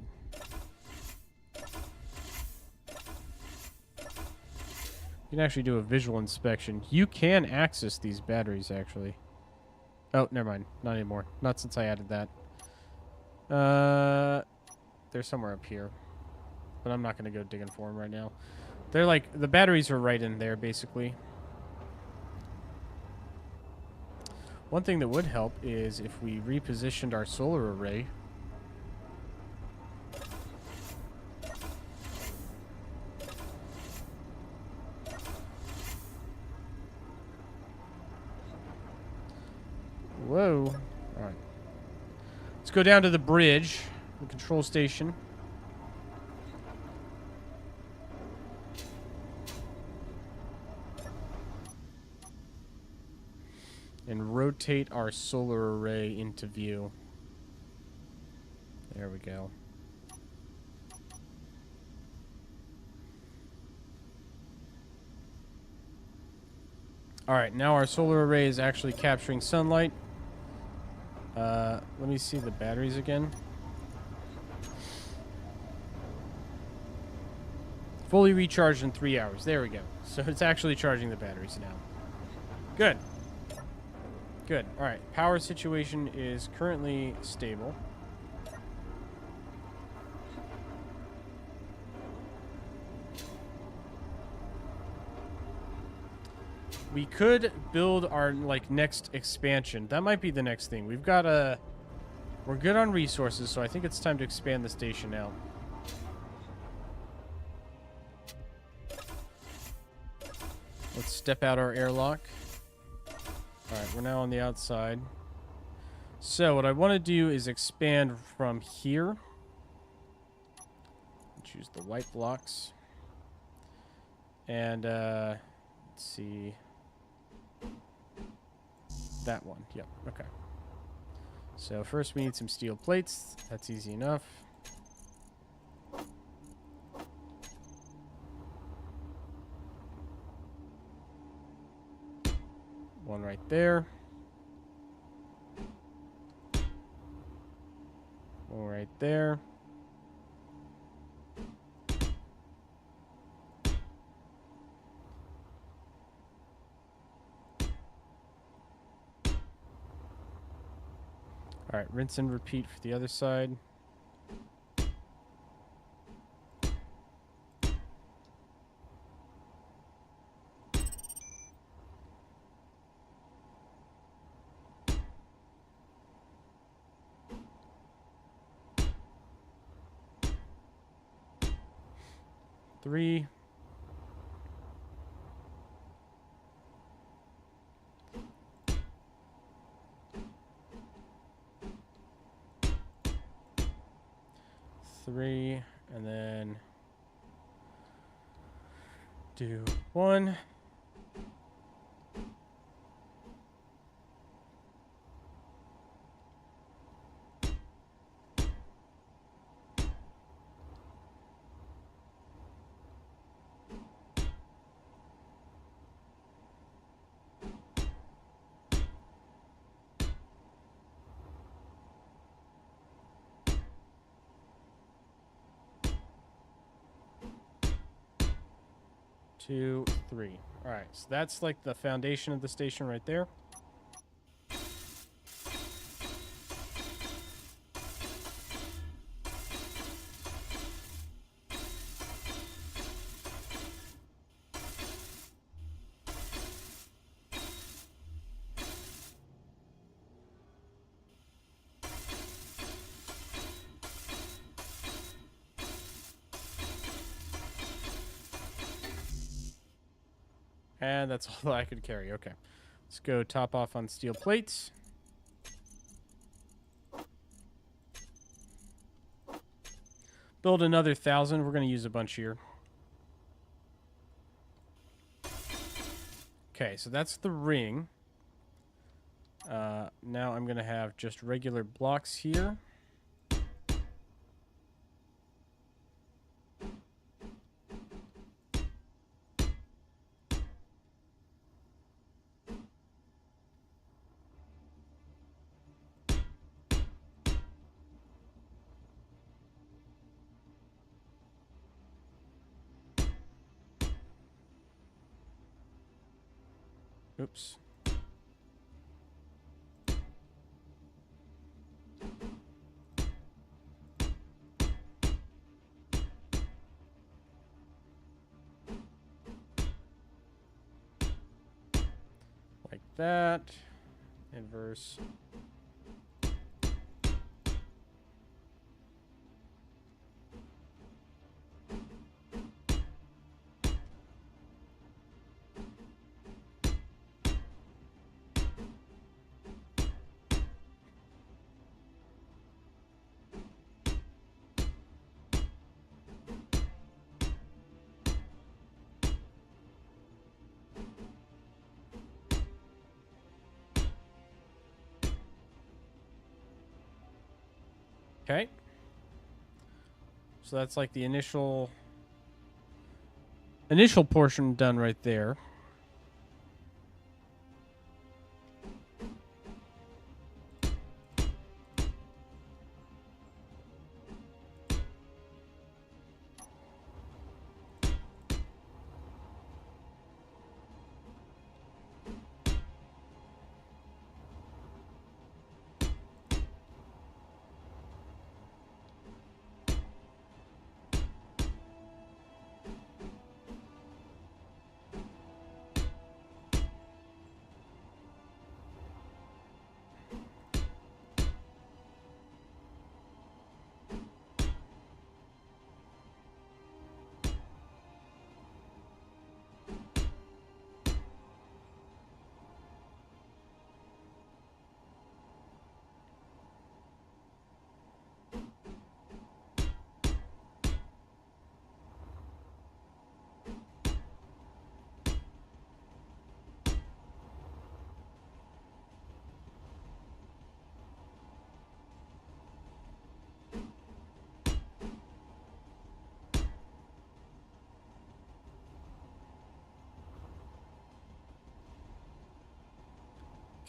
You can actually do a visual inspection. You can access these batteries, actually. Oh, never mind. Not anymore. Not since I added that. They're somewhere up here. But I'm not going to go digging for them right now. They're like, the batteries are right in there, basically. One thing that would help is if we repositioned our solar array. Whoa. All right. Let's go down to the bridge, the control station. And rotate our solar array into view. There we go. All right, now our solar array is actually capturing sunlight. Let me see the batteries again. Fully recharged in 3 hours. There we go. So it's actually charging the batteries now. Good. Good. All right. Power situation is currently stable. We could build our next expansion. That might be the next thing. We've got a... We're good on resources, so I think it's time to expand the station now. Let's step out our airlock. Alright, we're now on the outside. So what I want to do is expand from here. Choose the white blocks. And, let's see. That one. Yep, okay. So first we need some steel plates. That's easy enough. one right there. One right there. All right, rinse and repeat for the other side. Three. Three, and then do one. Two, three. All right, so that's like the foundation of the station right there. And that's all I could carry. Okay. Let's go top off on steel plates. Build another 1,000. We're going to use a bunch here. Okay, so that's the ring. Now I'm going to have just regular blocks here. Oops. Like that. Inverse. Okay. So that's like the initial portion done right there.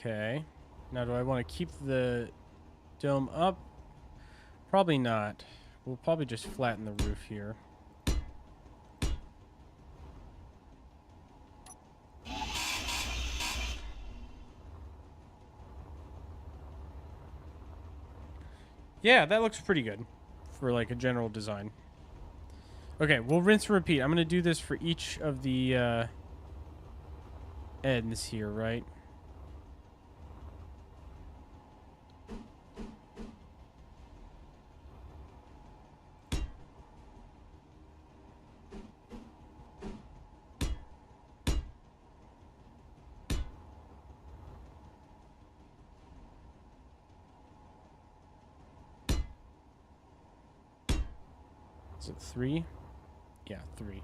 Okay. Now, do I want to keep the dome up? Probably not. We'll probably just flatten the roof here. Yeah, that looks pretty good for like a general design. Okay, we'll rinse and repeat. I'm going to do this for each of the ends here, right? Is it 3? Yeah, 3.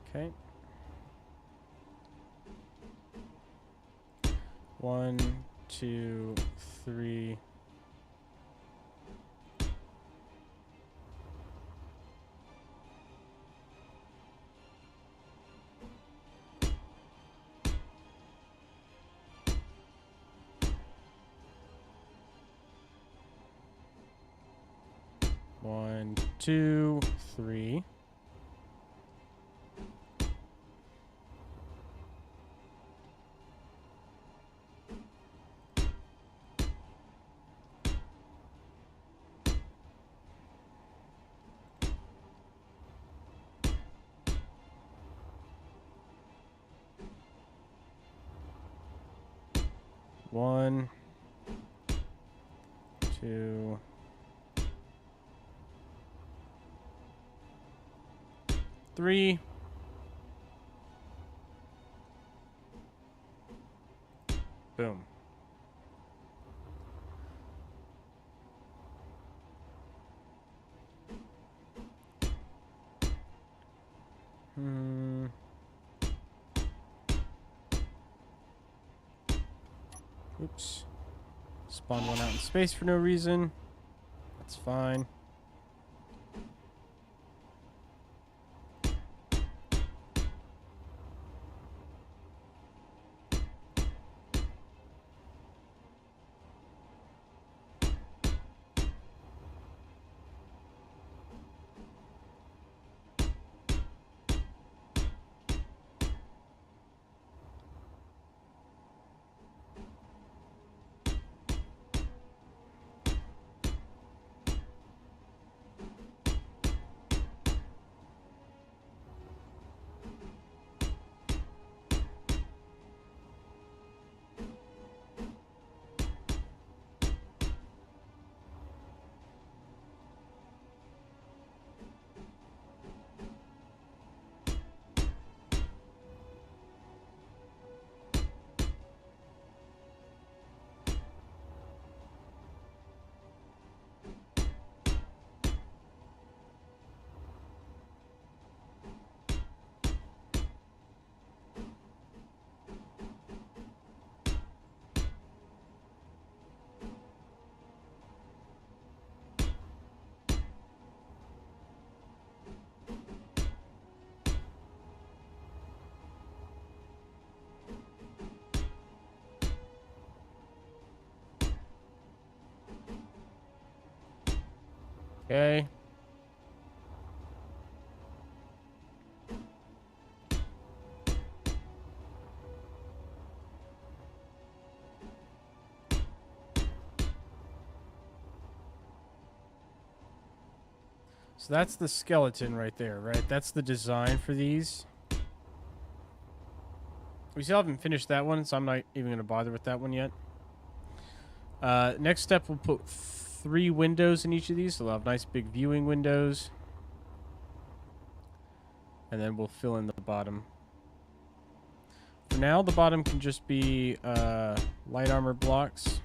Okay. 1, 2, 3. One, 2, 3. One, 2, 3. Boom. Oops. Spawn one out in space for no reason. That's fine. Okay. So that's the skeleton right there, right? That's the design for these. We still haven't finished that one, so I'm not even going to bother with that one yet. Next step, we'll put 3 windows in each of these, so they'll have nice big viewing windows. And then we'll fill in the bottom. For now, the bottom can just be light armor blocks.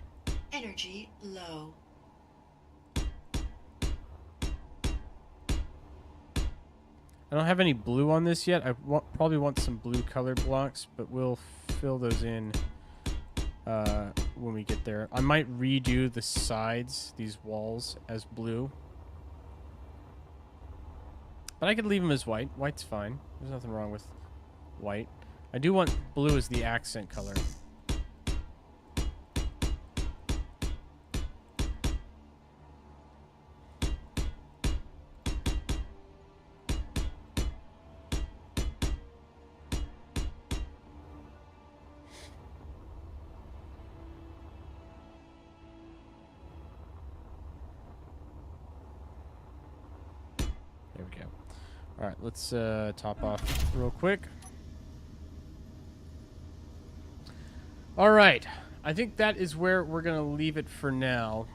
Energy low. I don't have any blue on this yet. I probably want some blue colored blocks, but we'll fill those in when we get there. I might redo the sides, these walls, as blue. But I could leave them as white. White's fine. There's nothing wrong with white. I do want blue as the accent color. we go. All right, let's top off real quick. All right, I think that is where we're going to leave it for now.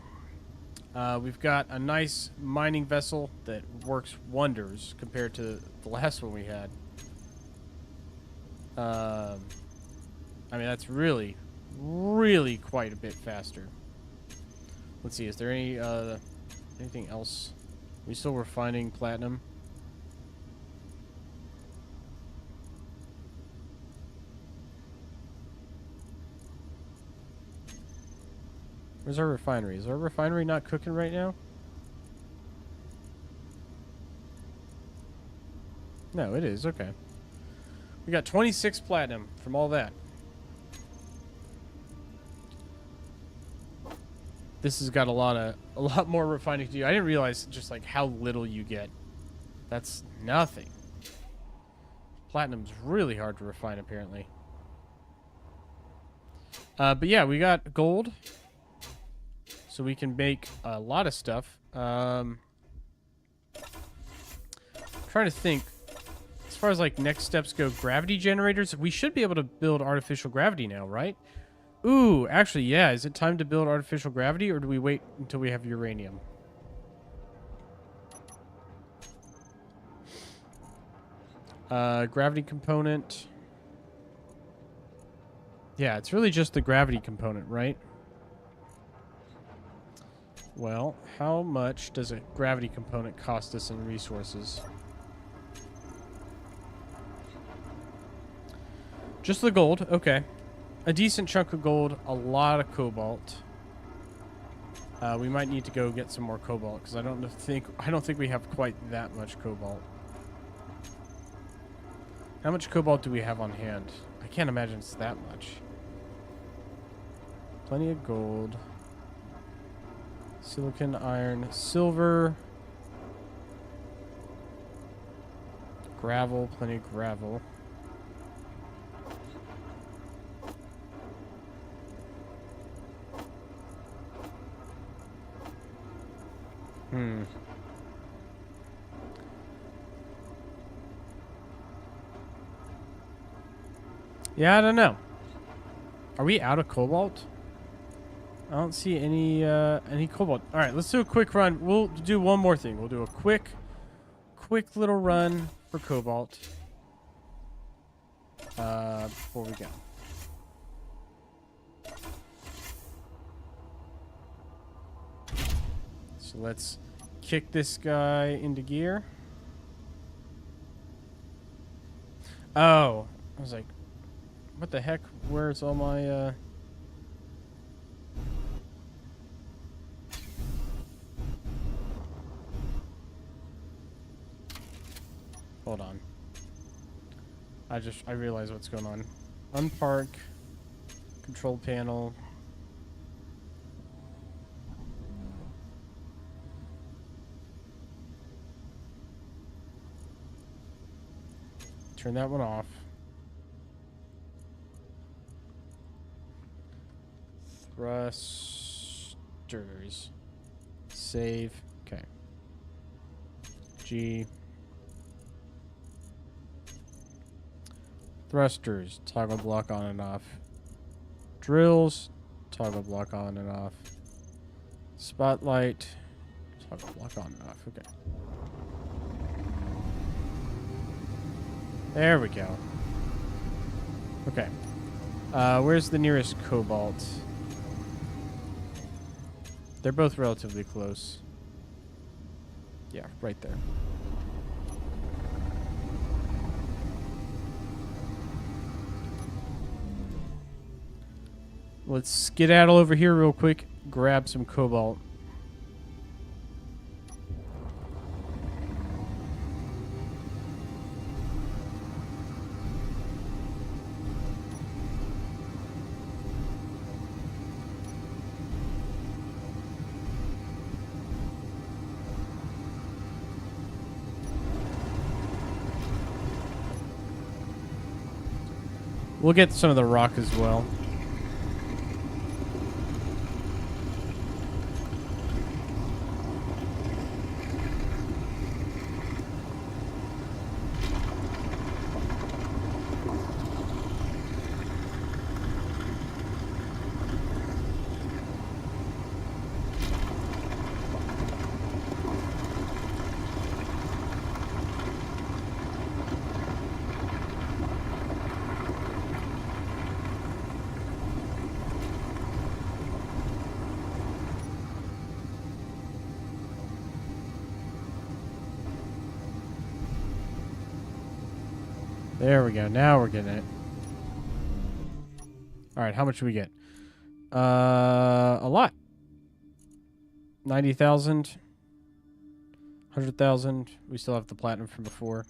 We've got a nice mining vessel that works wonders compared to the last one we had. I mean, that's really, really quite a bit faster. Let's see, is there any anything else? Are we still refining platinum? Where's our refinery? Is our refinery not cooking right now? No, it is. Okay. We got 26 platinum from all that. This has got a lot more refining to do. I didn't realize just like how little you get. That's nothing. Platinum's really hard to refine apparently. But yeah, we got gold. So we can make a lot of stuff. Trying to think. As far as like next steps go, gravity generators, we should be able to build artificial gravity now, right? Ooh, actually, yeah. Is it time to build artificial gravity, or do we wait until we have uranium? Gravity component. Yeah, it's really just the gravity component, right? Well, how much does a gravity component cost us in resources? Just the gold, okay. A decent chunk of gold, a lot of cobalt. We might need to go get some more cobalt because I don't think we have quite that much cobalt. How much cobalt do we have on hand? I can't imagine it's that much. Plenty of gold. Silicon, iron, silver. Gravel, plenty of gravel. Yeah, I don't know. Are we out of cobalt? I don't see any cobalt. All right, let's do a quick run. We'll do one more thing. We'll do a quick little run for cobalt before we go. So let's kick this guy into gear. Oh, I was like, what the heck? Where's all my Hold on. I realize what's going on. Unpark. Control panel. Turn that one off. Thrusters. Save. Okay. G. Thrusters. Toggle block on and off. Drills. Toggle block on and off. Spotlight. Toggle block on and off. Okay. There we go. Okay. Where's the nearest cobalt? They're both relatively close. Yeah, right there. Let's skedaddle over here real quick. Grab some cobalt. We'll get some of the rock as well. There we go. Now we're getting it. All right, how much do we get? A lot. 90,000. 100,000. We still have the platinum from before.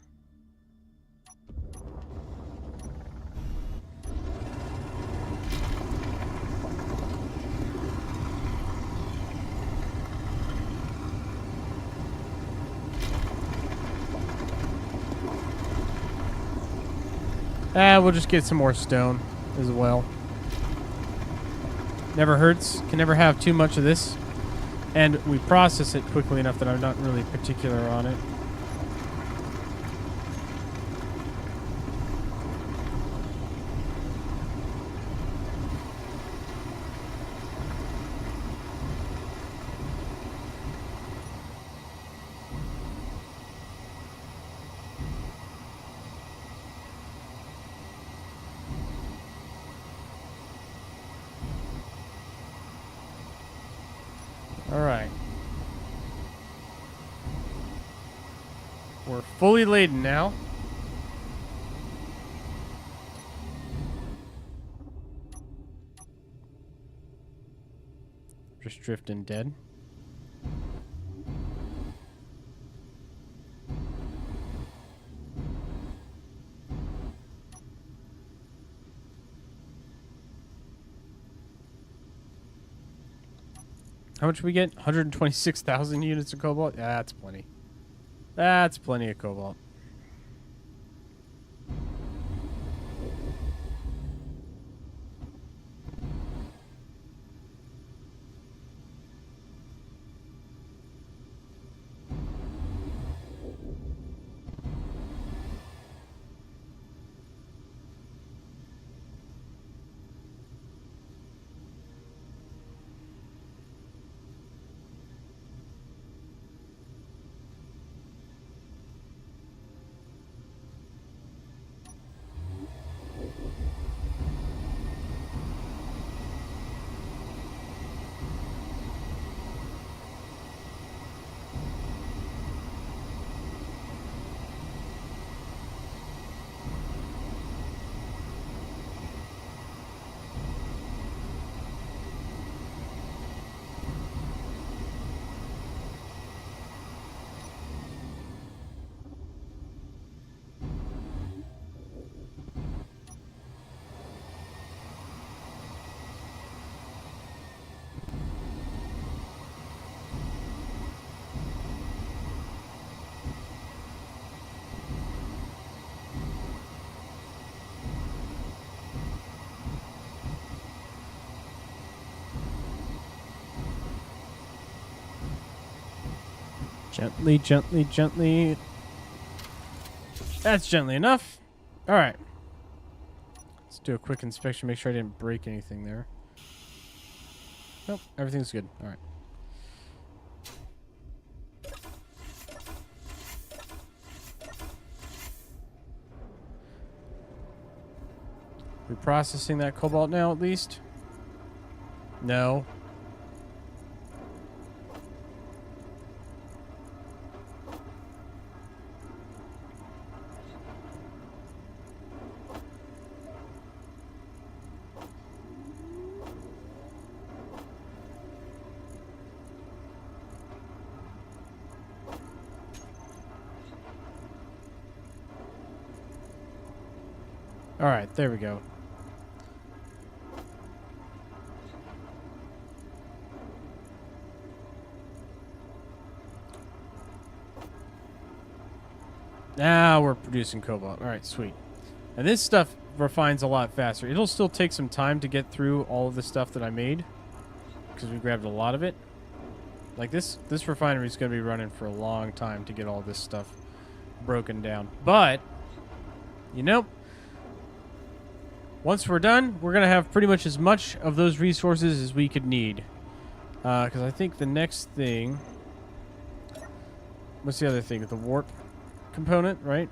We'll just get some more stone as well. Never hurts. Can never have too much of this. And we process it quickly enough that I'm not really particular on it. Alright. We're fully laden now. Just drifting dead. How much we get? 126,000 units of cobalt? Yeah, that's plenty. That's plenty of cobalt. Gently, gently, gently. That's gently enough. All right. Let's do a quick inspection. Make sure I didn't break anything there. Nope, everything's good. All right. We processing that cobalt now, at least? No. All right, there we go. Now we're producing cobalt. All right, sweet. And this stuff refines a lot faster. It'll still take some time to get through all of the stuff that I made because we grabbed a lot of it. Like this refinery is going to be running for a long time to get all this stuff broken down. But, you know, once we're done, we're going to have pretty much as much of those resources as we could need. Because I think the next thing... What's the other thing? The warp component, right?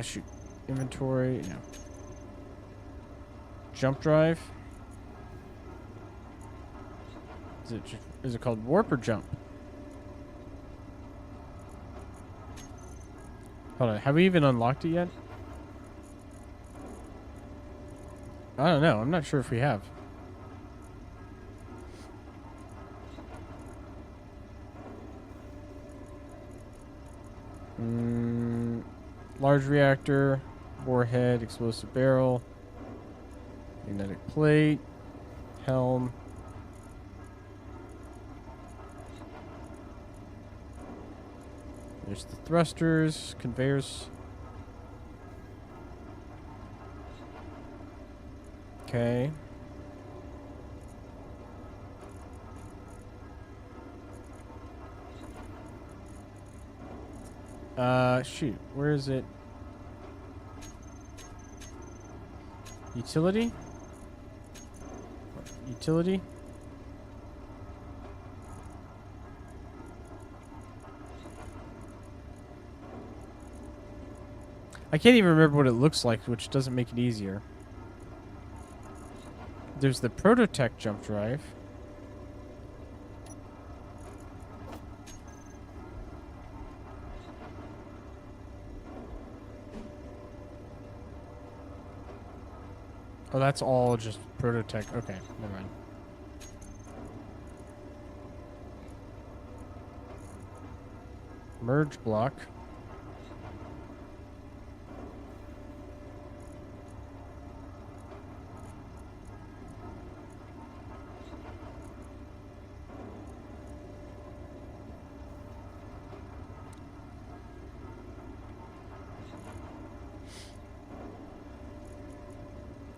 Shoot. Inventory. No. Jump drive. Is it called warp or jump? Hold on. Have we even unlocked it yet? I don't know. I'm not sure if we have. Large reactor, warhead, explosive barrel, magnetic plate, helm. There's the thrusters, conveyors. Okay. Shoot. Where is it? Utility? Utility? I can't even remember what it looks like, which doesn't make it easier. There's the Prototech jump drive. Oh, that's all just Prototech. Okay, never mind. Merge block.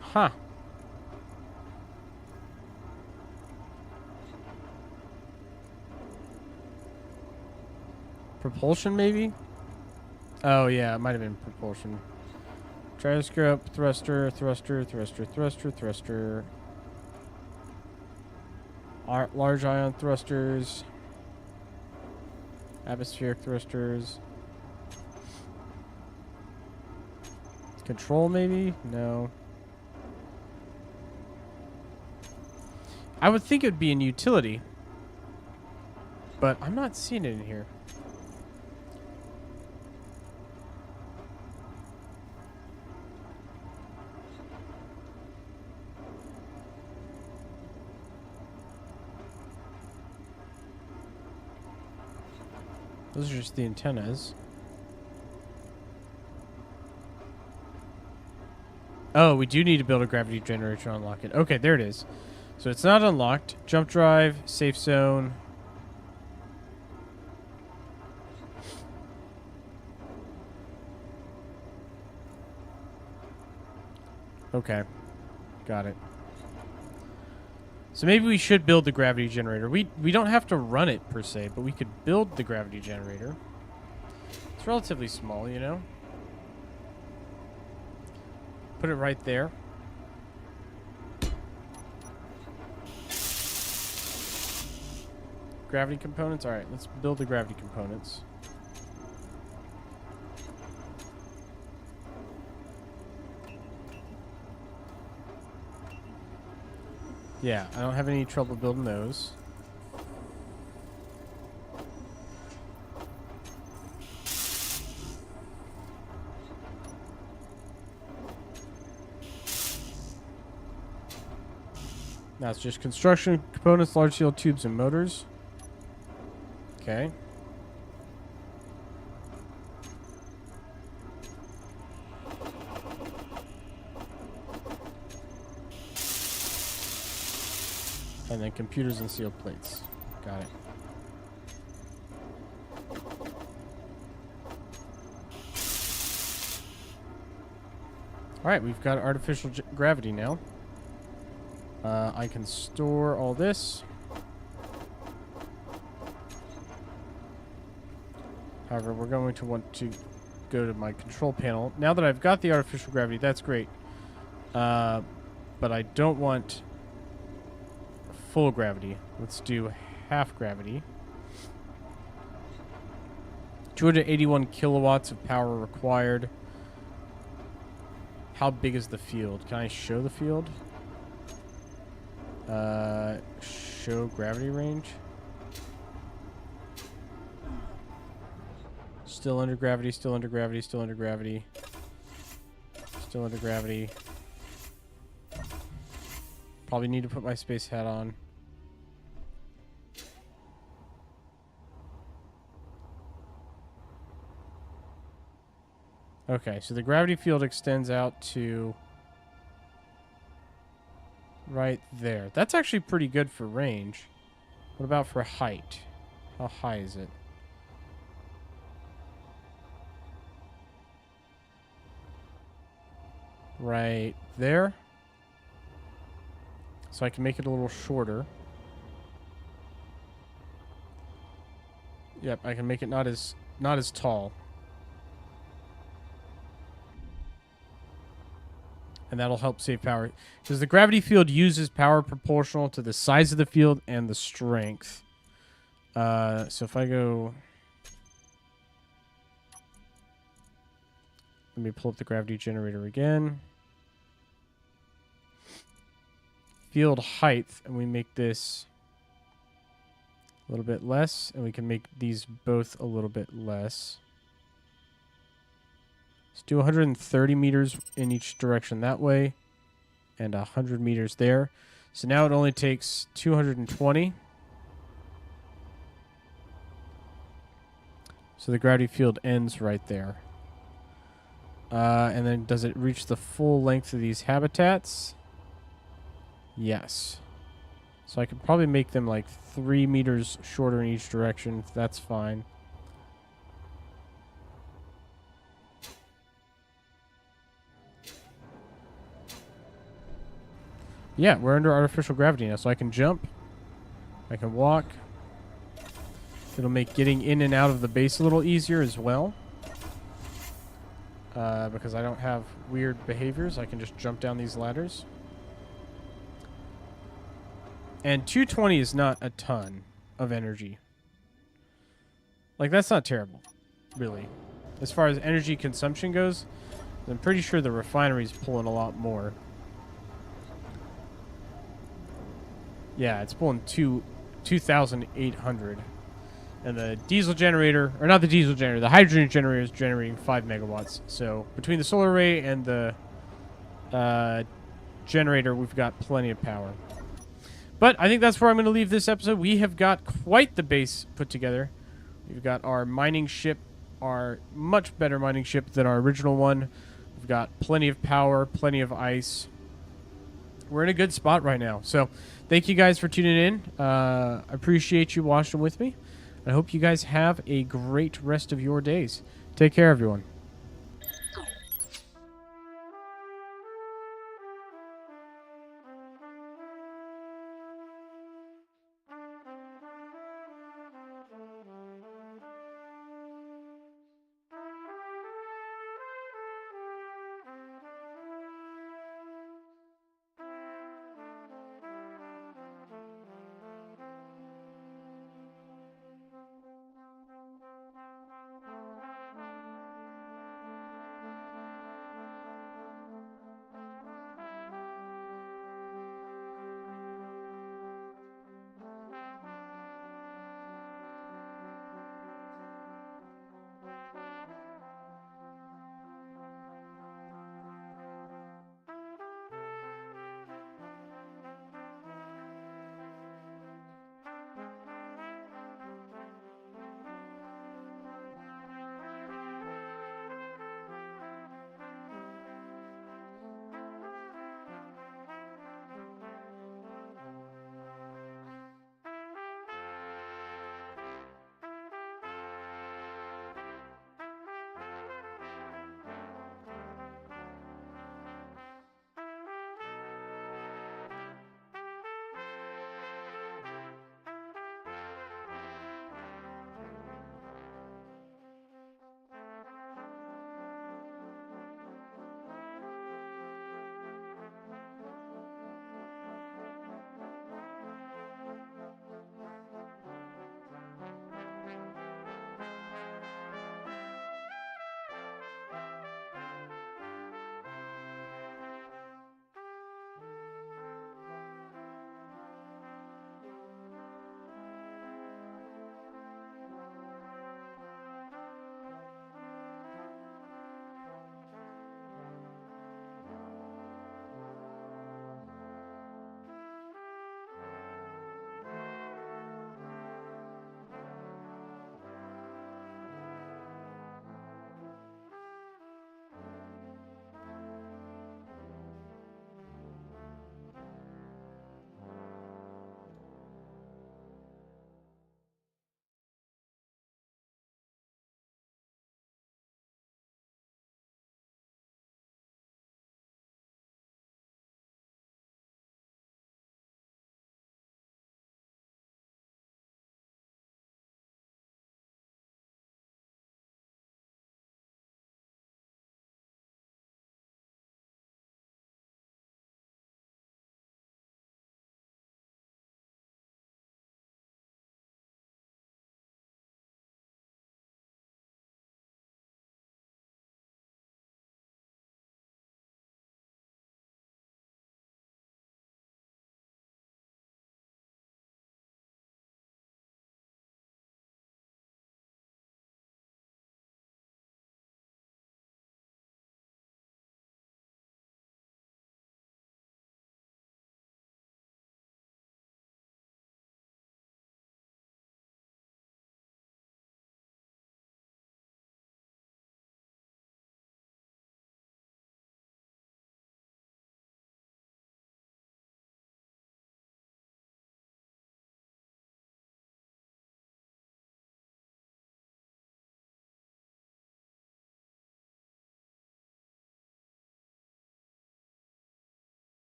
Huh. Propulsion, maybe? Oh, yeah, it might have been propulsion. Gyroscope, thruster, thruster, thruster, thruster, thruster. Large ion thrusters. Atmospheric thrusters. Control, maybe? No. I would think it would be in utility, but I'm not seeing it in here. Those are just the antennas. Oh, we do need to build a gravity generator to unlock it. Okay, there it is. So it's not unlocked. Jump drive, safe zone. Okay, got it. So maybe we should build the gravity generator. We don't have to run it per se, but we could build the gravity generator. It's relatively small, you know? Put it right there. Gravity components? Alright, let's build the gravity components. Yeah, I don't have any trouble building those. Now it's just construction components, large steel tubes, and motors. Okay. And then computers and sealed plates. Got it. Alright, we've got artificial gravity now. I can store all this. However, we're going to want to go to my control panel. Now that I've got the artificial gravity, that's great. But I don't want full gravity. Let's do half gravity. 281 kilowatts of power required. How big is the field? Can I show the field? Show gravity range. Still under gravity, still under gravity, still under gravity. Still under gravity. Probably need to put my space hat on. Okay, so the gravity field extends out to right there. That's actually pretty good for range. What about for height? How high is it? Right there. So I can make it a little shorter. Yep, I can make it not as tall. And that'll help save power. Because the gravity field uses power proportional to the size of the field and the strength. So if I go... Let me pull up the gravity generator again. Field height, and we make this a little bit less, and we can make these both a little bit less. Let's do 130 meters in each direction that way, and 100 meters there. So now it only takes 220. So the gravity field ends right there. And then does it reach the full length of these habitats? Yes. So I could probably make them like 3 meters shorter in each direction. That's fine. Yeah, we're under artificial gravity now, so I can jump. I can walk. It'll make getting in and out of the base a little easier as well. Because I don't have weird behaviors. I can just jump down these ladders. And 220 is not a ton of energy. Like, that's not terrible, really. As far as energy consumption goes, I'm pretty sure the refinery's pulling a lot more. Yeah, it's pulling 2,800. And the diesel generator, or not the diesel generator, the hydrogen generator is generating 5 megawatts. So between the solar array and the generator, we've got plenty of power. But I think that's where I'm going to leave this episode. We have got quite the base put together. We've got our mining ship, our much better mining ship than our original one. We've got plenty of power, plenty of ice. We're in a good spot right now. So thank you guys for tuning in. I appreciate you watching with me. I hope you guys have a great rest of your days. Take care, everyone.